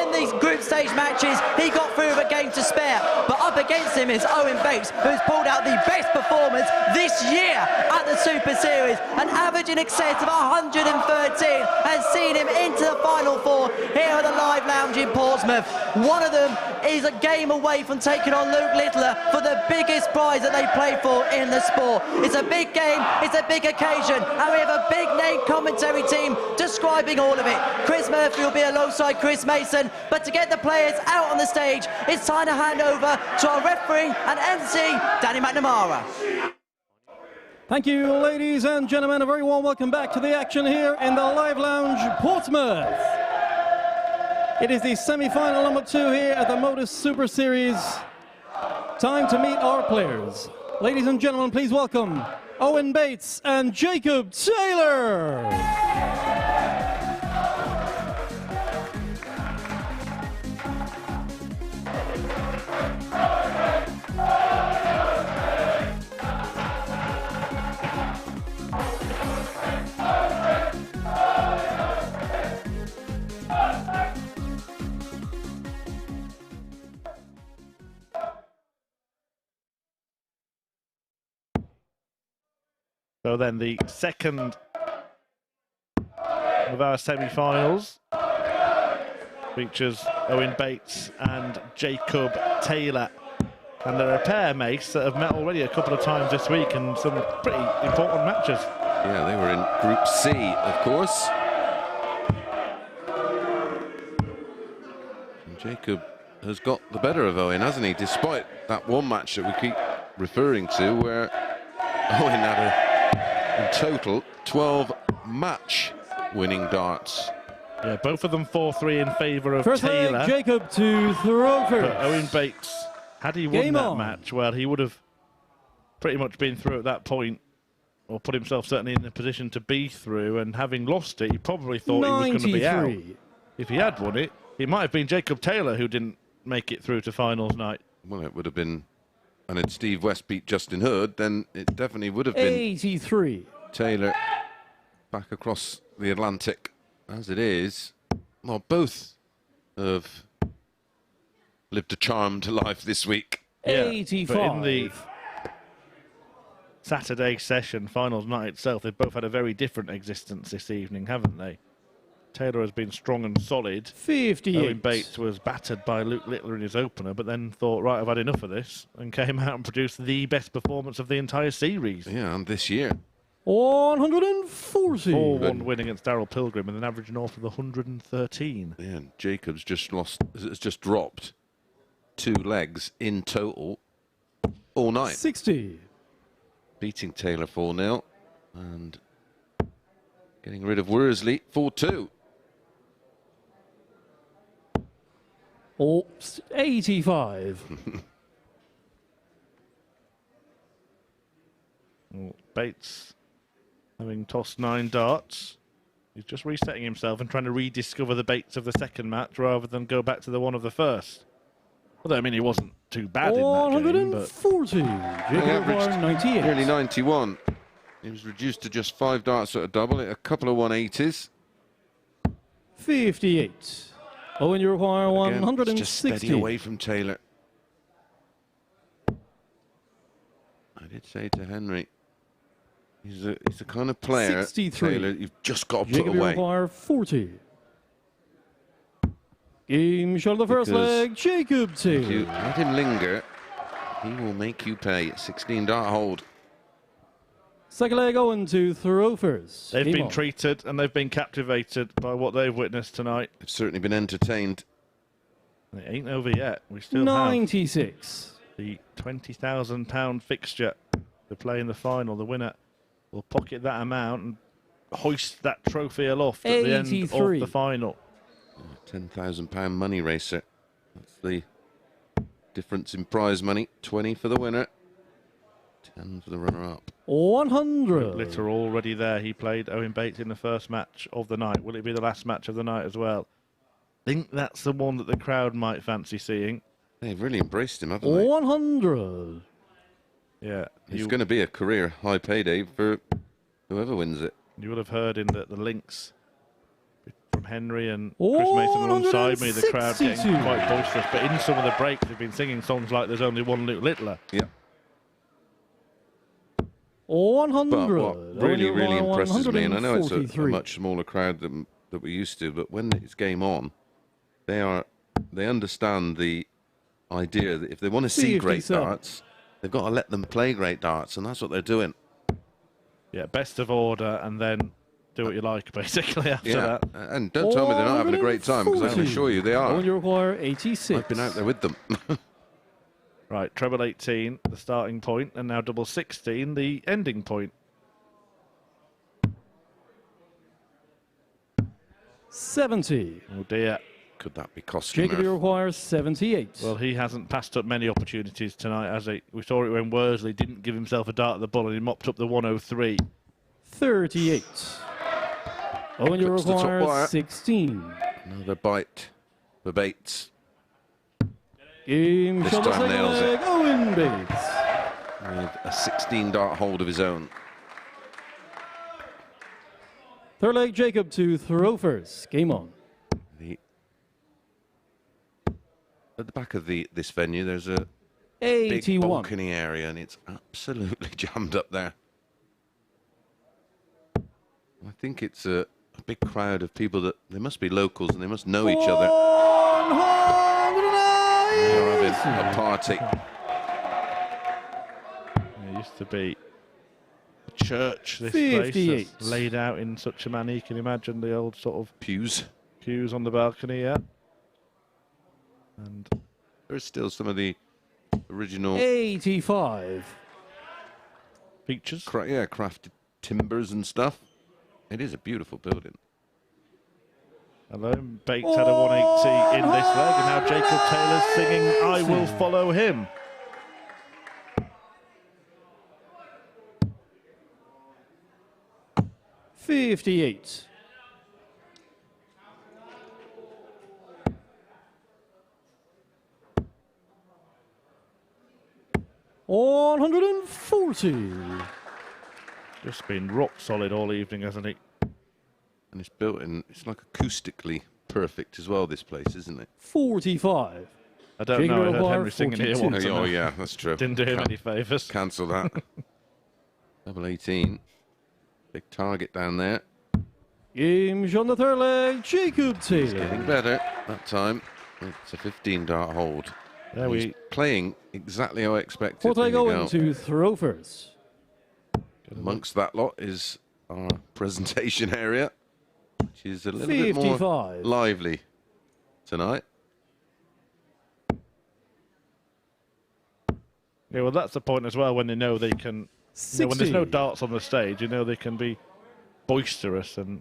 In these group stage matches, he got through with a game to spare, but up against him is Owen Bates, who's pulled out the best performance this year at the Super Series. An average in excess of 113 has seen him into the Final Four here at the Live Lounge in Portsmouth. One of them is a game away from taking on Luke Littler for the biggest prize that they play for in the sport. It's a big game, it's a big occasion, and we have a big name commentary team describing all of it. Chris Murphy will be alongside Chris Mason, but to get the players out on the stage, it's time to hand over to our referee and MC, Danny McNamara. Thank you, ladies and gentlemen. A very warm welcome back to the action here in the Live Lounge, Portsmouth. It is the semi-final number 2 here at the MODUS Super Series. Time to meet our players. Ladies and gentlemen, please welcome Owen Bates and Jacob Taylor. So then the second of our semi-finals features Owen Bates and Jacob Taylor. And they're a pair, Mace, that have met already a couple of times this week in some pretty important matches. Yeah, they were in Group C, of course. And Jacob has got the better of Owen, hasn't he? Despite that one match that we keep referring to where Owen had in total 12 match winning darts. Yeah, both of them 4-3 in favour of First Taylor. leg, Jacob to throw first. But Owen Bates, had he won that match, well, he would have pretty much been through at that point, or put himself certainly in a position to be through, and having lost it, he probably thought he was going to be out. If he had won it, it might have been Jacob Taylor who didn't make it through to finals night. Well, it would have been, and had Steve West beat Justin Hurd, then it definitely would have been 83. Taylor back across the Atlantic. As it is, well, both have lived a charmed life this week. 85. But in the Saturday session, finals night itself, they've both had a very different existence this evening, haven't they? Taylor has been strong and solid. 58. Owen Bates was battered by Luke Littler in his opener, but then thought, right, I've had enough of this, and came out and produced the best performance of the entire series. Yeah, and this year. 140. 4-1 win against Darryl Pilgrim with an average north of 113. Yeah, and Jacobs has just dropped 2 legs in total all night. 60. Beating Taylor 4-0 and getting rid of Worsley 4-2. Oh, 85. Bates having tossed 9 darts. He's just resetting himself and trying to rediscover the Bates of the second match rather than go back to the one of the first. Although, I mean, he wasn't too bad in that game. 140. Jacob 98. Nearly 91. He was reduced to just 5 darts at a double, a couple of 180s. 58. Owen, you require 160. Just steady away from Taylor. I did say to Henry, he's the kind of player, 63. Taylor, you've just got to Jacob, put away. You require 40. Game shot of the first leg, Jacob Taylor. If you let him linger, he will make you pay. 16 dart hold. Second leg, Owen to throw first. They've Game been on. treated and they've been captivated by what they've witnessed tonight. They've certainly been entertained. It ain't over yet. We still 96. have the £20,000 fixture to play in the final. The winner will pocket that amount and hoist that trophy aloft at the end 83. of the final. £10,000 money racer. That's the difference in prize money. 20 for the winner, 10 for the runner-up. 100. Litter already there. He played Owen Bates in the first match of the night. Will it be the last match of the night as well? I think that's the one that the crowd might fancy seeing. They've really embraced him, haven't they? 100. Yeah. It's going to be a career high payday for whoever wins it. You will have heard in the links from Henry and Chris Mason alongside me, the crowd getting quite boisterous. But in some of the breaks, they've been singing songs like "There's Only One Luke Littler." Yeah. 100. But what really impresses me, and I know it's a 143. much smaller crowd than that we're used to, but when it's game on, they understand the idea that if they want to see great 57. darts, they've got to let them play great darts, and that's what they're doing. Yeah, best of order, and then do what you like, basically, after Yeah, that. and don't tell me they're not having a great time, because I can assure you they are. When you require 86. I've been out there with them. Right, treble 18, the starting point, and now double 16, the ending point. 70. Oh dear. Could that be costly? Jacob requires 78. Well, he hasn't passed up many opportunities tonight, has he? We saw it when Worsley didn't give himself a dart at the ball and he mopped up the 103. 38. Owen, you Puts the top wire. require 16. Another bite for Bates. Game This shot the time second nails leg, it. Owen Bates. With a 16 dart hold of his own. Third leg, Jacob to throw first. Game on. At the back of this venue, there's a 81. big balcony area, and it's absolutely jammed up there. I think it's a big crowd of people that they must be locals and they must know each other. 109. They're having a party. It used to be a church, this 58. place, that's laid out in such a manner. You can imagine the old sort of pews on the balcony, yeah. And there's still some of the original 85. features. Crafted timbers and stuff. It is a beautiful building. Hello, Bates had a 180 in this leg, and now Jacob Taylor's singing "I Will Follow Him." $58. $140. Just been rock solid all evening, hasn't he? And it's built in, it's like acoustically perfect as well, this place, isn't it? 45. I don't know, I heard Henry singing here 42. once. Oh, yeah, that's true. Didn't do him any favours. Cancel that. Double 18. Big target down there. Game on the third leg, Jacob Getting Taylor. better that time. It's a 15 dart hold. There He's we playing exactly how I expected. Fourth There leg, you Owen go. to throw first. Amongst that lot is our presentation area, which is a little bit 55. more lively tonight. Yeah, well, that's the point as well. When they know they can, you know, when there's no 60. darts on the stage, you know they can be boisterous. And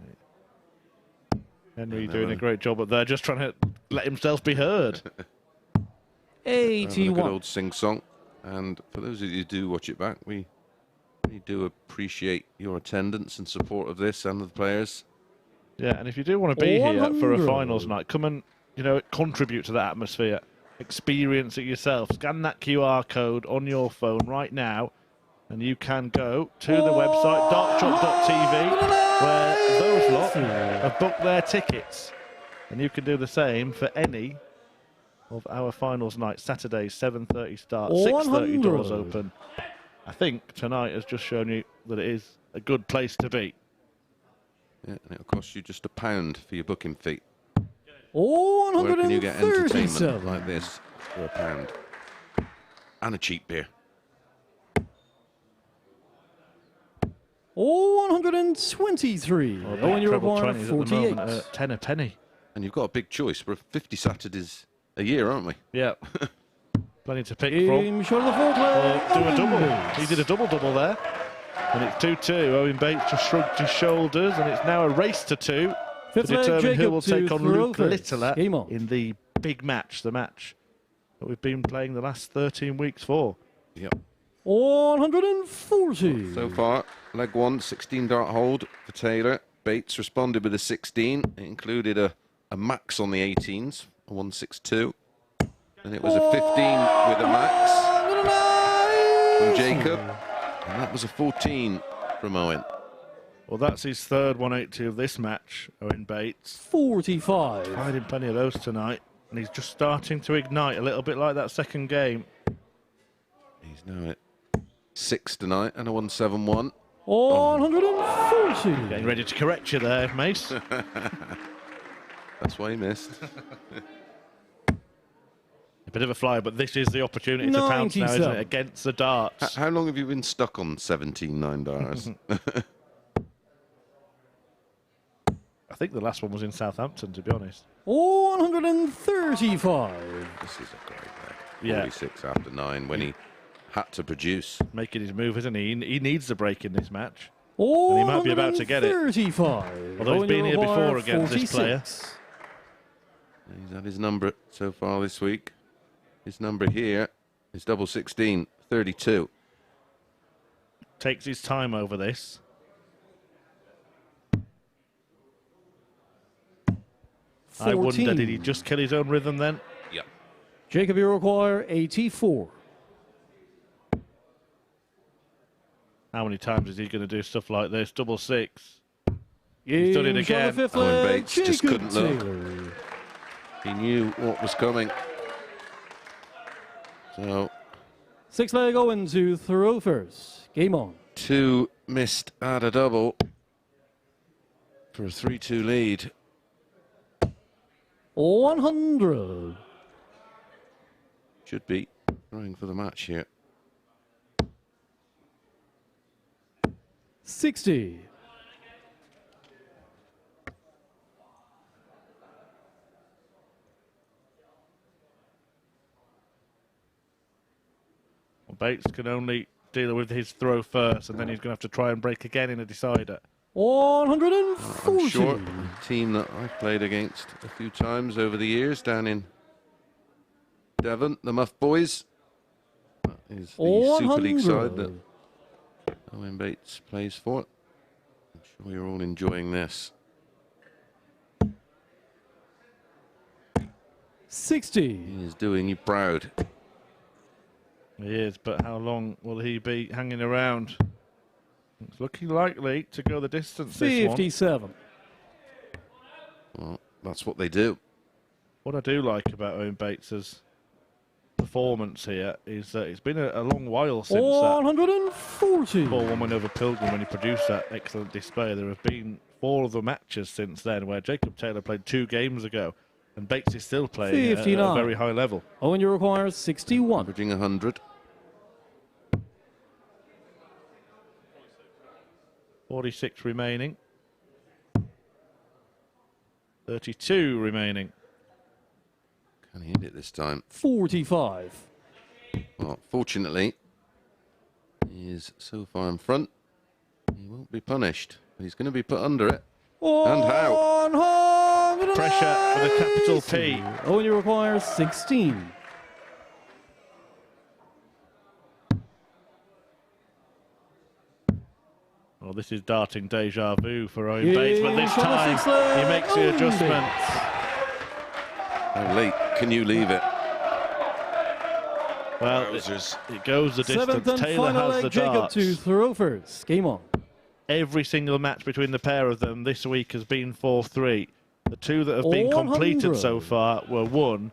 Henry doing a great job up there, just trying to let himself be heard. A good 81. old sing-song. And for those of you who do watch it back, we do appreciate your attendance and support of this and of the players. Yeah, and if you do want to be here for a 100. finals night, come and, you know, contribute to that atmosphere. Experience it yourself. Scan that QR code on your phone right now, and you can go to the website dartshop.tv, where those lot have booked their tickets, and you can do the same for any of our finals night. Saturday, 7:30 start, 6:30 doors 100. open. I think tonight has just shown you that it is a good place to be. Yeah, and it'll cost you just £1 for your booking fee. Where can you get entertainment 137. like this for £1? And a cheap beer. 123. Owen, you treble require 20s at the 48. moment, 10 a penny. And you've got a big choice. We're 50 Saturdays a year, aren't we? Yeah. Plenty to pick Game from. short of the fourth leg. Do a Owen double. Bates. He did a double there. And it's 2-2. Owen Bates just shrugged his shoulders, and it's now a race to 2 Fifth to leg, determine who Jacob will to take on Luke Throwford. Littler Game on. in the big match, the match that we've been playing the last 13 weeks for. Yep. 140. So far, leg 1, 16 dart hold for Taylor. Bates responded with a 16. It included a max on the 18s, a 162. And it was a 15 with a max from Jacob. And that was a 14 from Owen. Well, that's his third 180 of this match, Owen Bates. 45. Tried him plenty of those tonight, and he's just starting to ignite a little bit like that second game. He's now at 6 tonight and a 171. 140. Getting ready to correct you there, Mace. That's why he missed. A bit of a flyer, but this is the opportunity to pounce now, isn't it, against the darts. How long have you been stuck on 17 9-darters? I think the last one was in Southampton, to be honest. 135. This is a great leg. Yeah. 46 after 9 when he had to produce. Making his move, isn't he? He needs the break in this match. And he might be about to get it. 35. Although he's been here before against this player. He's had his number so far this week. His number here is double 16, 32. Takes his time over this. I wonder, did he just kill his own rhythm then? Yep. Jacob, you require 84. How many times is he going to do stuff like this? Double 6. He's done it again. Owen Bates just couldn't look. Taylor. He knew what was coming. So, Six leg Owen to Throwford. Game on. 2 missed at a double for a 3-2 lead. 100. Should be throwing for the match here. 60. Well, Bates can only deal with his throw first, and then he's going to have to try and break again in a decider. 140. I'm sure a team that I've played against a few times over the years down in Devon, the Muff Boys. That is the Super League side that Owen Bates plays for. I'm sure you're all enjoying this. 60. He is doing you proud. He is, but how long will he be hanging around? It's looking likely to go the distance this one. 57. Well, that's what they do. What I do like about Owen Bates's performance here is that it's been a long while since 140. that 4-1 win over Pilgrim when he produced that excellent display. There have been 4 other matches since then where Jacob Taylor played 2 games ago and Bates is still playing at a very high level. Owen, you require 61. Averaging 100. 46 remaining. 32 remaining. Can he hit it this time? 45. Well, fortunately, he is so far in front, he won't be punished. He's going to be put under it. And how? 100. Pressure with a capital P. Owen, you require 16. Well, this is darting deja vu for Owen Bates, but this time he makes the adjustment. How late can you leave it? Well, it goes the distance. Seventh and Taylor final has the leg, Jacob darts. to Throwford. Game on. Every single match between the pair of them this week has been 4-3. The 2 that have been completed so far were won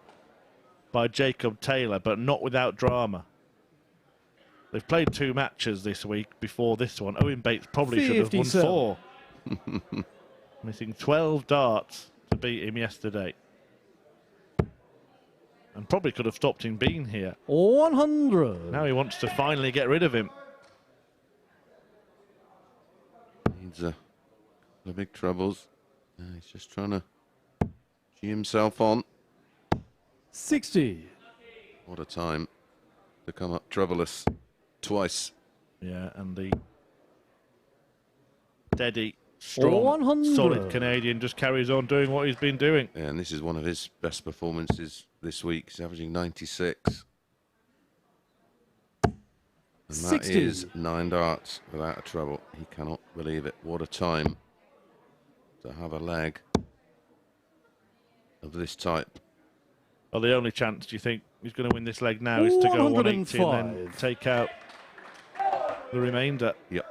by Jacob Taylor, but not without drama. They've played 2 matches this week before this one. Owen Bates probably should have won 4. Missing 12 darts to beat him yesterday. and probably could have stopped him being here. 100. Now he wants to finally get rid of him. Needs a the big troubles. He's just trying to gee himself on. 60. What a time to come up troubleless twice. Yeah, and the steady, strong, 100. solid Canadian just carries on doing what he's been doing. Yeah, and this is one of his best performances this week. He's averaging 96. And that 60. is 9 darts without a trouble. He cannot believe it. What a time to have a leg of this type. Well, the only chance, do you think, he's going to win this leg now is to go 180 and then take out the remainder? Yep.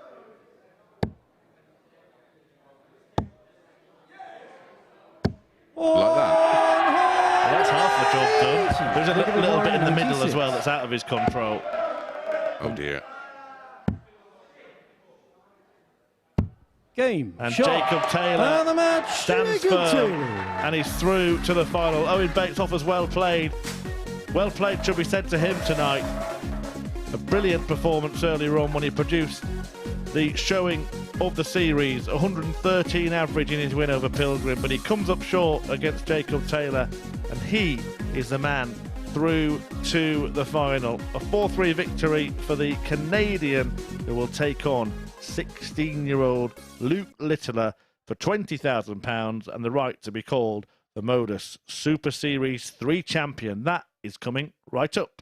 Like that. Well, that's half the job done. There's a little bit in the middle as well that's out of his control. Oh dear. Game. And shot. Jacob Taylor And the match. stands Jacob firm, Taylor. and he's through to the final. Owen Bates offers well played. Well played should be said to him tonight. A brilliant performance earlier on when he produced the showing of the series. 113 average in his win over Pilgrim, but he comes up short against Jacob Taylor, and he is the man through to the final. A 4-3 victory for the Canadian, who will take on 16-year-old Luke Littler for £20,000 and the right to be called the MODUS Super Series 3 champion. That is coming right up.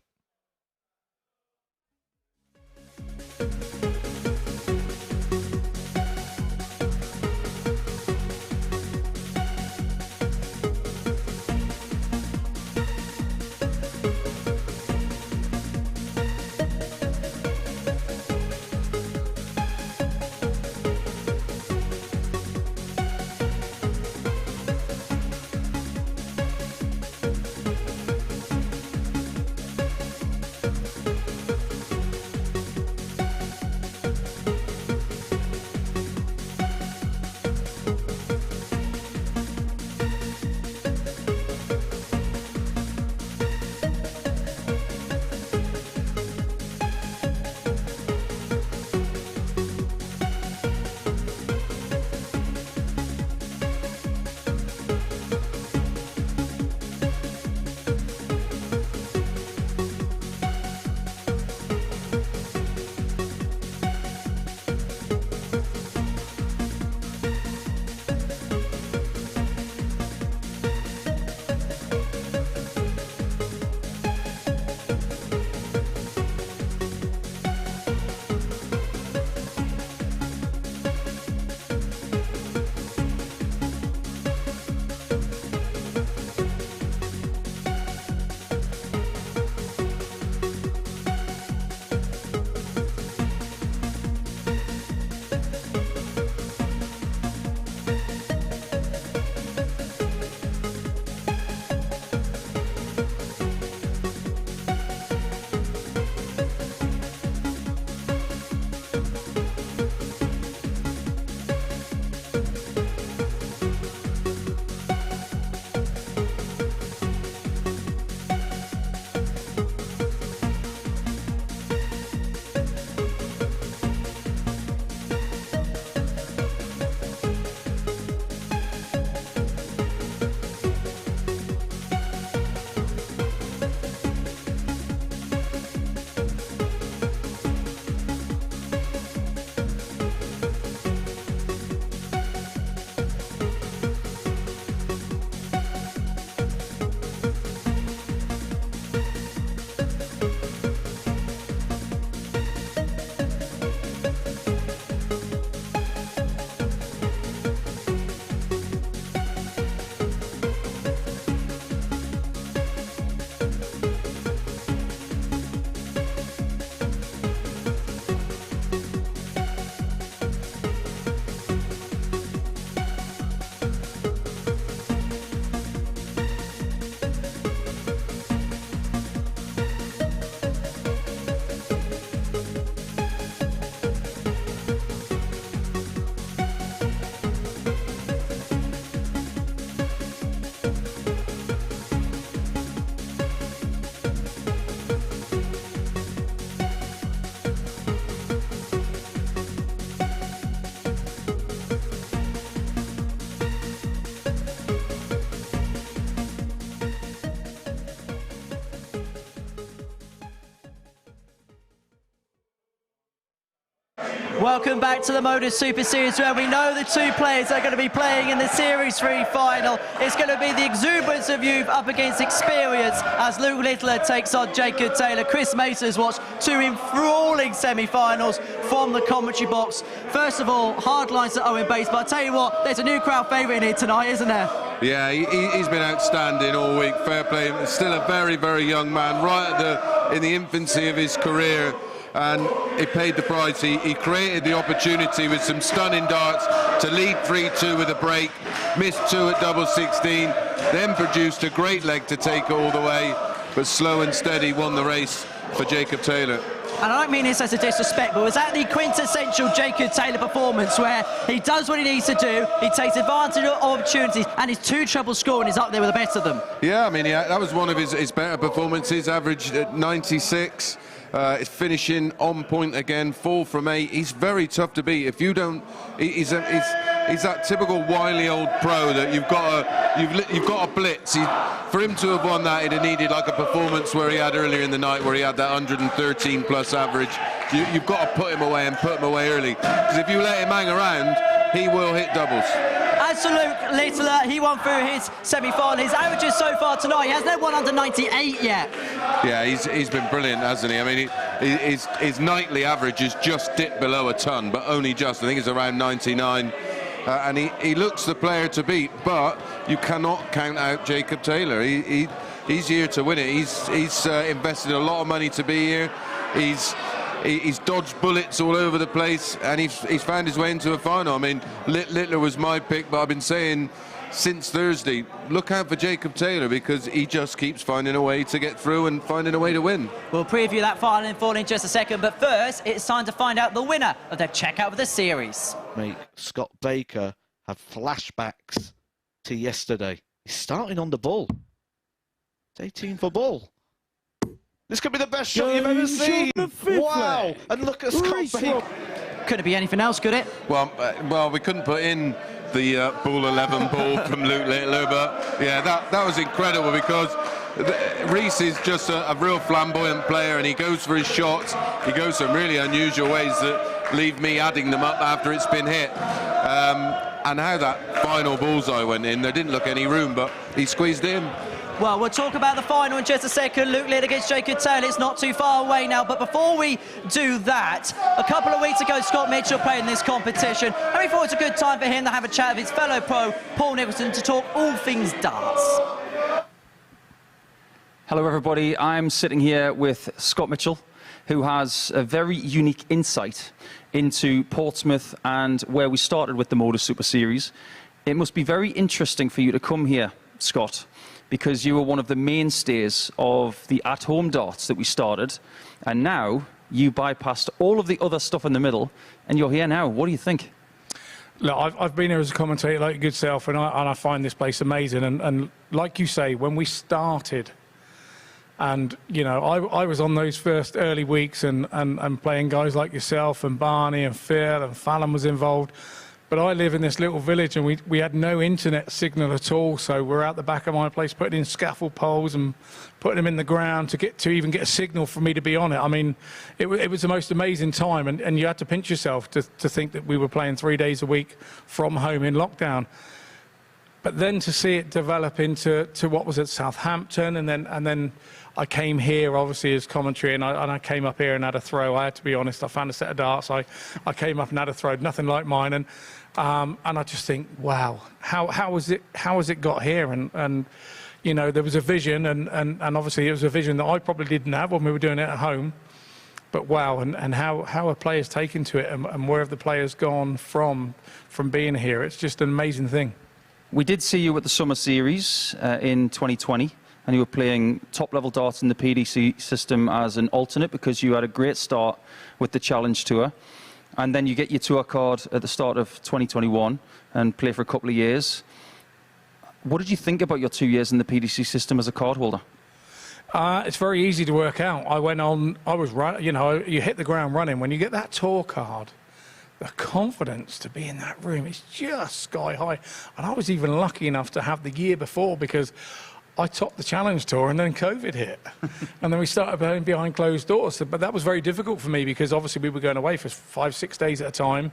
Welcome back to the MODUS Super Series, where we know the two players are going to be playing in the Series 3 final. It's going to be the exuberance of youth up against experience as Luke Littler takes on Jacob Taylor. Chris Mason has watched two enthralling semi-finals from the commentary box. First of all, hard lines to Owen Bates, but I'll tell you what, there's a new crowd favourite in here tonight, isn't there? Yeah, he's been outstanding all week. Fair play. Still a very, very young man, right in the infancy of his career. And he paid the price. He created the opportunity with some stunning darts to lead 3-2 with a break, missed 2 at double 16, then produced a great leg to take it all the way, but slow and steady won the race for Jacob Taylor. And I don't mean this as a disrespect, but was that the quintessential Jacob Taylor performance where he does what he needs to do, he takes advantage of opportunities, and his two treble scoring is up there with the best of them? Yeah, I mean, that was one of his better performances, averaged at 96. He's finishing on point again, 4 from 8. He's very tough to beat. If you don't, he's that typical wily old pro that you've got to blitz. For him to have won that, he'd have needed like a performance where he had earlier in the night, where he had that 113 plus average. You've got to put him away and put him away early, because if you let him hang around, he will hit doubles. As to Luke Littler, he won through his semi-final. His averages so far tonight, he has no one under 98 yet. Yeah, he's been brilliant, hasn't he? I mean, his nightly average is just dipped below a ton, but only just. I think it's around 99. And he looks the player to beat, but you cannot count out Jacob Taylor. He's here to win it. He's invested a lot of money to be here. He's dodged bullets all over the place, and he's found his way into a final. I mean, Littler was my pick, but I've been saying since Thursday, look out for Jacob Taylor, because he just keeps finding a way to get through and finding a way to win. We'll preview that final in full in just a second, but first, it's time to find out the winner of the checkout of the series. Mate, Scott Baker had flashbacks to yesterday. He's starting on the ball. It's 18 for ball. This could be the best shot you've ever seen. Wow! And look at Scott Baker. Couldn't be anything else, could it? Well, we couldn't put in the ball 11 ball from Luke Littler, but yeah, that was incredible, because Reese is just a real flamboyant player, and he goes for his shots. He goes some really unusual ways that leave me adding them up after it's been hit. And how that final bullseye went in, there didn't look any room, but he squeezed it in. Well, we'll talk about the final in just a second. Luke Littler against Jacob Taylor. It's not too far away now. But before we do that, a couple of weeks ago, Scott Mitchell played in this competition. And we thought it's a good time for him to have a chat with his fellow pro, Paul Nicholson, to talk all things darts. Hello, everybody. I'm sitting here with Scott Mitchell, who has a very unique insight into Portsmouth and where we started with the MODUS Super Series. It must be very interesting for you to come here, Scott, because you were one of the mainstays of the at-home darts that we started, and now you bypassed all of the other stuff in the middle, and you're here now. What do you think? Look, I've been here as a commentator like your good self, and I find this place amazing. And like you say, when we started, and you know, I was on those first early weeks and playing guys like yourself and Barney and Phil and Fallon was involved. But I live in this little village, and we had no internet signal at all, so we're out the back of my place putting in scaffold poles and putting them in the ground to even get a signal for me to be on it. I mean, it was the most amazing time, and you had to pinch yourself to think that we were playing 3 days a week from home in lockdown. But then to see it develop into what was at Southampton, and then I came here obviously as commentary, and I came up here and had a throw. I had to be honest. I found a set of darts. I came up and had a throw, nothing like mine, and I just think, wow, how has it got here? And you know, there was a vision, and obviously it was a vision that I probably didn't have when we were doing it at home. But wow, and how are players taken to it, and where have the players gone from being here? It's just an amazing thing. We did see you at the Summer Series in 2020, and you were playing top-level darts in the PDC system as an alternate, because you had a great start with the Challenge Tour. And then you get your tour card at the start of 2021 and play for a couple of years. What did you think about your 2 years in the PDC system as a card holder? It's very easy to work out. I was right, you know, you hit the ground running. When you get that tour card, the confidence to be in that room is just sky high. And I was even lucky enough to have the year before, because I topped the Challenge Tour and then COVID hit. And then we started playing behind closed doors. But that was very difficult for me because obviously we were going away for 5-6 days at a time,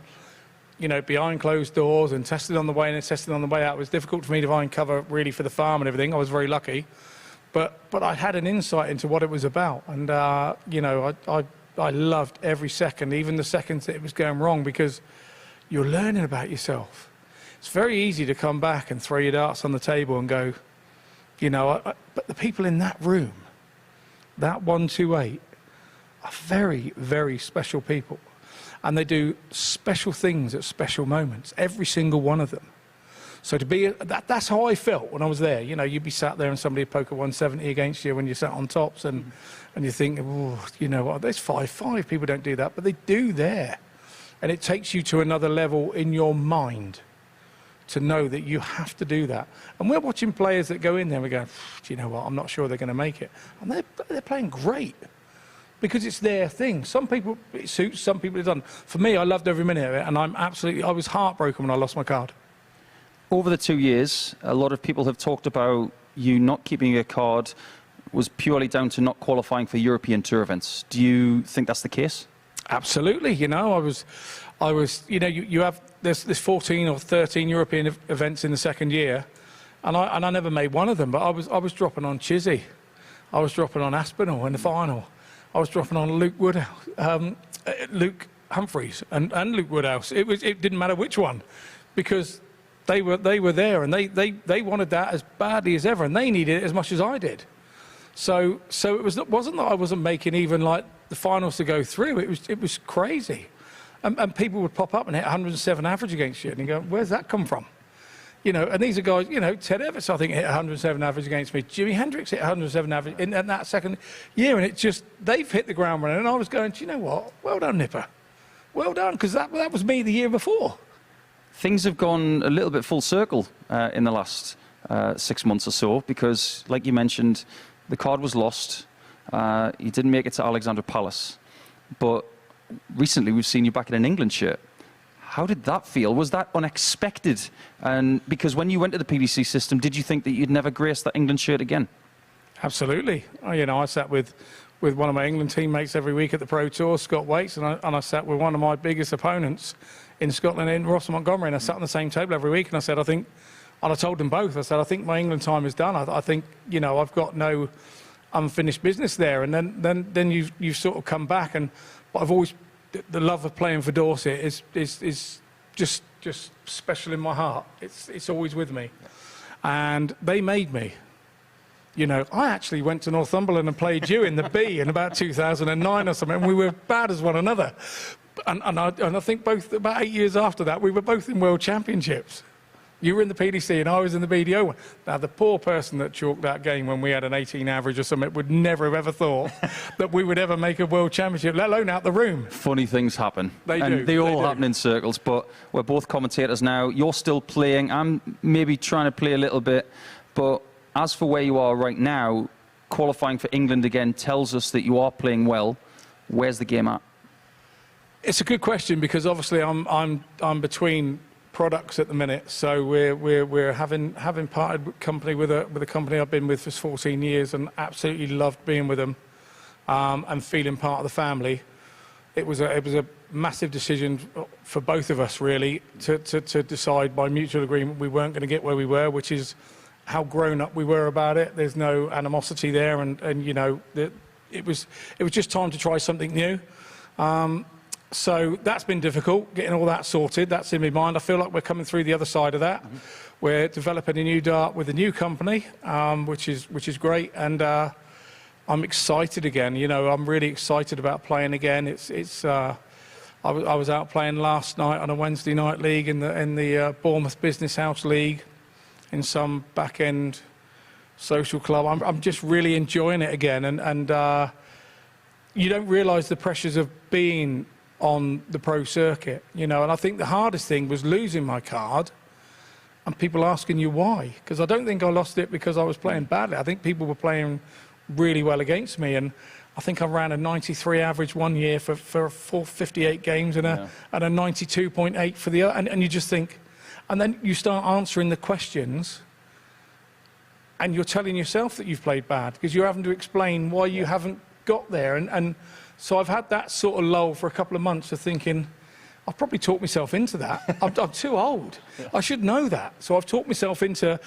you know, behind closed doors and tested on the way in and tested on the way out. It was difficult for me to find cover really for the farm and everything. I was very lucky. But I had an insight into what it was about. And, you know, I loved every second, even the seconds that it was going wrong, because you're learning about yourself. It's very easy to come back and throw your darts on the table and go, you know, but the people in that room, that 128, are very, very special people. And they do special things at special moments, every single one of them. So to be, that's how I felt when I was there. You know, you'd be sat there and somebody would poke a 170 against you when you sat on tops and you think, oh, you know what, there's 5-5, people don't do that, but they do there. And it takes you to another level in your mind to know that you have to do that. And we're watching players that go in there and we go, do you know what, I'm not sure they're going to make it. And they're playing great because it's their thing. Some people it suits, some people it doesn't. For me, I loved every minute of it, and I was heartbroken when I lost my card. Over the 2 years, a lot of people have talked about you not keeping your card was purely down to not qualifying for European Tour events. Do you think that's the case? Absolutely. You know, I was. You know, you have there's 14 or 13 European events in the second year, and I never made one of them. But I was dropping on Chizzy, I was dropping on Aspinall in the final, I was dropping on Luke Humphreys and Luke Woodhouse. It didn't matter which one, because they were there and they wanted that as badly as ever, and they needed it as much as I did. So it wasn't that I wasn't making even like the finals to go through. It was crazy. And people would pop up and hit 107 average against you, and you go, where's that come from? You know, and these are guys, you know, Ted Evans, I think, hit 107 average against me. Jimi Hendrix hit 107 average in that second year, and it just, they've hit the ground running, and I was going, do you know what? Well done, Nipper. Well done, because that was me the year before. Things have gone a little bit full circle in the last 6 months or so, because, like you mentioned, the card was lost. You didn't make it to Alexandra Palace, but recently we've seen you back in an England shirt. How did that feel? Was that unexpected? And because when you went to the PDC system, did you think that you'd never grace that England shirt again? Absolutely. You know, I sat with one of my England teammates every week at the Pro Tour, Scott Waits, and I sat with one of my biggest opponents in Scotland, in Ross Montgomery, and I sat on the same table every week, and I said, and I told them both, I said, I think my England time is done. I think, you know, I've got no unfinished business there. And then you've sort of come back, but I've always, the love of playing for Dorset is just special in my heart. It's always with me. And they made me. You know, I actually went to Northumberland and played you in the B in about 2009 or something, and we were bad as one another. And I think about 8 years after that, we were both in World Championships. You were in the PDC and I was in the BDO one. Now, the poor person that chalked that game when we had an 18 average or something would never have ever thought that we would ever make a World Championship, let alone out the room. Funny things happen. They and do. They all happen in circles, but we're both commentators now. You're still playing. I'm maybe trying to play a little bit, but as for where you are right now, qualifying for England again tells us that you are playing well. Where's the game at? It's a good question, because obviously I'm between products at the minute, so we're having parted company with a company I've been with for 14 years and absolutely loved being with them, and feeling part of the family. It was a massive decision for both of us, really, to decide by mutual agreement we weren't going to get where we were, which is how grown up we were about it. There's no animosity there, and you know, it was just time to try something new. So that's been difficult, getting all that sorted. That's in my mind. I feel like we're coming through the other side of that. Mm-hmm. We're developing a new dart with a new company, which is great, and I'm excited again. You know, I'm really excited about playing again. I was out playing last night on a Wednesday night league in the Bournemouth Business House League, in some back-end social club. I'm just really enjoying it again, and you don't realise the pressures of being on the pro circuit, you know. And I think the hardest thing was losing my card and people asking you why, because I don't think I lost it because I was playing badly. I think people were playing really well against me, and I think I ran a 93 average one year for 458 games and a 92.8 for the other, and you just think, and then you start answering the questions and you're telling yourself that you've played bad because you're having to explain why you haven't got there. And so I've had that sort of lull for a couple of months of thinking, I've probably talked myself into that. I'm too old. I should know that. So I've talked myself into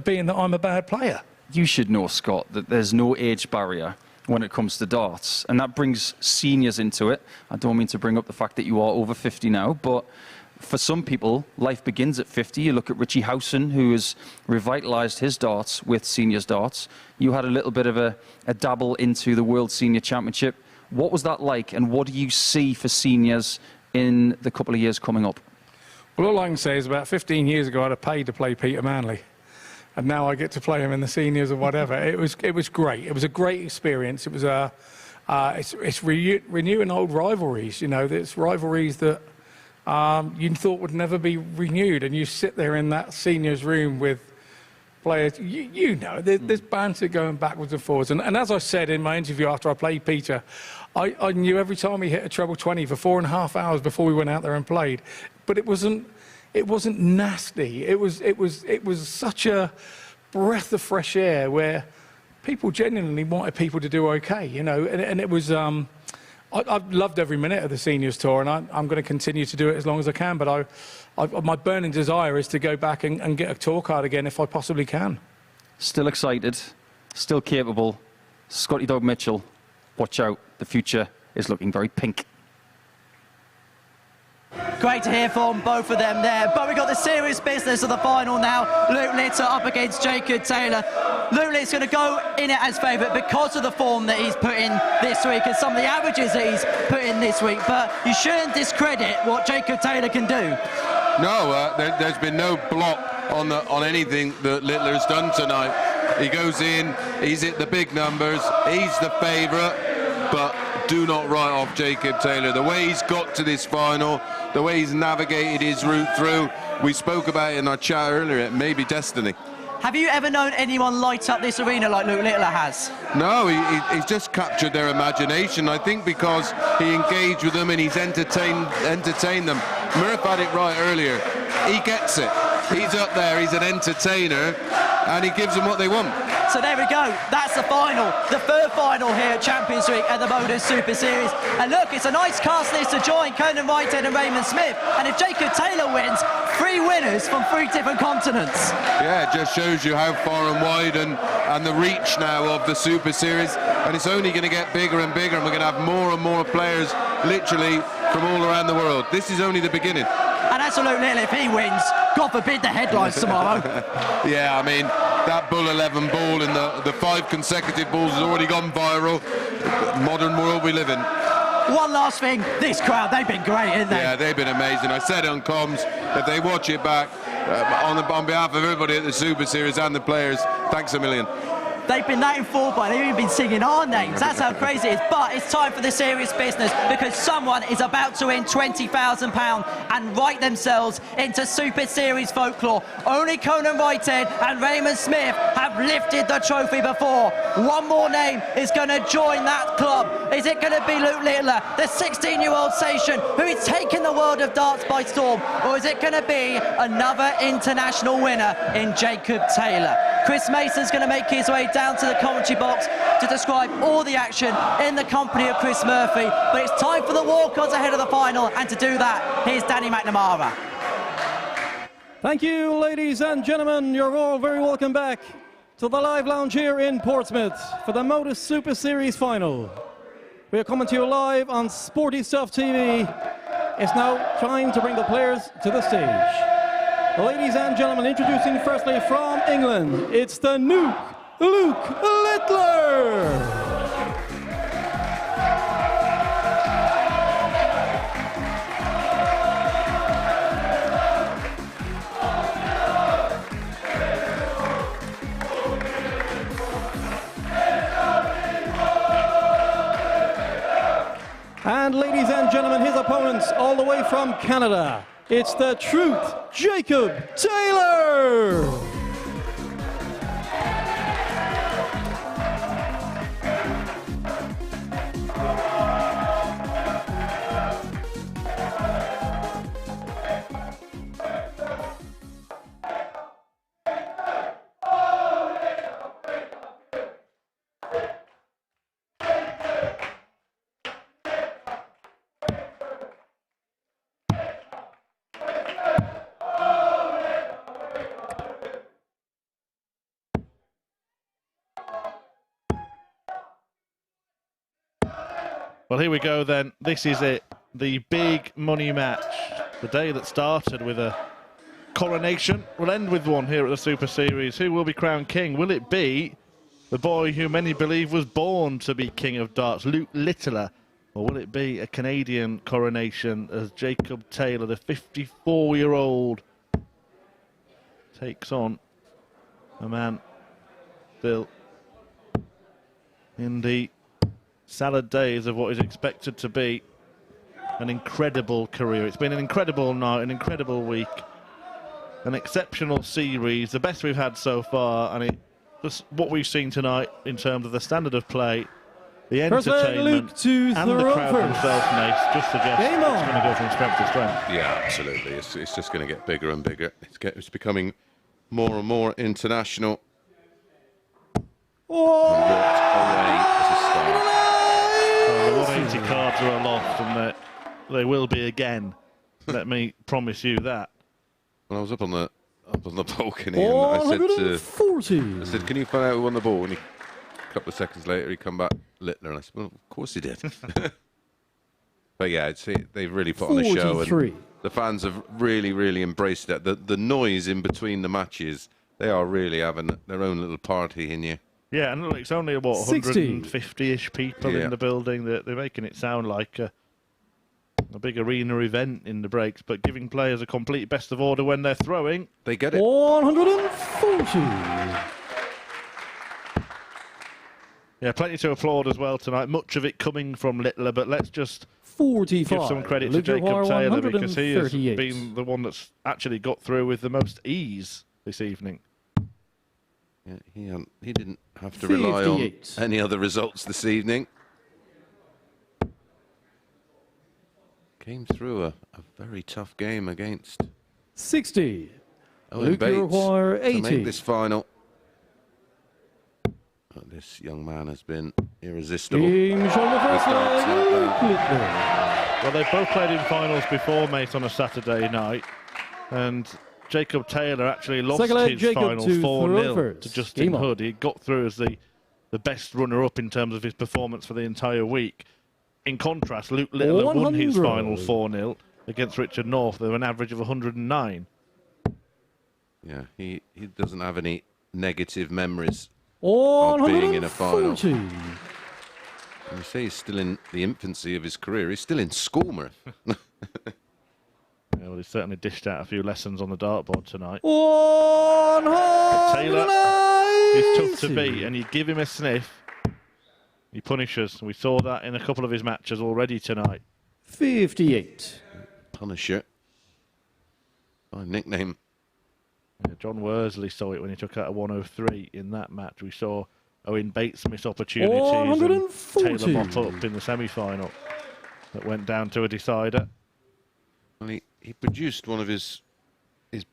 being that I'm a bad player. You should know, Scott, that there's no age barrier when it comes to darts, and that brings seniors into it. I don't mean to bring up the fact that you are over 50 now, but for some people, life begins at 50. You look at Richie Howson, who has revitalised his darts with seniors darts. You had a little bit of a dabble into the World Senior Championship. What was that like, and what do you see for seniors in the couple of years coming up? Well, all I can say is about 15 years ago, I'd have paid to play Peter Manley. And now I get to play him in the seniors or whatever. It was great. It was a great experience. It was it's renewing old rivalries. You know, there's rivalries that you thought would never be renewed, and you sit there in that seniors room with players. You know, there's banter going backwards and forwards. And as I said in my interview after I played Peter, I knew every time he hit a treble 20 for 4.5 hours before we went out there and played. But it wasn't nasty. It was such a breath of fresh air where people genuinely wanted people to do okay, you know. And it was I've loved every minute of the seniors tour, and I'm going to continue to do it as long as I can. But my burning desire is to go back and get a tour card again if I possibly can. Still excited, still capable. Scotty Dog Mitchell, watch out. The future is looking very pink. Great to hear from both of them there. But we've got the serious business of the final now. Luke Litter up against Jacob Taylor. Luke Litter's going to go in it as favourite because of the form that he's put in this week and some of the averages that he's put in this week. But you shouldn't discredit what Jacob Taylor can do. No, there's been no block on anything that Littler's done tonight. He goes in, he's hit the big numbers, he's the favourite, but do not write off Jacob Taylor. The way he's got to this final, the way he's navigated his route through, we spoke about it in our chat earlier, it may be destiny. Have you ever known anyone light up this arena like Luke Littler has? No, he's just captured their imagination, I think, because he engaged with them and he's entertained them. Murph had it right earlier. He gets it. He's up there, he's an entertainer, and he gives them what they want. So there we go, that's the final, the third final here at Champions Week at the MODUS Super Series. And look, it's a nice cast list to join Conan Whitehead and Raymond Smith. And if Jacob Taylor wins, 3 winners from 3 different continents. Yeah, it just shows you how far and wide and the reach now of the Super Series. And it's only going to get bigger and bigger, and we're going to have more and more players literally from all around the world. This is only the beginning. And as for Luke Littler, if he wins, God forbid the headlines tomorrow. Yeah, I mean, that Bull 11 ball in the 5 consecutive balls has already gone viral. Modern world we live in. One last thing, this crowd, they've been great, haven't they? Yeah, they've been amazing. I said it on comms, if they watch it back, on behalf of everybody at the Super Series and the players, thanks a million. They've been that informed by, they've even been singing our names. That's how crazy it is. But it's time for the serious business because someone is about to win £20,000 and write themselves into Super Series folklore. Only Conan Whitehead and Raymond Smith have lifted the trophy before. One more name is going to join that club. Is it going to be Luke Littler, the 16-year-old Sation who is taking the world of darts by storm? Or is it going to be another international winner in Jacob Taylor? Chris Mason's going to make his way down to the commentary box to describe all the action in the company of Chris Murphy. But it's time for the walk-ons ahead of the final, and to do that, here's Danny McNamara. Thank you, ladies and gentlemen. You're all very welcome back to the live lounge here in Portsmouth for the MODUS Super Series final. We are coming to you live on Sporty Stuff TV. It's now time to bring the players to the stage. Ladies and gentlemen, introducing firstly from England, it's the Nuke, Luke Littler. And ladies and gentlemen, his opponents all the way from Canada, it's the Truth, Jacob Taylor. Well, here we go then. This is it. The big money match. The day that started with a coronation will end with one here at the Super Series. Who will be crowned king? Will it be the boy who many believe was born to be king of darts, Luke Littler? Or will it be a Canadian coronation as Jacob Taylor, the 54-year-old, takes on a man still in the salad days of what is expected to be an incredible career. It's been an incredible night, an incredible week, an exceptional series, the best we've had so far, and just what we've seen tonight in terms of the standard of play, the entertainment, and the crowd themselves, Mace, just suggests it's going to go from strength to strength. Yeah, absolutely. It's just going to get bigger and bigger. It's becoming more and more international. Oh! And walked away as a star. Well, the 180 cards are aloft, and they will be again. Let me promise you that. When I was up on the balcony, and I said, "Can you find out who won the ball?" And a couple of seconds later, he come back, Littler, and I said, "Well, of course he did." But yeah, they've really put on a show, and the fans have really, really embraced it. The noise in between the matches, they are really having their own little party in here. Yeah, and look, it's only, what, 150-ish people in the building. They're making it sound like a big arena event in the breaks, but giving players a complete best of order when they're throwing. They get it. 140. Yeah, plenty to applaud as well tonight. Much of it coming from Littler, but let's just 45. give some credit to Jacob Taylor, because he has been the one that's actually got through with the most ease this evening. Yeah, he didn't have to rely on any other results this evening. Came through a very tough game against 60. Owen Bates require 80. to make this final. But this young man has been irresistible. Well, they've both played in finals before, mate, on a Saturday night, and Jacob Taylor actually lost his final 4-0 to Justin Hood. He got through as the best runner-up in terms of his performance for the entire week. In contrast, Luke Littler won his final 4-0 against Richard North with an average of 109. Yeah, he doesn't have any negative memories of being in a final. And you say he's still in the infancy of his career. He's still in school, Murph. Yeah, well, he's certainly dished out a few lessons on the dartboard tonight. Taylor is tough to beat, and you give him a sniff, he punishes. We saw that in a couple of his matches already tonight. 58. Punisher. My nickname. Yeah, John Worsley saw it when he took out a 103 in that match. We saw Owen Bates miss opportunities and Taylor mop up in the semi-final. That went down to a decider. Well, he produced one of his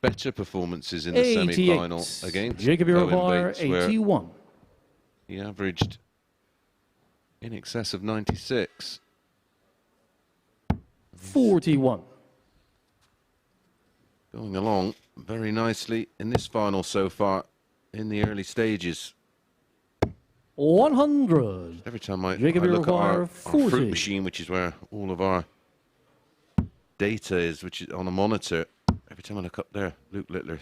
better performances in the semi-final against Jacob Owen Bates, 81. He averaged in excess of 96. 41. Going along very nicely in this final so far in the early stages. 100. Every time I look at our fruit machine, which is where all of our data is, which is on a monitor, every time I look up there, Luke Littler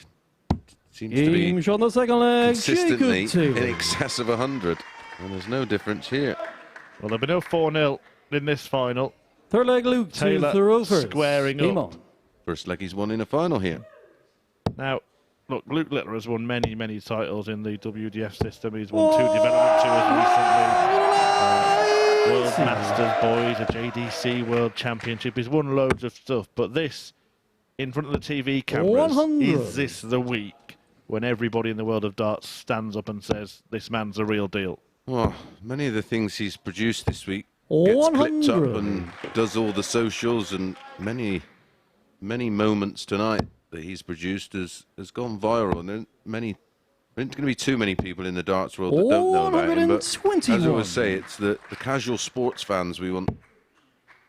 seems to be on the second leg, consistently in excess of 100. And there's no difference here. Well, there'll be no 4-0 in this final. Third leg, Luke Taylor squaring up. First leg he's won in a final here. Now, look, Luke Littler has won many, many titles in the WDF system. He's won 2 development tours recently. World Masters Boys, a JDC World Championship. He's won loads of stuff. But this, in front of the TV cameras, is this the week when everybody in the world of darts stands up and says, this man's a real deal? Well, many of the things he's produced this week gets clipped up and does all the socials, and many moments tonight that he's produced has gone viral, and there aren't going to be too many people in the darts world that don't know about him. But as I always say, it's the casual sports fans we want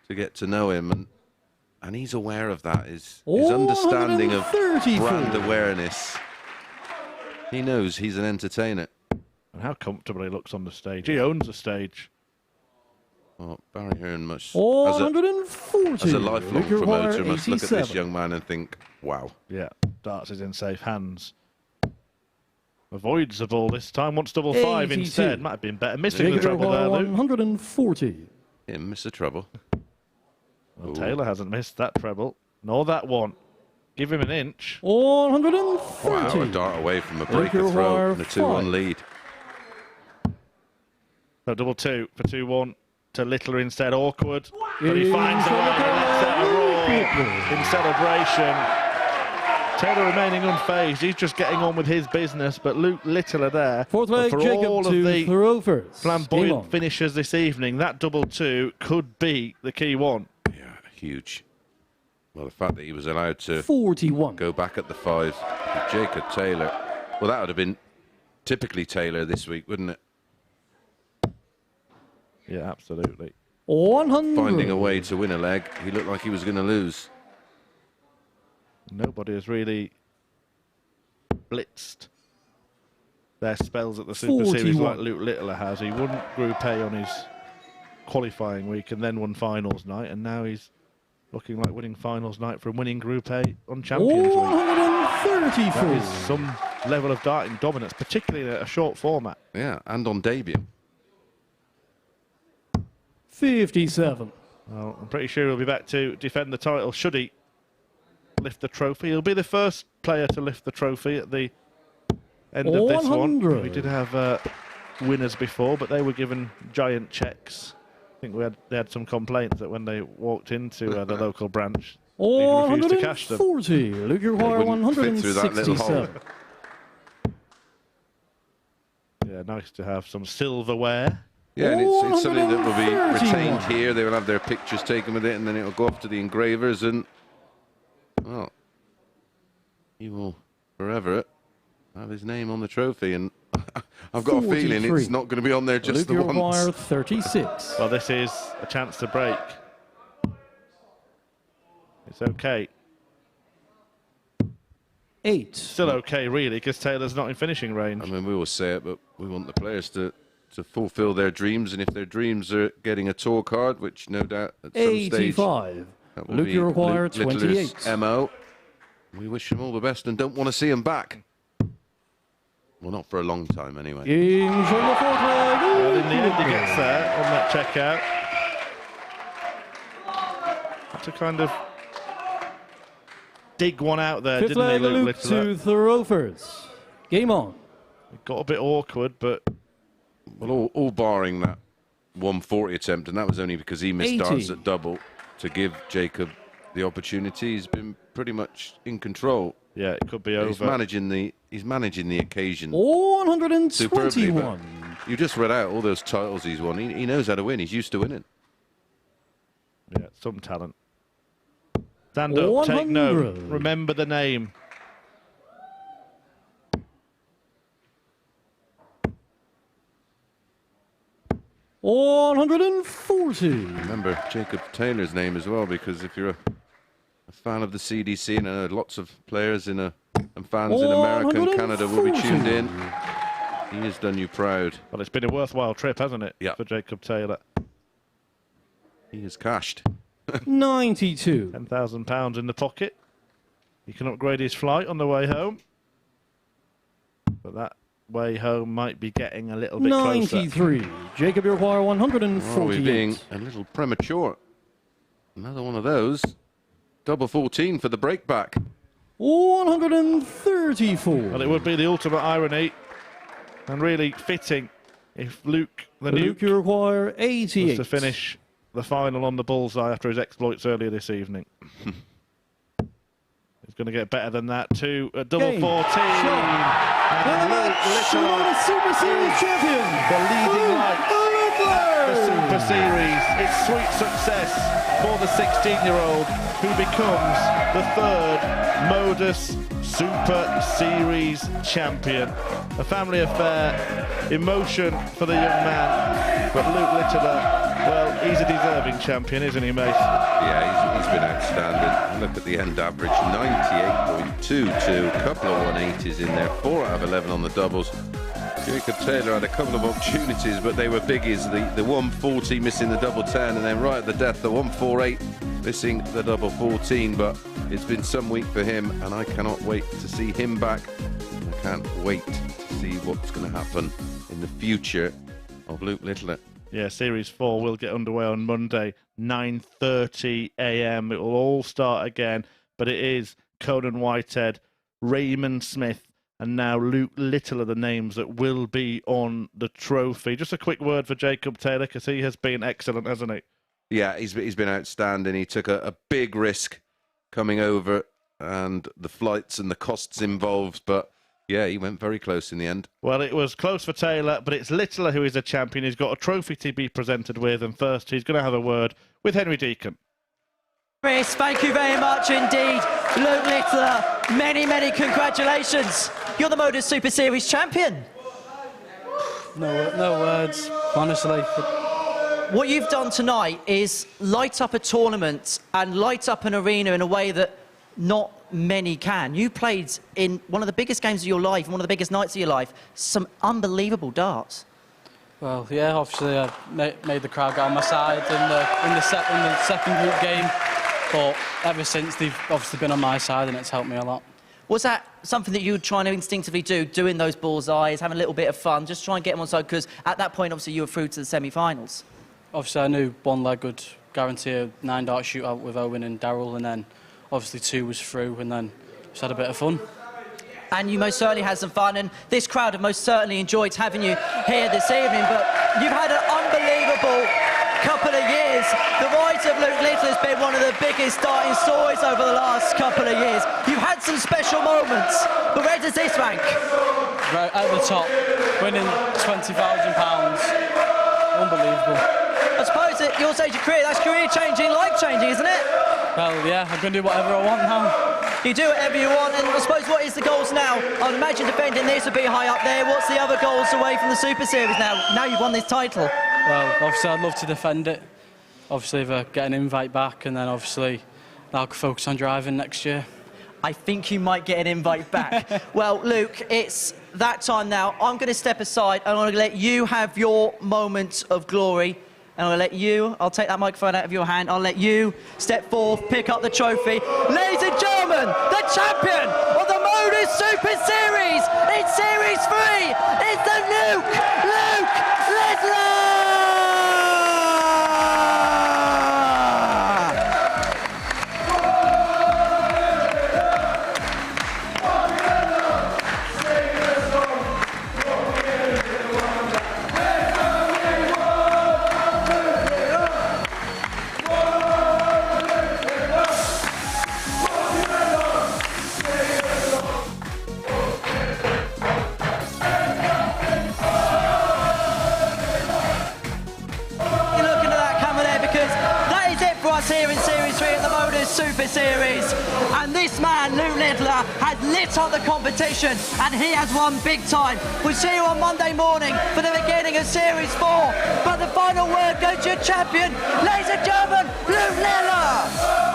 to get to know him, and he's aware of that. His understanding of brand awareness. He knows he's an entertainer. And how comfortable he looks on the stage. He owns the stage. Oh, Barry Hearn must, 140. as a lifelong Luke promoter, must look at this 87. young man and think, wow. Yeah, darts is in safe hands. Avoids the ball this time, wants double 5 82. instead. Might have been better. Missing the Jacob treble there, Luke. 140. Didn't miss the treble. Well, Taylor hasn't missed that treble, nor that one. Give him an inch. 130. Wow, a dart away from a breaker throw and a 2-1 lead. So double 2 for 2-1 to Littler instead. Awkward, but he finds a way and lets out a roar in celebration. Taylor remaining unfazed. He's just getting on with his business, but Luke Littler there. Fourth leg, for Jacob all of to the throw first. flamboyant finishers this evening, that double 2 could be the key one. Yeah, huge. Well, the fact that he was allowed to 41. go back at the 5, Jacob Taylor. Well, that would have been typically Taylor this week, wouldn't it? Yeah, absolutely. 100. Finding a way to win a leg, he looked like he was going to lose. Nobody has really blitzed their spells at the Super Series like Luke Littler has. He won Group A on his qualifying week and then won finals night, and now he's looking like winning finals night from winning Group A on Champions Week. 134. That is some level of darting dominance, particularly in a short format. Yeah, and on debut. 57. Well, I'm pretty sure he'll be back to defend the title should he lift the trophy. He'll be the first player to lift the trophy at the end of this one. We did have winners before, but they were given giant checks. I think they had some complaints that when they walked into the local branch, they refused to cash them. 140. Luke Require 167. Yeah, nice to have some silverware. Yeah, and it's something that will be retained here. They will have their pictures taken with it, and then it will go off to the engravers, and, well, he will forever have his name on the trophy, and I've got 43. A feeling it's not going to be on there just the once. 36. Well, this is a chance to break. It's okay. 8. Still okay, really, because Taylor's not in finishing range. I mean, we always say it, but we want the players to fulfill their dreams, and if their dreams are getting a tour card, which no doubt at some 85. stage that will Luke be Require Luke Littler's 28. MO. We wish him all the best and don't want to see him back. Well, not for a long time anyway. Well, in the end, he gets there on that checkout. Had to kind of dig one out there, didn't he, Luke Littler? to throw first. Game on. It got a bit awkward, but... Well, all barring that 140 attempt, and that was only because he missed 80. darts at double to give Jacob the opportunity. He's been pretty much in control. Yeah, it could be over. He's managing the occasion. 121. You just read out all those titles he's won. He knows how to win. He's used to winning. Yeah, some talent. Stand up, take note, remember the name. $140. Remember Jacob Taylor's name as well, because if you're a fan of the CDC, and I know lots of players and fans in America and Canada will be tuned in, he has done you proud. Well, it's been a worthwhile trip, hasn't it? Yeah. For Jacob Taylor. He has cashed. 92. £10,000 in the pocket. He can upgrade his flight on the way home. But that way home might be getting a little bit 93. closer. Jacob, you require 148. Oh, we're being a little premature. Another one of those. Double 14 for the breakback. 134. Well, it would be the ultimate irony and really fitting if Luke the Nuke you require 88. was to finish the final on the bullseye after his exploits earlier this evening. He's going to get better than that too. At double 14. And Luke Littler, Super Series champion. The leading light. The Super Series. It's sweet success for the 16-year-old who becomes the third MODUS Super Series champion. A family affair, emotion for the young man, but Luke Littler, well, he's a deserving champion, isn't he, mate? Yeah, he's been outstanding. Look at the end average, 98.22, a couple of 180s in there, 4 out of 11 on the doubles. Jacob Taylor had a couple of opportunities, but they were biggies. The 140 missing the double 10, and then right at the death, the 148 missing the double 14. But it's been some week for him, and I cannot wait to see him back. I can't wait to see what's going to happen in the future of Luke Littler. Yeah, Series 4 will get underway on Monday, 9:30 a.m. It will all start again, but it is Conan Whitehead, Raymond Smith, and now Luke Little are the names that will be on the trophy. Just a quick word for Jacob Taylor, because he has been excellent, hasn't he? Yeah, he's been outstanding. He took a big risk coming over, and the flights and the costs involved, but yeah, he went very close in the end. Well, it was close for Taylor, but it's Littler who is the champion. He's got a trophy to be presented with, and first he's going to have a word with Henry Deacon. Chris, thank you very much indeed. Luke Littler, many, many congratulations. You're the MODUS Super Series champion. No words, honestly. What you've done tonight is light up a tournament and light up an arena in a way that not many can. You played in one of the biggest games of your life, one of the biggest nights of your life, some unbelievable darts. Well, yeah, obviously I made the crowd get on my side in the second group game, but ever since they've obviously been on my side, and it's helped me a lot. Was that something that you were trying to instinctively do, doing those bullseyes, having a little bit of fun, just try and get them on side? Because at that point, obviously, you were through to the semi-finals. Obviously, I knew one leg would guarantee a 9-dart shootout with Owen and Darryl, and then obviously 2 was through, and then just had a bit of fun. And you most certainly had some fun, and this crowd have most certainly enjoyed having you here this evening, but you've had an unbelievable couple of years. The rise of Luke Littler has been one of the biggest darting stories over the last couple of years. You've had some special moments, but where does this rank? Right at the top, winning £20,000. Unbelievable. I suppose at your stage of career, that's career-changing, life-changing, isn't it? Well, yeah, I'm going to do whatever I want now. You do whatever you want, and I suppose what is the goals now? I'd imagine defending this would be high up there. What's the other goals away from the Super Series now you've won this title? Well, obviously I'd love to defend it. Obviously if I get an invite back, and then obviously I'll focus on driving next year. I think you might get an invite back. Well, Luke, it's that time now. I'm going to step aside, and I'm going to let you have your moment of glory. And I'll take that microphone out of your hand. I'll let you step forth, pick up the trophy. Ladies and gentlemen, the champion of the MODUS Super Series in Series 3 is the Luke Littler! Here in Series 3 of the MODUS Super Series, and this man, Luke Littler, has lit up the competition, and he has won big time. We'll see you on Monday morning for the beginning of Series 4, but the final word goes to your champion, ladies and gentlemen, Luke Littler!